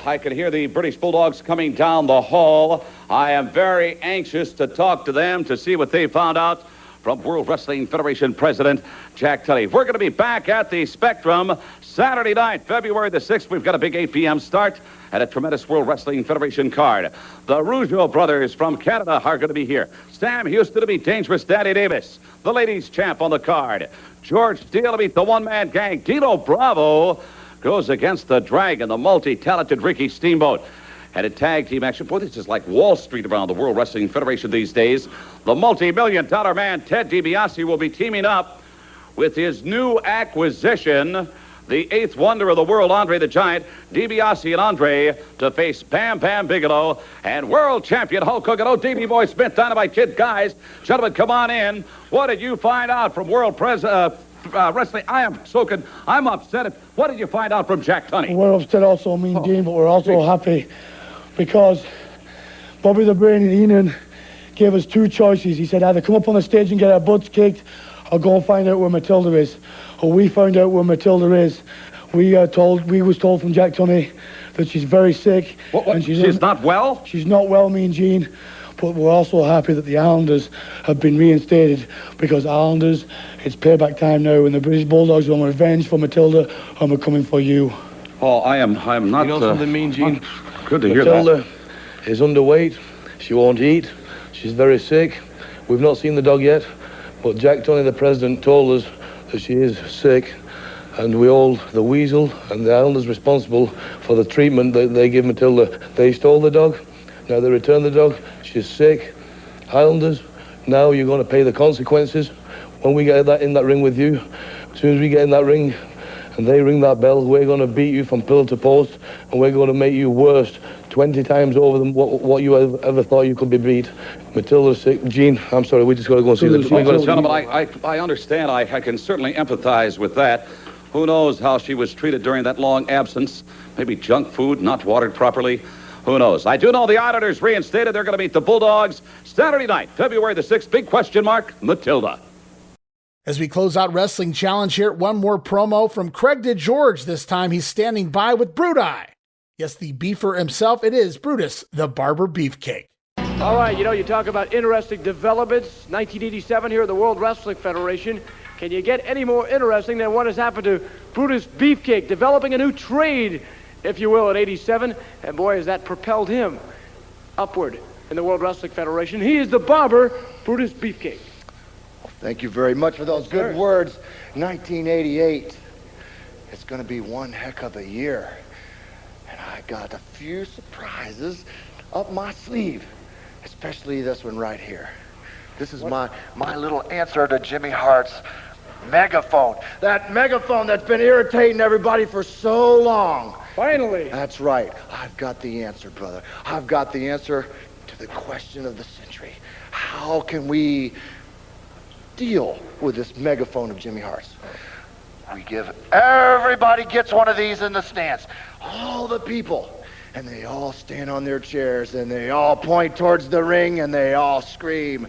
I can hear the British Bulldogs coming down the hall. I am very anxious to talk to them to see what they found out from World Wrestling Federation President Jack Tunney. We're going to be back at the Spectrum Saturday night, February the 6th. We've got a big 8 p.m. start and a tremendous World Wrestling Federation card. The Rougeau brothers from Canada are going to be here. Sam Houston to meet Dangerous Danny Davis. The ladies champ on the card. George Steele to meet the one-man gang. Dino Bravo goes against the Dragon, the multi-talented Ricky Steamboat. And a tag team action. Boy, this is like Wall Street around the World Wrestling Federation these days. The multi-million-dollar man, Ted DiBiase, will be teaming up with his new acquisition, the 8th wonder of the world, Andre the Giant. DiBiase and Andre to face Bam Bigelow and world champion Hulk Hogan. Oh, Davey Boy Smith, Dynamite Kid. Guys, gentlemen, come on in. What did you find out from World Wrestling? I'm upset. What did you find out from Jack Tunney? We're upset also, Mean Gene, but we're also happy because Bobby the Brain and Heenan gave us 2 choices. He said either come up on the stage and get our butts kicked or go and find out where Matilda is. Well, we found out where Matilda is. We was told from Jack Tunney that she's very sick. What? And she's not well? She's not well, Mean Gene. But we're also happy that the Islanders have been reinstated because Islanders, it's payback time now, and the British Bulldogs are on revenge for Matilda, and we're coming for you. Oh, I am not... You know something, Mean Gene? Good to hear that. Matilda is underweight. She won't eat. She's very sick. We've not seen the dog yet, but Jack Tunney, the president, told us that she is sick, and we all, the Weasel and the Islanders responsible for the treatment that they give Matilda. They stole the dog. Now they return the dog. She's sick. Islanders, now you're going to pay the consequences. When we get that in that ring with you, As soon as we get in that ring and they ring that bell, we're going to beat you from pillar to post, and we're going to make you worse 20 times over than what you ever thought you could be beat. Matilda's sick. Gene, I'm sorry, we just got to go and see the... Gentlemen, I understand. I can certainly empathize with that. Who knows how she was treated during that long absence? Maybe junk food, not watered properly. Who knows? I do know the Islanders reinstated. They're going to meet the Bulldogs Saturday night, February the 6th. Big question mark, Matilda. As we close out Wrestling Challenge here, one more promo from Craig DeGeorge. This time he's standing by with Brudeye. Yes, the beefer himself. It is Brutus, the Barber Beefcake. All right, you talk about interesting developments. 1987 here at the World Wrestling Federation. Can you get any more interesting than what has happened to Brutus Beefcake, developing a new trade, if you will, at 87? And boy, has that propelled him upward in the World Wrestling Federation. He is the Barber, Brutus Beefcake. Thank you very much for those good words. 1988. It's going to be one heck of a year. And I got a few surprises up my sleeve, especially this one right here. This is my little answer to Jimmy Hart's megaphone. That megaphone that's been irritating everybody for so long. Finally. That's right. I've got the answer, brother. I've got the answer to the question of the century. How can we deal with this megaphone of Jimmy Hart's? Everybody gets one of these in the stands. All the people. And they all stand on their chairs and they all point towards the ring and they all scream,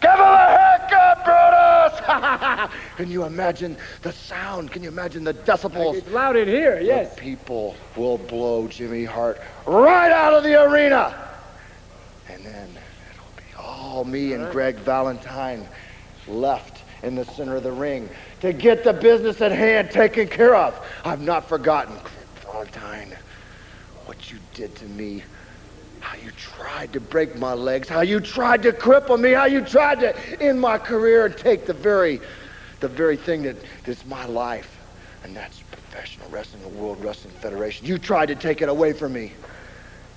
"Give him a haircut, Brutus!" Can you imagine the sound? Can you imagine the decibels? It's loud in here, yes. The people will blow Jimmy Hart right out of the arena. And then it'll be all me and Greg Valentine left in the center of the ring to get the business at hand taken care of. I've not forgotten, Greg Valentine, what you did to me, how you tried to break my legs, how you tried to cripple me, how you tried to end my career and take the very thing that is my life, and that's professional wrestling, the World Wrestling Federation. You tried to take it away from me,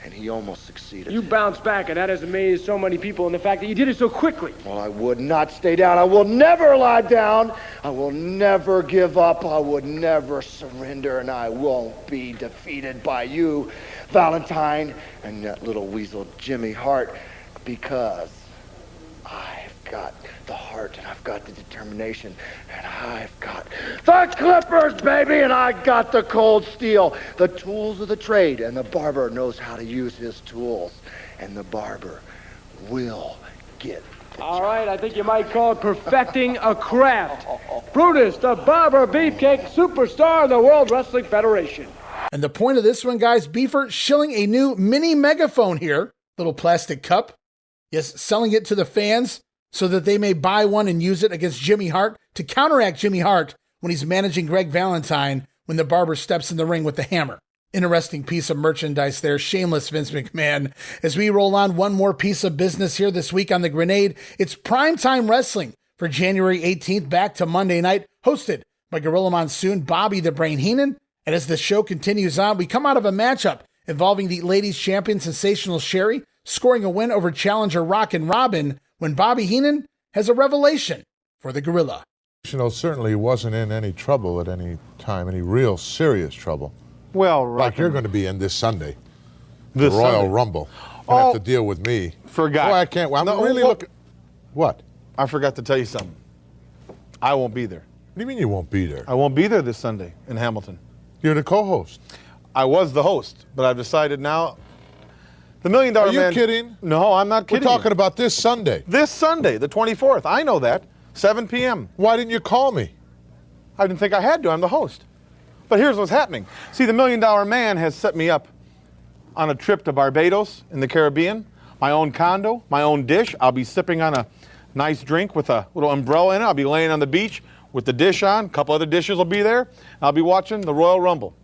and he almost succeeded. You bounced back, and that has amazed so many people, and the fact that you did it so quickly. Well, I would not stay down. I will never lie down. I will never give up. I would never surrender, and I won't be defeated by you, Valentine, and that little weasel Jimmy Hart, because I've got the heart, and I've got the determination, and I've got the clippers, baby, and I got the cold steel, the tools of the trade, and the barber knows how to use his tools, and the barber will get the All right, I think you might call it perfecting a craft. Brutus, the Barber Beefcake, superstar of the World Wrestling Federation. And the point of this one, guys, Beefer shilling a new mini megaphone here, little plastic cup. Yes, selling it to the fans so that they may buy one and use it against Jimmy Hart to counteract Jimmy Hart when he's managing Greg Valentine when the barber steps in the ring with the hammer. Interesting piece of merchandise there, shameless Vince McMahon. As we roll on one more piece of business here this week on The Grenade, it's Primetime Wrestling for January 18th, back to Monday night, hosted by Gorilla Monsoon, Bobby the Brain Heenan. And as the show continues on, we come out of a matchup involving the ladies champion Sensational Sherry, scoring a win over challenger Rockin' Robin, when Bobby Heenan has a revelation for the Gorilla. Certainly wasn't in any trouble at any time, any real serious trouble. Well, like you're going to be in this Sunday, this the Royal Sunday. Rumble. You have to deal with me. Forgot. Boy, I can't. I'm really looking. What? I forgot to tell you something. I won't be there. What do you mean you won't be there? I won't be there this Sunday in Hamilton. You're the co-host. I was the host, but I've decided now. The $1 Million Man. Are you kidding? No, I'm not kidding. We're talking about this Sunday. This Sunday, the 24th. I know that. 7 p.m. Why didn't you call me? I didn't think I had to. I'm the host. But here's what's happening. See, the $1 Million Man has set me up on a trip to Barbados in the Caribbean. My own condo, my own dish. I'll be sipping on a nice drink with a little umbrella in it. I'll be laying on the beach with the dish on. A couple other dishes will be there. I'll be watching the Royal Rumble.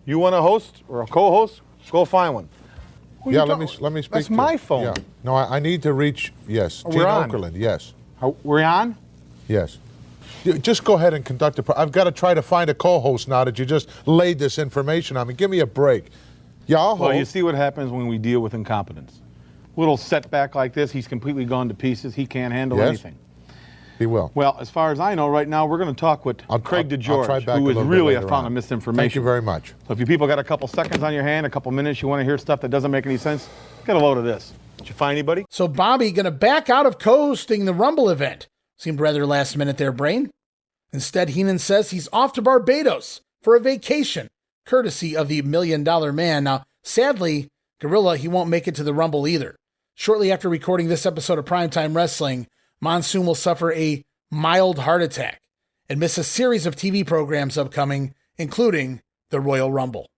You want to host or a co-host? Go find one. Yeah, let me speak. That's to my you. phone. Yeah. No, I need to reach. Yes, We're Gene on. Okerlund. Yes. We're on. Yes. Just go ahead and conduct the. I've got to try to find a co-host now that you just laid this information on me. Give me a break. Yeah, I'll Well, hold. you see what happens when we deal with incompetence. Little setback like this, he's completely gone to pieces. He can't handle anything. He will. Well, as far as I know, right now we're going to talk with Craig DeGeorge, who is really a font of misinformation. Thank you very much. So if you people got a couple seconds on your hand, a couple minutes, you want to hear stuff that doesn't make any sense, get a load of this. Did you find anybody? So Bobby going to back out of co-hosting the Rumble event. Seemed rather last minute there, Brain. Instead, Heenan says he's off to Barbados for a vacation, courtesy of the $1 Million Man. Now, sadly, Gorilla, he won't make it to the Rumble either. Shortly after recording this episode of Primetime Wrestling, Monsoon will suffer a mild heart attack and miss a series of TV programs upcoming, including the Royal Rumble.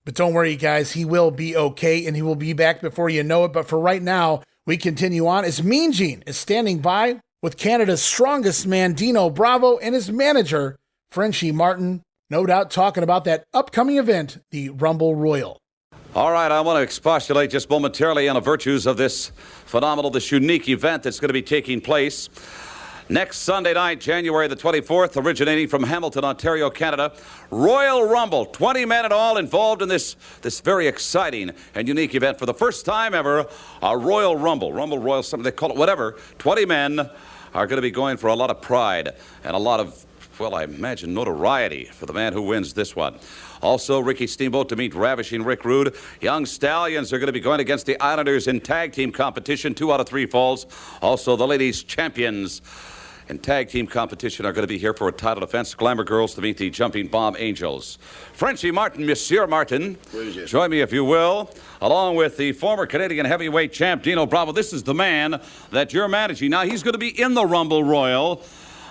But don't worry, guys, he will be okay, and he will be back before you know it. But for right now, we continue on as Mean Gene is standing by with Canada's strongest man, Dino Bravo, and his manager, Frenchie Martin, no doubt talking about that upcoming event, the Rumble Royal. All right, I want to expostulate just momentarily on the virtues of this phenomenal, this unique event that's going to be taking place next Sunday night, January the 24th, originating from Hamilton, Ontario, Canada. Royal Rumble, 20 men in all involved in this very exciting and unique event. For the first time ever, a Royal Rumble, Royal, something they call it, whatever. 20 men are going to be going for a lot of pride and a lot of, well, I imagine notoriety for the man who wins this one. Also, Ricky Steamboat to meet Ravishing Rick Rude. Young Stallions are going to be going against the Islanders in tag team competition, 2 out of 3 falls. Also, the ladies champions in tag team competition are going to be here for a title defense. Glamour Girls to meet the Jumping Bomb Angels. Frenchie Martin, Monsieur Martin, join me if you will, along with the former Canadian heavyweight champ Dino Bravo. This is the man that you're managing. Now, he's going to be in the Rumble Royal.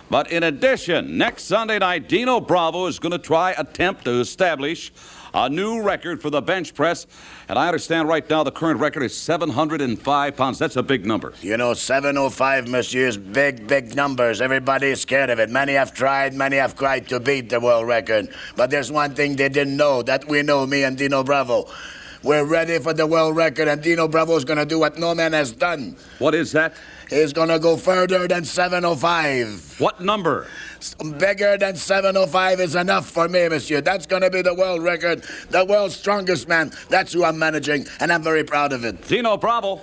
But in addition, next Sunday night, Dino Bravo is going to attempt to establish a new record for the bench press. And I understand right now the current record is 705 pounds. That's a big number. You know, 705, monsieur, is big numbers. Everybody is scared of it. Many have tried, many have cried to beat the world record. But there's one thing they didn't know, that we know, me and Dino Bravo. We're ready for the world record, and Dino Bravo is going to do what no man has done. What is that? He's going to go further than 705. What number? Bigger than 705 is enough for me, monsieur. That's going to be the world record, the world's strongest man. That's who I'm managing, and I'm very proud of it. Dino Bravo.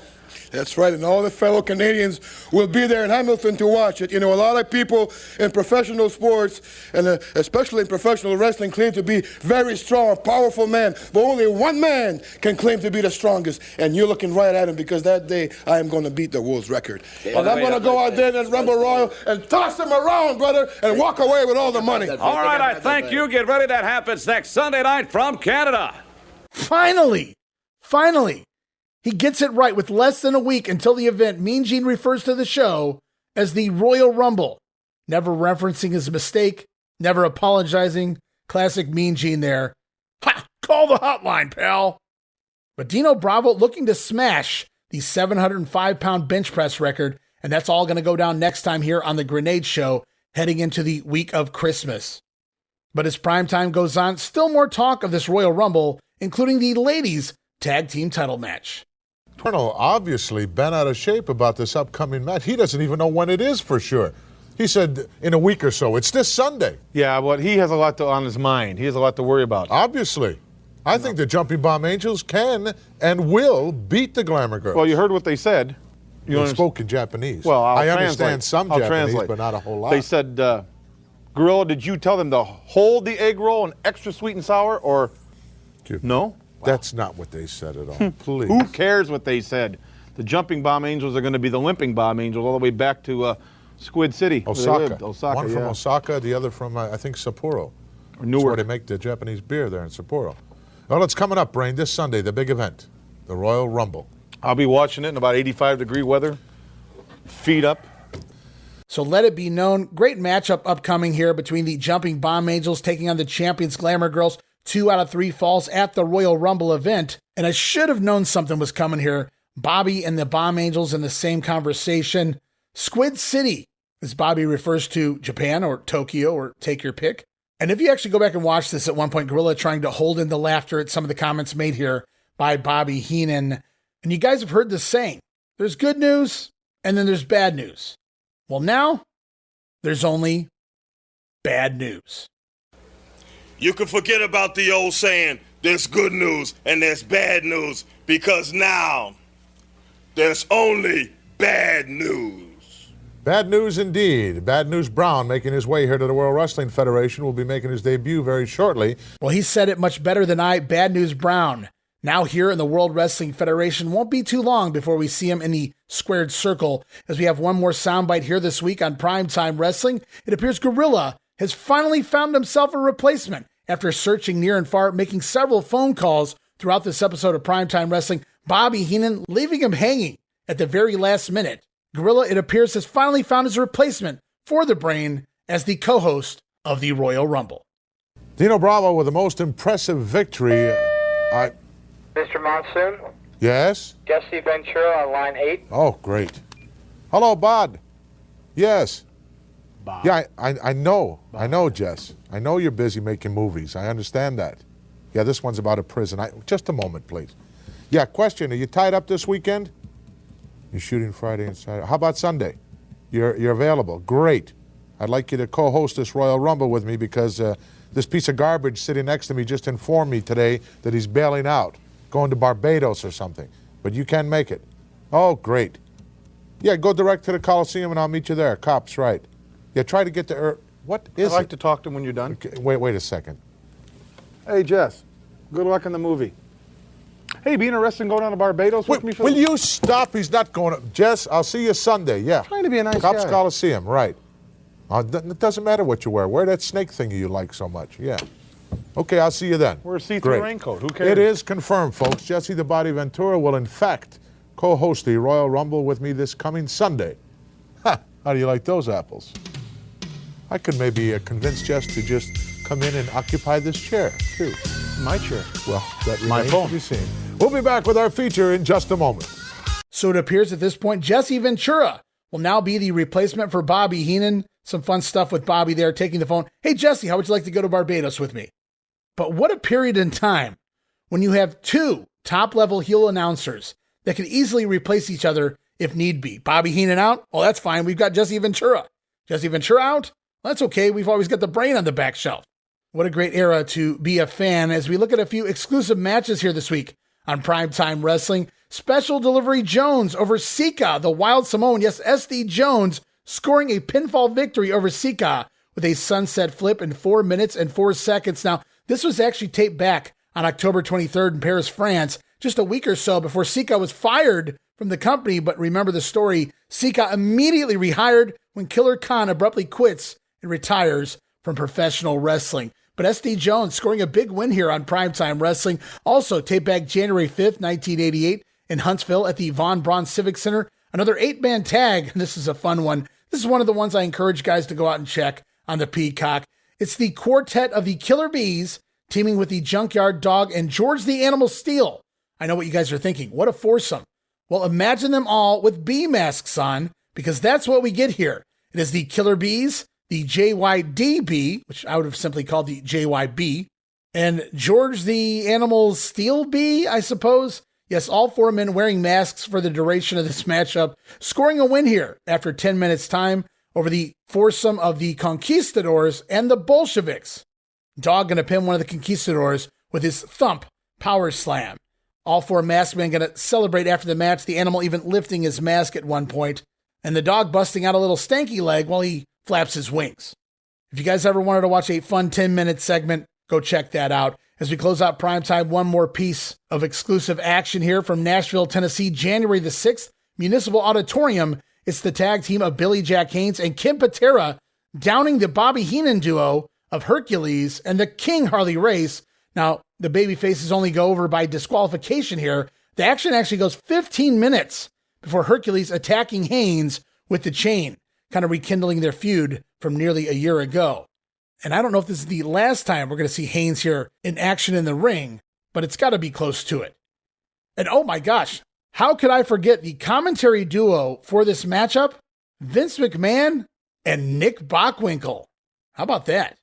That's right, and all the fellow Canadians will be there in Hamilton to watch it. You know, a lot of people in professional sports, and especially in professional wrestling, claim to be very strong, powerful men, but only one man can claim to be the strongest, and you're looking right at him, because that day I am going to beat the world's record. And I'm going to go out there in Rumble Royal and toss him around, brother, and walk away with all the money. All right, I thank you. Get ready. That happens next Sunday night from Canada. Finally! He gets it right with less than a week until the event. Mean Gene refers to the show as the Royal Rumble, never referencing his mistake, never apologizing. Classic Mean Gene there. Ha! Call the hotline, pal. But Dino Bravo looking to smash the 705-pound bench press record, and that's all going to go down next time here on the Grenade Show, heading into the week of Christmas. But as primetime goes on, still more talk of this Royal Rumble, including the ladies' tag team title match. Colonel obviously been out of shape about this upcoming match. He doesn't even know when it is for sure. He said in a week or so. It's this Sunday. Yeah, but he has a lot on his mind. He has a lot to worry about. Obviously. I think the Jumping Bomb Angels can and will beat the Glamour Girls. Well, you heard what they said. You spoke in Japanese. Well, I understand some I'll Japanese, translate. but not a whole lot. They said, Gorilla, did you tell them to hold the egg roll and extra sweet and sour, or no? That's not what they said at all. Please. Who cares what they said? The Jumping Bomb Angels are going to be the Limping Bomb Angels all the way back to Squid City. Osaka. Osaka. One from Osaka, the other from, I think, Sapporo. Or Newark. That's where they make the Japanese beer there in Sapporo. Well, it's coming up, Brain, this Sunday, the big event, the Royal Rumble. I'll be watching it in about 85-degree weather. Feet up. So let it be known, great matchup upcoming here between the Jumping Bomb Angels taking on the champions Glamour Girls. 2 out of 3 falls at the Royal Rumble event. And I should have known something was coming here. Bobby and the Bomb Angels in the same conversation. Squid City, as Bobby refers to Japan or Tokyo, or take your pick. And if you actually go back and watch this at one point, Gorilla trying to hold in the laughter at some of the comments made here by Bobby Heenan. And you guys have heard this saying, there's good news and then there's bad news. Well, now there's only bad news. You can forget about the old saying, there's good news and there's bad news, because now there's only bad news. Bad news indeed. Bad News Brown making his way here to the World Wrestling Federation will be making his debut very shortly. Well, he said it much better than I. Bad News Brown, now here in the World Wrestling Federation. Won't be too long before we see him in the squared circle, as we have one more soundbite here this week on Primetime Wrestling. It appears Gorilla has finally found himself a replacement after searching near and far, making several phone calls throughout this episode of Primetime Wrestling. Bobby Heenan leaving him hanging at the very last minute. Gorilla, it appears, has finally found his replacement for the Brain as the co-host of the Royal Rumble. Dino Bravo with the most impressive victory. Mr. Monsoon? Yes? Jesse Ventura on line 8. Oh, great. Hello, Bod. Yes. Bob. Yeah, I know. Bob. I know, Jess. I know you're busy making movies. I understand that. Yeah, this one's about a prison. Just a moment, please. Yeah, question. Are you tied up this weekend? You're shooting Friday and Saturday. How about Sunday? You're available. Great. I'd like you to co-host this Royal Rumble with me because this piece of garbage sitting next to me just informed me today that he's bailing out, going to Barbados or something. But you can make it. Oh, great. Yeah, go direct to the Coliseum and I'll meet you there. Cops, right. Yeah, try to get to... What is it? I'd like to talk to him when you're done. Okay, wait a second. Hey, Jess. Good luck in the movie. Hey, being arrested and going down to Barbados with me for... Will you stop? He's not going to... Jess, I'll see you Sunday, yeah. Trying to be a nice Cops guy. Coliseum, right. It doesn't matter what you wear. Wear that snake thingy you like so much, yeah. Okay, I'll see you then. Wear a see-through raincoat. Who cares? It is confirmed, folks. Jesse the Body Ventura will, in fact, co-host the Royal Rumble with me this coming Sunday. Ha! How do you like those apples? I could maybe convince Jess to just come in and occupy this chair, too. My chair. Well, that My remains phone. to be seen. We'll be back with our feature in just a moment. So it appears at this point, Jesse Ventura will now be the replacement for Bobby Heenan. Some fun stuff with Bobby there, taking the phone. Hey, Jesse, how would you like to go to Barbados with me? But what a period in time when you have two top-level heel announcers that can easily replace each other if need be. Bobby Heenan out? Oh, that's fine. We've got Jesse Ventura. Jesse Ventura out? Well, that's okay. We've always got the Brain on the back shelf. What a great era to be a fan as we look at a few exclusive matches here this week on Primetime Wrestling. Special Delivery Jones over Sika, the Wild Samoan. Yes, SD Jones scoring a pinfall victory over Sika with a sunset flip in 4 minutes and 4 seconds. Now, this was actually taped back on October 23rd in Paris, France, just a week or so before Sika was fired from the company. But remember the story, Sika immediately rehired when Killer Khan abruptly quits and retires from professional wrestling. But SD Jones scoring a big win here on Primetime Wrestling. Also taped back January 5th, 1988 in Huntsville at the Von Braun Civic Center. Another 8-man tag. This is a fun one. This is one of the ones I encourage guys to go out and check on the Peacock. It's the quartet of the Killer Bees teaming with the Junkyard Dog and George the Animal Steel. I know what you guys are thinking. What a foursome. Well, imagine them all with bee masks on, because that's what we get here. It is the Killer Bees, the JYDB, which I would have simply called the JYB, and George the Animal Steel Bee, I suppose. Yes, all four men wearing masks for the duration of this matchup, scoring a win here after 10 minutes time over the foursome of the Conquistadors and the Bolsheviks. Dog going to pin one of the Conquistadors with his thump power slam. All four masked men going to celebrate after the match, the Animal even lifting his mask at one point, and the Dog busting out a little stanky leg while he flaps his wings. If you guys ever wanted to watch a fun 10-minute segment, go check that out. As we close out Primetime, one more piece of exclusive action here from Nashville, Tennessee, January the 6th, Municipal Auditorium. It's the tag team of Billy Jack Haynes and Kim Patera downing the Bobby Heenan duo of Hercules and the King Harley Race. Now, the babyfaces only go over by disqualification here. The action actually goes 15 minutes before Hercules attacking Haynes with the chain, kind of rekindling their feud from nearly a year ago. And I don't know if this is the last time we're going to see Haynes here in action in the ring, but it's got to be close to it. And oh my gosh, how could I forget the commentary duo for this matchup? Vince McMahon and Nick Bockwinkel. How about that?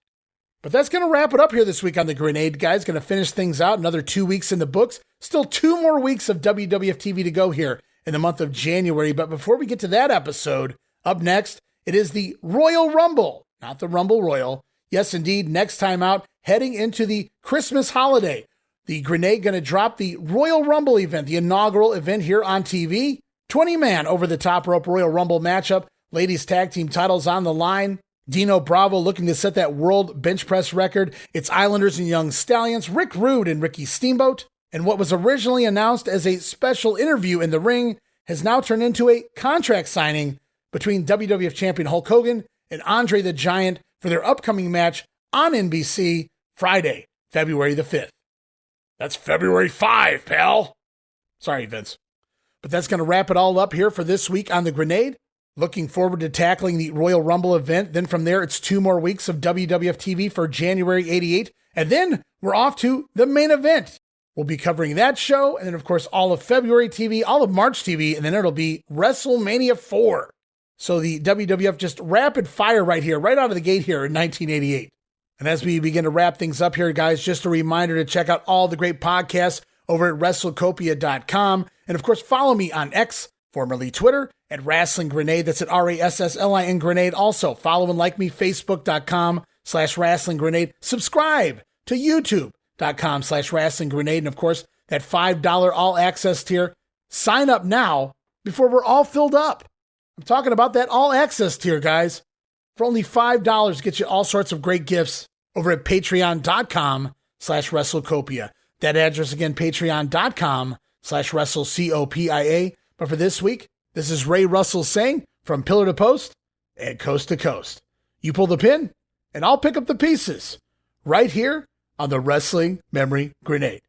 But that's going to wrap it up here this week on The Grenade, guys. Going to finish things out. Another 2 weeks in the books. Still 2 more weeks of WWF TV to go here in the month of January. But before we get to that episode, up next, it is the Royal Rumble, not the Rumble Royal. Yes, indeed, next time out, heading into the Christmas holiday. The Grenade going to drop the Royal Rumble event, the inaugural event here on TV. 20-man over-the-top rope Royal Rumble matchup. ladies tag team titles on the line. Dino Bravo looking to set that world bench press record. It's Islanders and Young Stallions, Rick Rude and Ricky Steamboat. And what was originally announced as a special interview in the ring has now turned into a contract signing between WWF champion Hulk Hogan and Andre the Giant for their upcoming match on NBC Friday, February the 5th. That's February 5, pal. Sorry, Vince. But that's going to wrap it all up here for this week on The Grenade. Looking forward to tackling the Royal Rumble event. Then from there, it's 2 more weeks of WWF TV for January 88. And then we're off to the main event. We'll be covering that show. And then, of course, all of February TV, all of March TV. And then it'll be WrestleMania 4. So the WWF just rapid fire right here, right out of the gate here in 1988. And as we begin to wrap things up here, guys, just a reminder to check out all the great podcasts over at WrestleCopia.com. And, of course, follow me on X, formerly Twitter, at Wrestling Grenade. That's at RASSLIN Grenade. Also, follow and like me, Facebook.com/Wrestling Grenade. Subscribe to YouTube.com/Wrestling Grenade. And, of course, that $5 all access tier. Sign up now before we're all filled up. I'm talking about that all access tier, guys. For only $5, get you all sorts of great gifts over at Patreon.com/WrestleCopia. That address again, Patreon.com/WrestleCopia. But for this week, this is Ray Russell saying, from pillar to post and coast to coast. You pull the pin, and I'll pick up the pieces right here on the Wrestling Memory Grenade.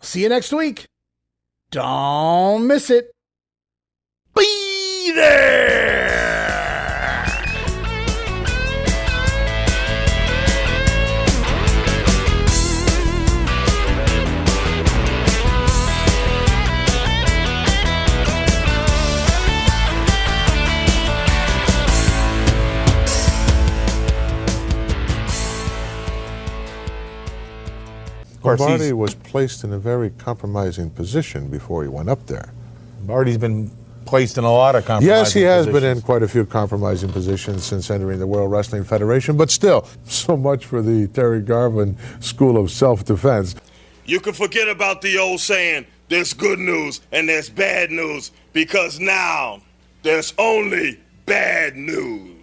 See you next week. Don't miss it. Be there! Lombardi was placed in a very compromising position before he went up there. Lombardi's been placed in a lot of compromising Yes, he has positions. been in quite a few compromising positions since entering the World Wrestling Federation, but still, so much for the Terry Garvin School of Self-Defense. You can forget about the old saying, there's good news and there's bad news, because now there's only bad news.